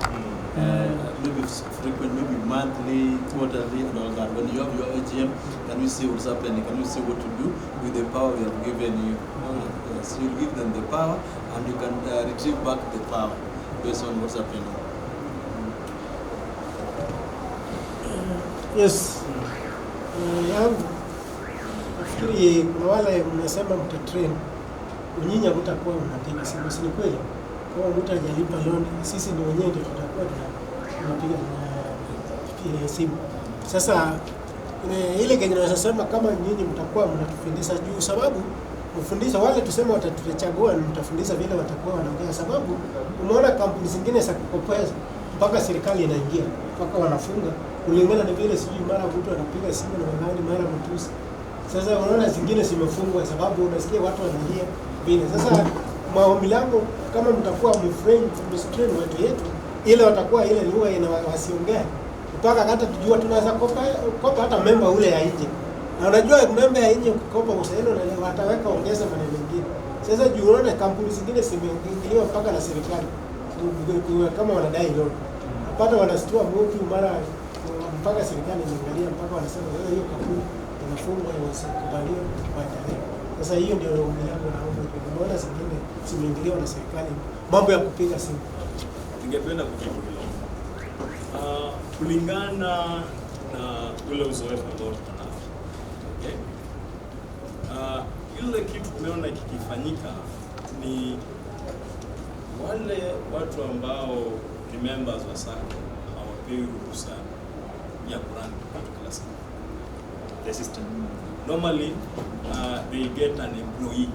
Maybe frequent, maybe monthly, quarterly, and all that. When you have your AGM, can you see what's happening? Can you see what to do with the power we have given you? Yes, you give them the power, and you can retrieve back the power based on what's happening. Yes. Yangu nafikiri kuna wale mnasema mtatrain, nyinyi mtakuwa mnapiga simu, si kweli? Kwa mtu hajalipa loan, sisi ndio wenyewe ndio tutakuwa tunapiga simu. Sasa ile kenye naweza kama nyinyi mtakuwa mnatufundisha juu, sababu mfundisha wale tuseme watatuchagua, mtafundisha vile watakuwa wanaongea, sababu umeona kampuni zingine za kukopea mpaka serikali inaingia mpaka wanafunga kulingana na vile, sijui mara mtu anapiga simu na magani, mara mtusi. Sasa unaona zingine zimefungwa sababu unasikia watu wanalia vile. Sasa maombi langu kama mtakuwa mtrain watu yetu, ile watakuwa ile lugha wasiongea mpaka hata tujua tunaweza kopa hata member ule ya nje Na unajua mambo ya nje ukikopa usaili na wataweka ongeza maneno mengine. Sasa juu unaona kampuni zingine zimeingiliwa mpaka na serikali kama wanadai loan. Napata wanastua mtu mara mpaka serikali inaangalia mpaka wanasema wewe hiyo kampuni inafungwa iwasikubaliwe kwa tarehe. Sasa hiyo ndio ombi langu na ombi. Unaona zingine zimeingiliwa na serikali mambo ya kupiga simu. Ningependa kujibu hilo. Kulingana na ule uzoefu ambao tunao. Okay? Ile kitu tumeona kikifanyika ni wale watu ambao ni members wa SACCO hawapewi ruhusa ya kurun kitu kila siku. The system. Normally, they get an employee.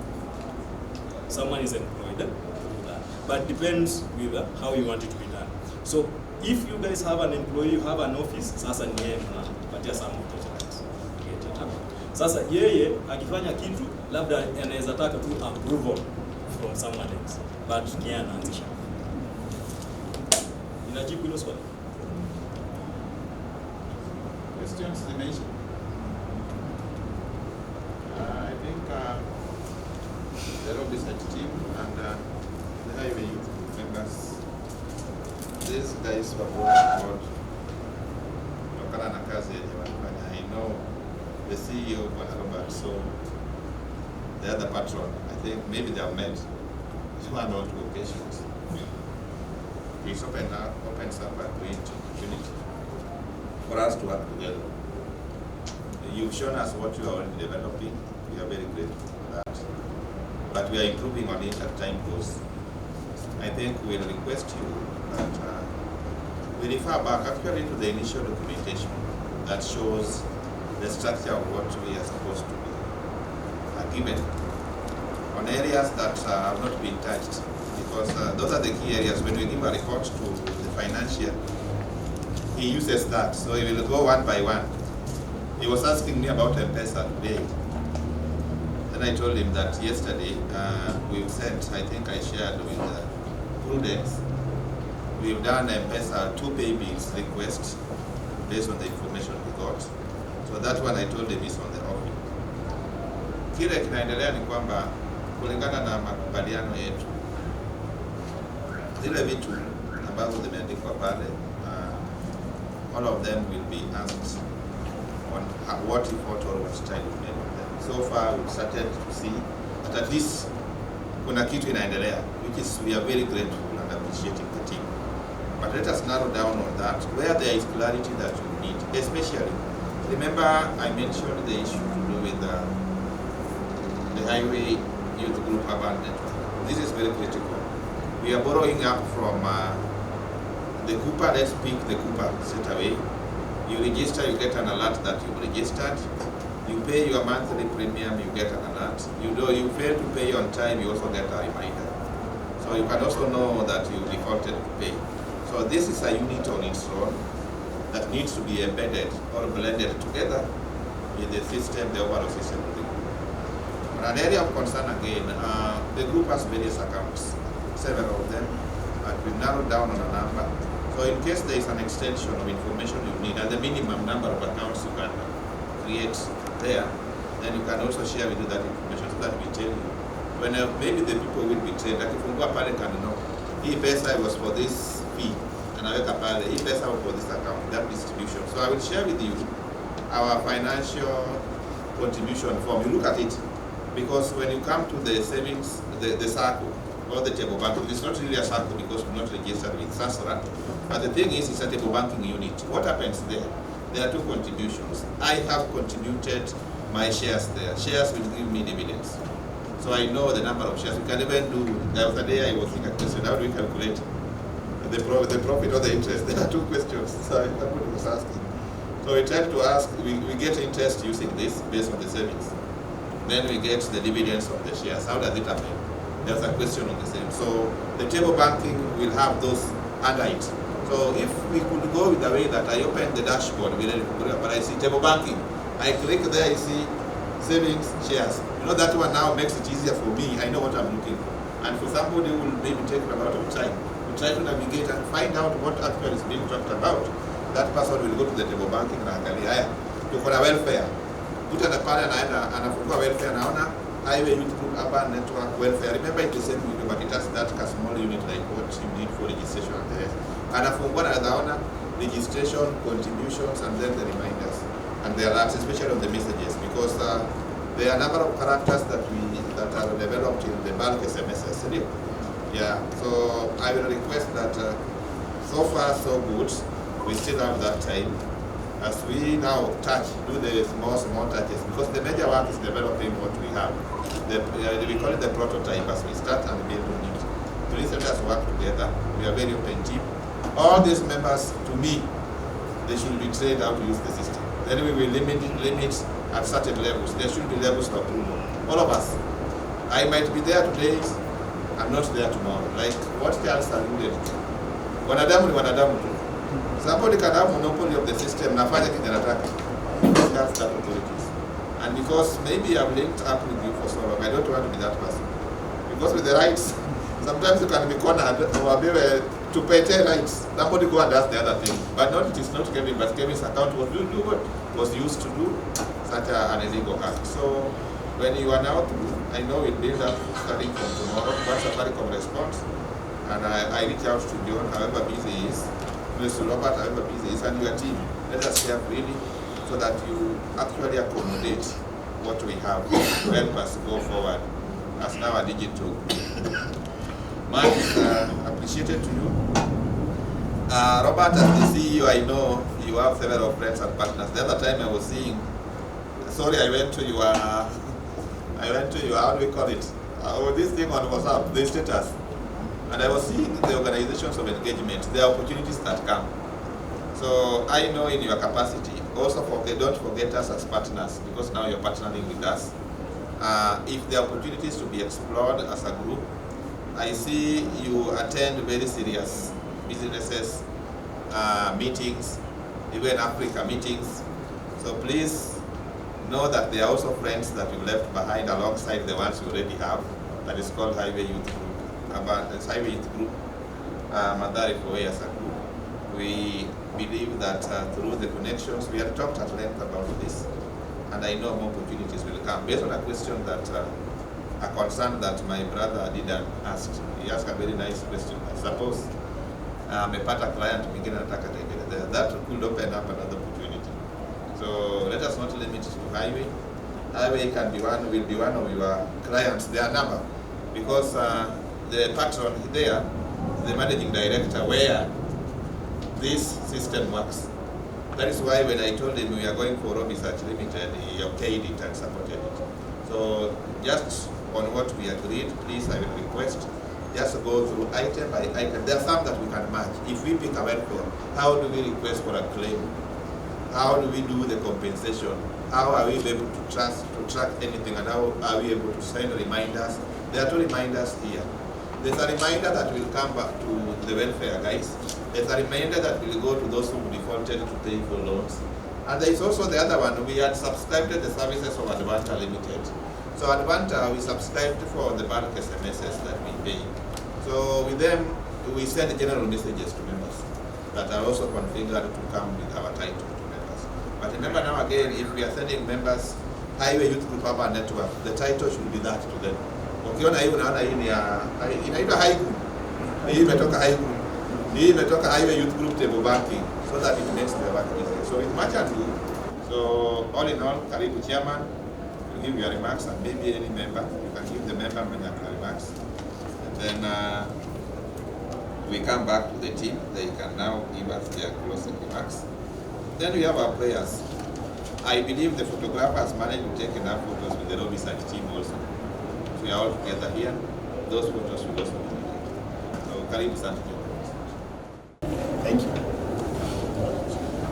Someone is employed to do that. But depends with how you want it to be done. So, if you guys have an employee, you have an office, sasa ni yeye mnapatia some of those rights. Sasa yeye akifanya kitu labda anaweza taka tu approval from someone else, but ni anaanzisha. Inajibu hilo swali? Questions remain. I think the road research team and the highway youth members, these guys were brought on board kutokana na kazi yenye wanafanya. I know the CEO Bwana Robert, so the other patron, I think maybe they have met one or two occasions. Please opens up a great opportunity for us to work together. You've shown us what you are already developing. We are very grateful for that. But we are improving on it as time goes. I think we'll request you that we refer back actually to the initial documentation that shows the structure of what we are supposed to be given on areas that have not been touched, because those are the key areas. When we give a report to the financier, he uses that, so he will go one by one. He was asking me about M-Pesa today. Then I told him that yesterday we've sent, I think I shared with Prudence, we've done M-Pesa 2 pay bills request based on the information we got. So that one I told him is on the office. Kile kinaendelea ni kwamba kulingana na makubaliano yetu, zile vitu ambazo zimeandikwa pale, all of them will be asked on what if or what style we made of them. So far we've started to see that at least kuna kitu inaendelea, which is we are very grateful and appreciating the team. But let us narrow down on that, where there is clarity that you need, especially, remember I mentioned the issue to do with the highway youth group urban network. This is very critical. We are borrowing up from the Cooper. Let's pick the Cooper straight away. You register, you get an alert that you've registered. You pay your monthly premium, you get an alert. You fail to pay on time, you also get a reminder. So you can also know that you defaulted to pay. So this is a unit on its own that needs to be embedded or blended together with the system, the overall system of the group. On an area of concern again, the group has various accounts, several of them, but we narrowed down on a number. So in case there is an extension of information you need, and the minimum number of accounts you can create there, then you can also share with you that information so that we tell you. When maybe the people will be trained, like if you go pale can know, hii pesa was for this fee, anaweka pale, hii pesa was for this account, that distribution. So I will share with you our financial contribution form. You look at it, because when you come to the savings, the SACCO, or the table banking, it's not really a SACCO because we're not registered with SASRA. But the thing is, it's a table banking unit. What happens there? There are 2 contributions. I have contributed my shares there. Shares will give me dividends. So I know the number of shares. We can even do, the other day I was thinking a question, how do we calculate the profit or the interest? There are 2 questions. So everybody was asking. So we try to ask, we get interest using this based on the savings. Then we get the dividends of the shares. How does it happen? There's a question on the same. So the table banking will have those under it. So if we could go with the way that I open the dashboard, but I see table banking, I click there, I see savings, shares. You know, that one now makes it easier for me. I know what I'm looking for. And for somebody who will maybe take a lot of time to try to navigate and find out what actually is being talked about, that person will go to the table banking and angalia, to for a welfare. Mtu pale anaenda anafungua welfare, anaona highway youth group, urban network, welfare. Remember it is the same with, but it has that small unit like what you need for registration and the rest. Anafungua na anaona registration, contributions, and then the reminders and the alerts, especially on the messages, because there are a number of characters that are developed in the bulk SMSs. Yeah, so I will request that so far so good. We still have that time as we now do the small touches, because the major work is developing what we have. We call it the prototype as we start and build on it. Please let us work together. We are very open team. All these members, to me, they should be trained how to use the system. Then we will limit at certain levels. There should be levels of approval. All of us. I might be there today, I'm not there tomorrow. Like what Charles alluded to. Wanadamu ni wanadamu tu. Somebody can have monopoly of the system, nafanya kile anataka. That's that authorities. And because maybe I've linked up with you for so long, I don't want to be that person. Because with the rights, sometimes you can be cornered or be to pay rights. Somebody go and does the other thing. But not, it is not Kevin, but Kevin's account was used to do such an illegal act. So when you are now through, I know it builds up starting from tomorrow. Once Safaricom responds, and I reach out to John, however busy he is, Mr. Robert, however busy he is, and your team. Let us share freely so that you actually accommodate what we have to help us go forward as now a digital. Much appreciated to you. Robert, as the CEO, I know you have several friends and partners. The other time I was seeing, sorry, I went to your, how do we call it? This thing on WhatsApp, the status. And I was seeing the organizations of engagement, the opportunities that come. So I know in your capacity, also don't forget us as partners, because now you're partnering with us. If there are opportunities to be explored as a group, I see you attend very serious businesses, meetings, even Africa meetings. So please know that there are also friends that you left behind alongside the ones you already have. That is called Highway Youth Group. Highway Youth Group, Madari for as a group. We believe that through the connections, we have talked at length about this, and I know more opportunities will come. Based on a question that, a concern that my brother didn't ask, he asked a very nice question. Suppose amepata client mwingine anataka tengeneza, that could open up another opportunity. So let us not limit it to highway. Highway can be will be one of your clients. There are number, because the patron there, the managing director, where this system works. That is why when I told him we are going for Research Limited, he okayed it and supported it. So just on what we agreed, please, I will request, just go through item by item. There are some that we can match. If we pick a welfare, how do we request for a claim? How do we do the compensation? How are we able to track anything, and how are we able to send reminders? There are two reminders here. There's a reminder that will come back to the welfare guys. There's a reminder that will go to those who defaulted to pay for loans. And there is also the other one. We had subscribed to the services of Advanta Limited. So Advanta, we subscribed for the bulk SMSs that we pay. So with them, we send general messages to members that are also configured to come with our title to members. But remember now again, if we are sending members Highway Youth Group Urban Network, the title should be that to them. Ukiona hii unaona hii ni inaitwa high group. Hii imetoka high group. Hii imetoka Highway Youth Group table banking, so that it makes the work easier. So with much ado, so all in all, karibu chairman, to give your remarks, and maybe any member, you can give the member your remarks. And then we come back to the team. They can now give us their closing remarks. Then we have our players. I believe the photographers managed to take enough photos with the Robinson team also. So we are all together here. Those photos will also be taken. So karibu sana. Thank you.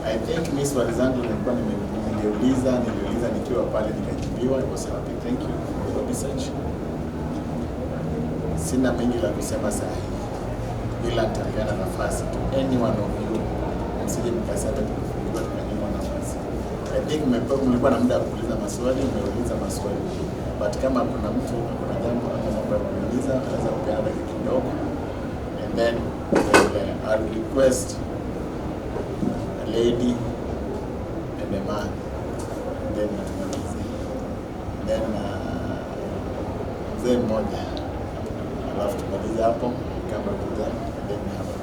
I think mimi swali zangu nilikuwa niliuliza nikiwa pale nikajibiwa. I was happy. Thank you for research. Sina mengi la kusema sahi, ila nitapeana nafasi to any one of you. Msije mkasema tulifungua tukanyimwa nafasi. I think mlikuwa na muda wa kuuliza maswali, mmeuliza maswali. But kama kuna mtu kuna jambo ambalo mmeuliza, anaweza kupeana dakika kidogo. And then I'll request a lady and a man, and then then mzee mmoja, alafu tumalize hapo kama kuja, then hapa.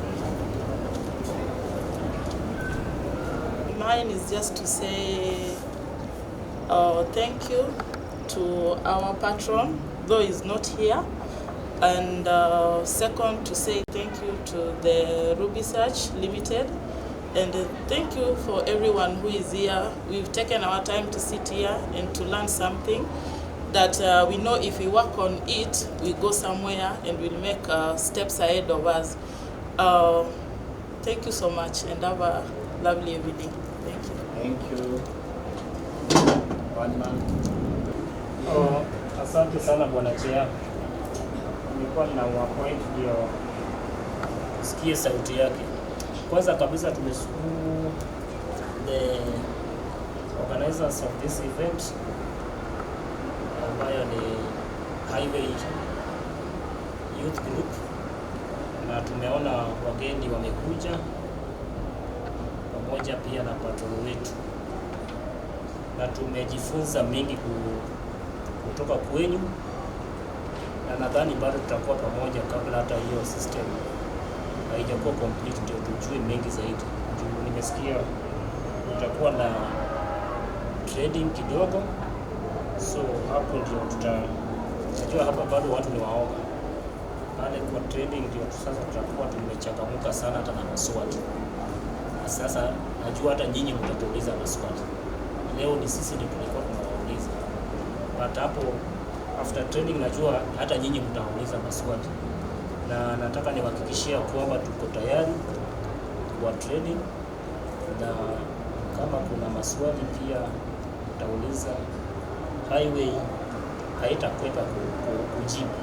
Mine is just to say thank you to our patron, though he's not here. And second, to say thank you to the Ruby Search Limited. And thank you for everyone who is here. We've taken our time to sit here and to learn something that we know if we work on it, we go somewhere and we'll make steps ahead of us. Thank you so much and have a lovely evening. Thank you. Thank you. One man. Asante sana Bwana Chair. Nilikuwa na point ndio sikie sauti yake. Kwanza kabisa tumeshukuru the organizers of this event ambayo ni Highway Youth Group, na tumeona wageni wamekuja pamoja pia na patron wetu, na tumejifunza mengi kutoka kwenyu, na nadhani bado tutakuwa pamoja kabla hata hiyo system haijakuwa complete ndio tujue mengi zaidi. Nimesikia utakuwa na trading kidogo, so hapo ndio tutajua. Hapa bado watu ni waoga pale kwa trading, ndio sasa tutakuwa tumechangamuka sana hata na maswali. Na sasa najua hata nyinyi mtatuuliza maswali. Leo ni sisi ndio tulikuwa tunawauliza, but hapo after training najua hata nyinyi mtauliza maswali, na nataka niwahakikishia kwamba tuko tayari kwa training, na kama kuna maswali pia utauliza, Highway haitakwepa kujibu.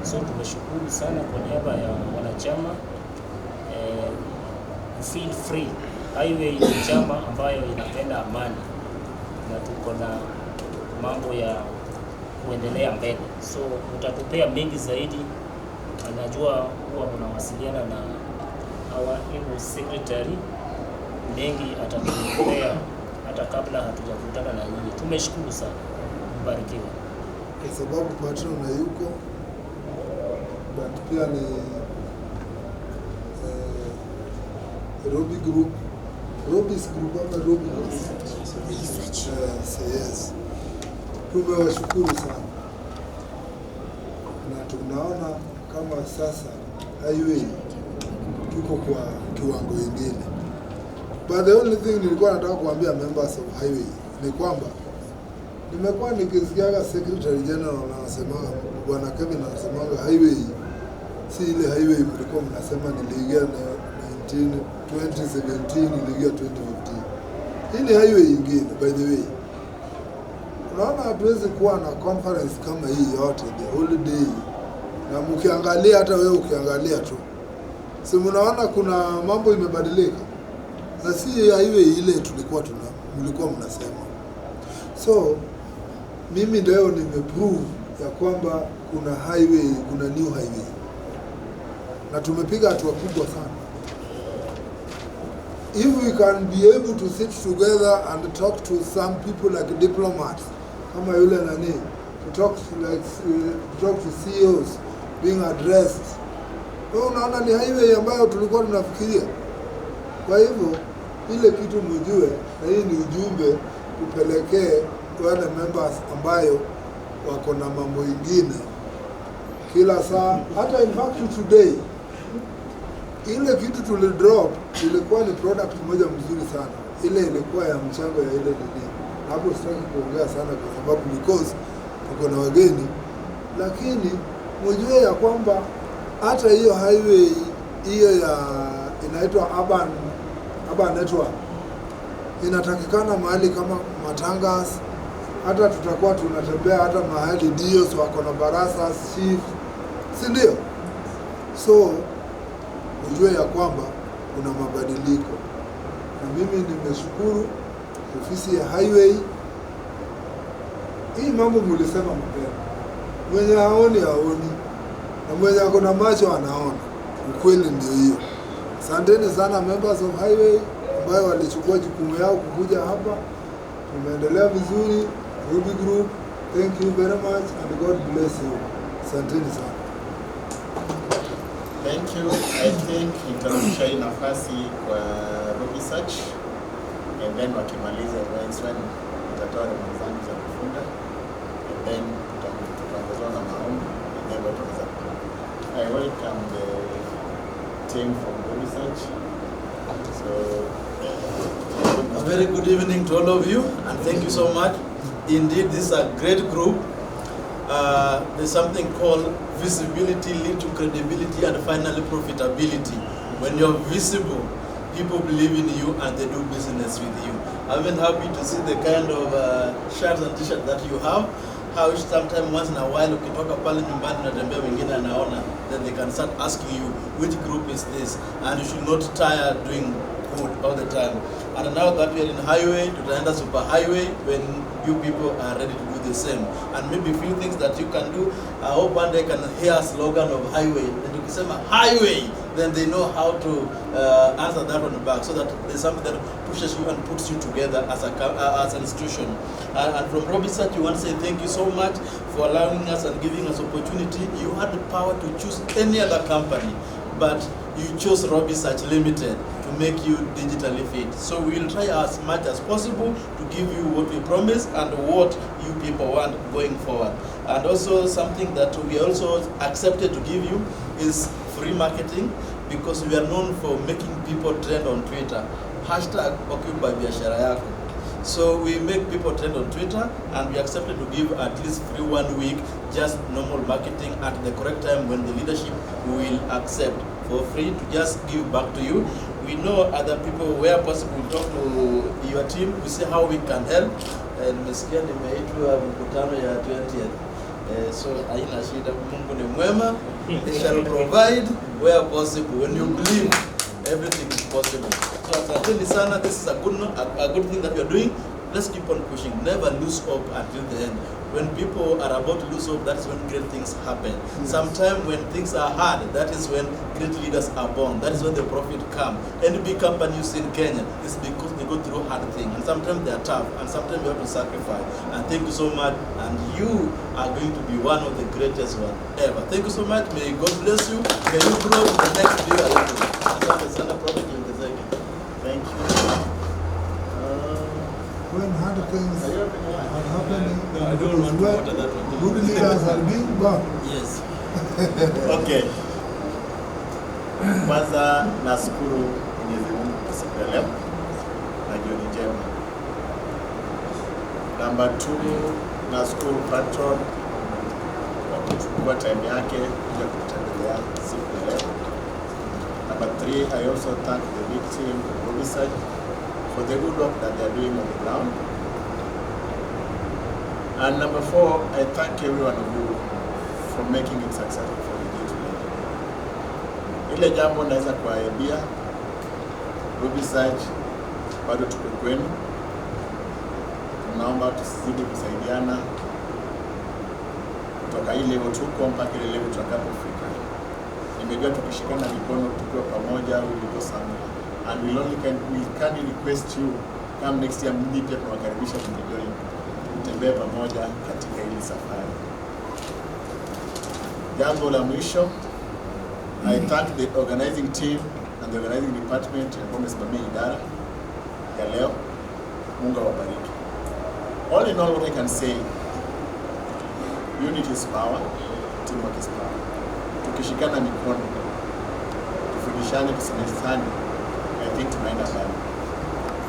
So tumeshukuru sana kwa niaba ya wanachama, feel free. Highway ni chama ambayo inapenda amani na tuko na mambo ya kuendelea mbele, so utatupea mengi zaidi. Anajua huwa mnawasiliana na our secretary, mengi atatupea hata kabla hatujakutana na nyinyi. Tumeshukuru sana, mbarikiwe. Kwa sababu patron na yuko but pia ni Ruby Group, Ruby's Group ama Ruby yes. Tumewashukuru sana na tunaona kama sasa Highway tuko kwa kiwango kingine. But the only thing nilikuwa nataka kuambia members of Highway ni kwamba nimekuwa nikisikia Secretary General anasema, Bwana Kevin anasema Highway si ile Highway mlikuwa mnasema niliingia na 2017 niliingia 2015. Hii ni Highway ingine by the way. Unaona hatuwezi kuwa na conference kama hii yote the whole day, na mkiangalia hata wewe ukiangalia tu, si mnaona kuna mambo imebadilika, na si Highway ile tulikuwa mlikuwa mnasema. So mimi leo nimeprove ya kwamba kuna highway, kuna new highway, na tumepiga hatua kubwa sana. If we can be able to sit together and talk to some people like diplomats, kama yule nani, to talk to CEOs being addressed, unaona ni highway ambayo tulikuwa tunafikiria. Kwa hivyo ile kitu mjue, na hii ni ujumbe tupelekee wale members ambayo wako na mambo ingine kila saa. Hata in fact today ile kitu tulidrop ilikuwa ni product moja mzuri sana, ile ilikuwa ya mchango ya ile nini. Hapo sitaki kuongea sana kwa sababu because tuko na wageni, lakini mjue ya kwamba hata hiyo highway hiyo ya inaitwa urban network inatakikana mahali kama Matangas, hata tutakuwa tunatembea hata mahali dios wako na barasa chief, si ndio? So ujue ya kwamba kuna mabadiliko, na mimi nimeshukuru ofisi ya Highway. Hii mambo mlisema mapema, mwenye haoni haoni na mwenye ako na macho anaona. Ukweli ndio hiyo. Asanteni sana members of Highway ambayo walichukua jukumu yao kukuja hapa. Tumeendelea vizuri. Ruby Group, Thank you very much and God bless you. Asanteni sana. Thank you. I think nitarudisha hii nafasi kwa research and then wakimaliza next one nitatoa remarks zangu za kufunga and then tutaongezwa na maombi and then tutaweza. I welcome the team from research. So a very good evening to all of you and thank you so much. Indeed, this is a great group. There's something called visibility lead to credibility and finally profitability. When you're visible, people believe in you and they do business with you. I've been happy to see the kind of shirts and t-shirts that you have. How sometimes once in a while ukitoka pale nyumbani unatembea wengine anaona, then they can start asking you which group is this, and you should not tire doing good all the time. And now that we are in highway, tutaenda super highway when you people are ready to do the same. And maybe few things that you can do. I hope one day can hear a slogan of highway. And ukisema highway, then they know how to answer that on the back, so that there's something that pushes you and puts you together as an institution. And from Research, we want to say thank you so much for allowing us and giving us opportunity. You had the power to choose any other company, but you chose Research Limited to make you digitally fit. So we will try as much as possible to give you what we promise and what you people want going forward. And also something that we also accepted to give you is free marketing, because we are known for making people trend on Twitter. #Occupy biashara yako. So we make people trend on Twitter, and we accepted to give at least free 1 week, just normal marketing at the correct time when the leadership will accept for free to just give back to you. We know other people where possible talk to your team to see how we can help. And nimesikia nimeitwa mkutano ya 20th. So haina shida, Mungu ni mwema. They shall provide where possible. When you believe, everything is possible. So asanteni sana. This is a good thing that we are doing. Let's keep on pushing. Never lose hope until the end. When people are about to lose hope, that's when great things happen. Yes. Sometimes when things are hard, that is when great leaders are born. That is when the profit come. Any big companies in Kenya, it's because they go through hard things. And sometimes they are tough. And sometimes you have to sacrifice. And thank you so much. And you are going to be one of the greatest one ever. Thank you so much. May God bless you. May you grow in the next year. Thank you. When hard things are happening, I don't want to water that one. Good leaders are being born. Yes. Okay. Kwanza nashukuru Mwenyezi Mungu kwa siku ya leo na jioni njema. Number 2, nashukuru patron kwa kuchukua time yake kuja kutembelea siku ya leo. Number 3, I also thank the big team of research for the good work that they are doing on the ground. And number 4, I thank every one of you for making it successful for the day today. Ile jambo naweza kuwaambia, research bado tuko kwenu. Tunaomba tusizidi kusaidiana kutoka ile level tuko mpaka ile level tutakapofika. Nimejua tukishikana mikono tukiwa pamoja we will go somewhere. And we can request you come next year, mji pia tunawakaribisha tujoin tutembee pamoja katika hili safari. Jambo la mwisho, I thank the organizing team and the organizing department ambao wamesimamia idara ya leo. Mungu awabariki. All in all, what I can say, unity is power, teamwork is power. Tukishikana mikono, tufundishane, tusemeshane, I think tunaenda mbali.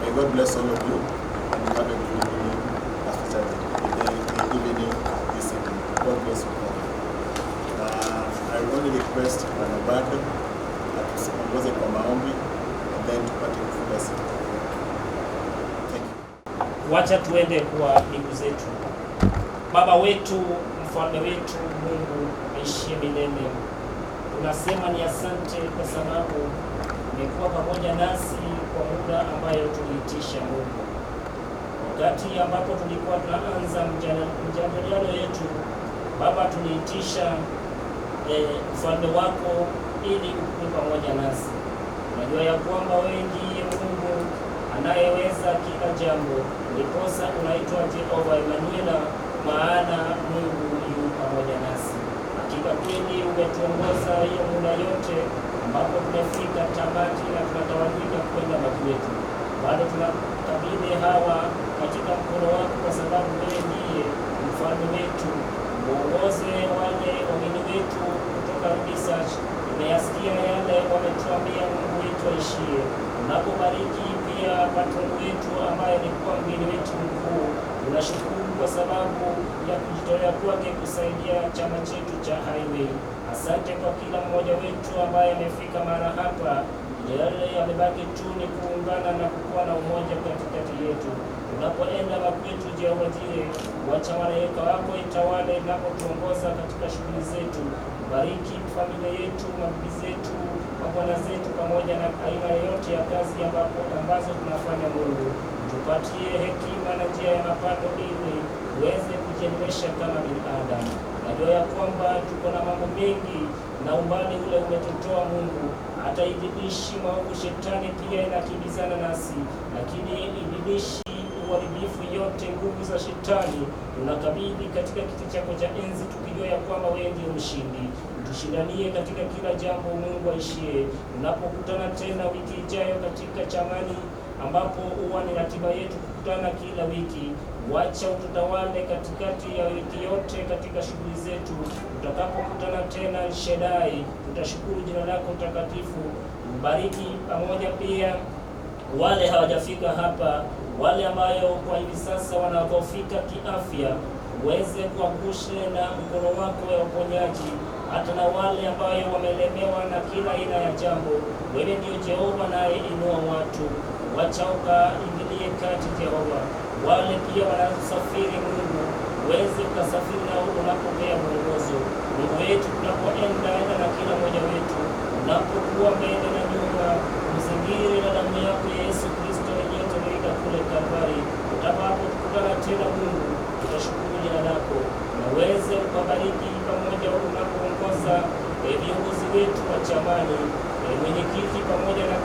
May God bless all of you and you have a good evening after the evening this evening. God bless you all. I only request Wanabado that tusiongoze kwa maombi and then tupate kufunga siku. Thank you. Wacha tuende kwa ndugu zetu. Baba wetu, mfalme wetu, Mungu aishie milele, tunasema ni asante kwa sababu umekuwa pamoja nasi kwa muda ambayo tuliitisha Mungu. Wakati ambapo tulikuwa tunaanza mjadala yetu, Baba, tuliitisha ufalme wako ili ukue pamoja nasi. Unajua ya kwamba wewe ndiye Mungu anayeweza kila jambo. Ndiposa unaitwa Jehova Emanuela, maana Mungu yu pamoja nasi. Hakika kweli umetuongoza hiyo muda yote ambapo tumefika tamati na tunatawanyika kwenda Committe. Bado tunakabidhi hawa katika mkono wako, kwa sababu wewe ndiye mfalme wetu. Uongoze wale wageni wetu kutoka research. Nimeyasikia yale wametuambia Mungu wetu aishie. Unapobariki pia patron wetu ambaye alikuwa mgeni wetu mkuu, tunashukuru kwa sababu ya kujitolea kwake kusaidia chama chetu cha Highway. Asante kwa kila mmoja wetu ambaye amefika mara hapa. Yale yamebaki tu ni kuungana na kukuwa na umoja katikati yetu. Unapoenda makwetu Jehova Jire, wacha malaika wako itawale inapotuongoza katika shughuli zetu. Bariki familia yetu, mabibi zetu, mabwana zetu, pamoja na aina yote ya kazi ambazo tunafanya. Mungu, tupatie hekima na njia ya mapato ili uweze kujiendesha kama binadamu. Najua ya kwamba tuko na mambo mengi na umbali ule umetutoa Mungu. Hata ibilishi maovu shetani pia inakimbizana nasi, lakini ibilishi uharibifu yote, nguvu za shetani tunakabidhi katika kiti chako cha enzi, tukijua ya kwamba wewe ndiye mshindi. Tushindanie katika kila jambo, Mungu aishie. Tunapokutana tena wiki ijayo katika chamani, ambapo huwa ni ratiba yetu kukutana kila wiki, wacha ututawale katikati ya wiki yote katika shughuli zetu. Tutakapokutana tena Shedai, tutashukuru jina lako takatifu. Mbariki pamoja pia wale hawajafika hapa, wale ambayo kwa hivi sasa wanapofika kiafya, uweze kuangushe na mkono wako ya uponyaji, hata na wale ambayo wamelemewa na kila aina ya jambo. Wewe ndio Jehova naye inua watu, wacha ukaingilie kati Jehova. Wale pia wanasafiri Mungu, uweze ukasafiri nao unapopea mwongozo. Mungu wetu, tunapoenda na kila mmoja wetu, unapokuwa mbele na nyuma, mzingire na damu yako ya Yesu Kristo iliyoteremka kule Kalvari. Tutakapokutana tena Mungu, tutashukuru jina lako na uweze ukabariki pamoja unapoongoza viongozi wetu wa chamani, mwenyekiti pamoja na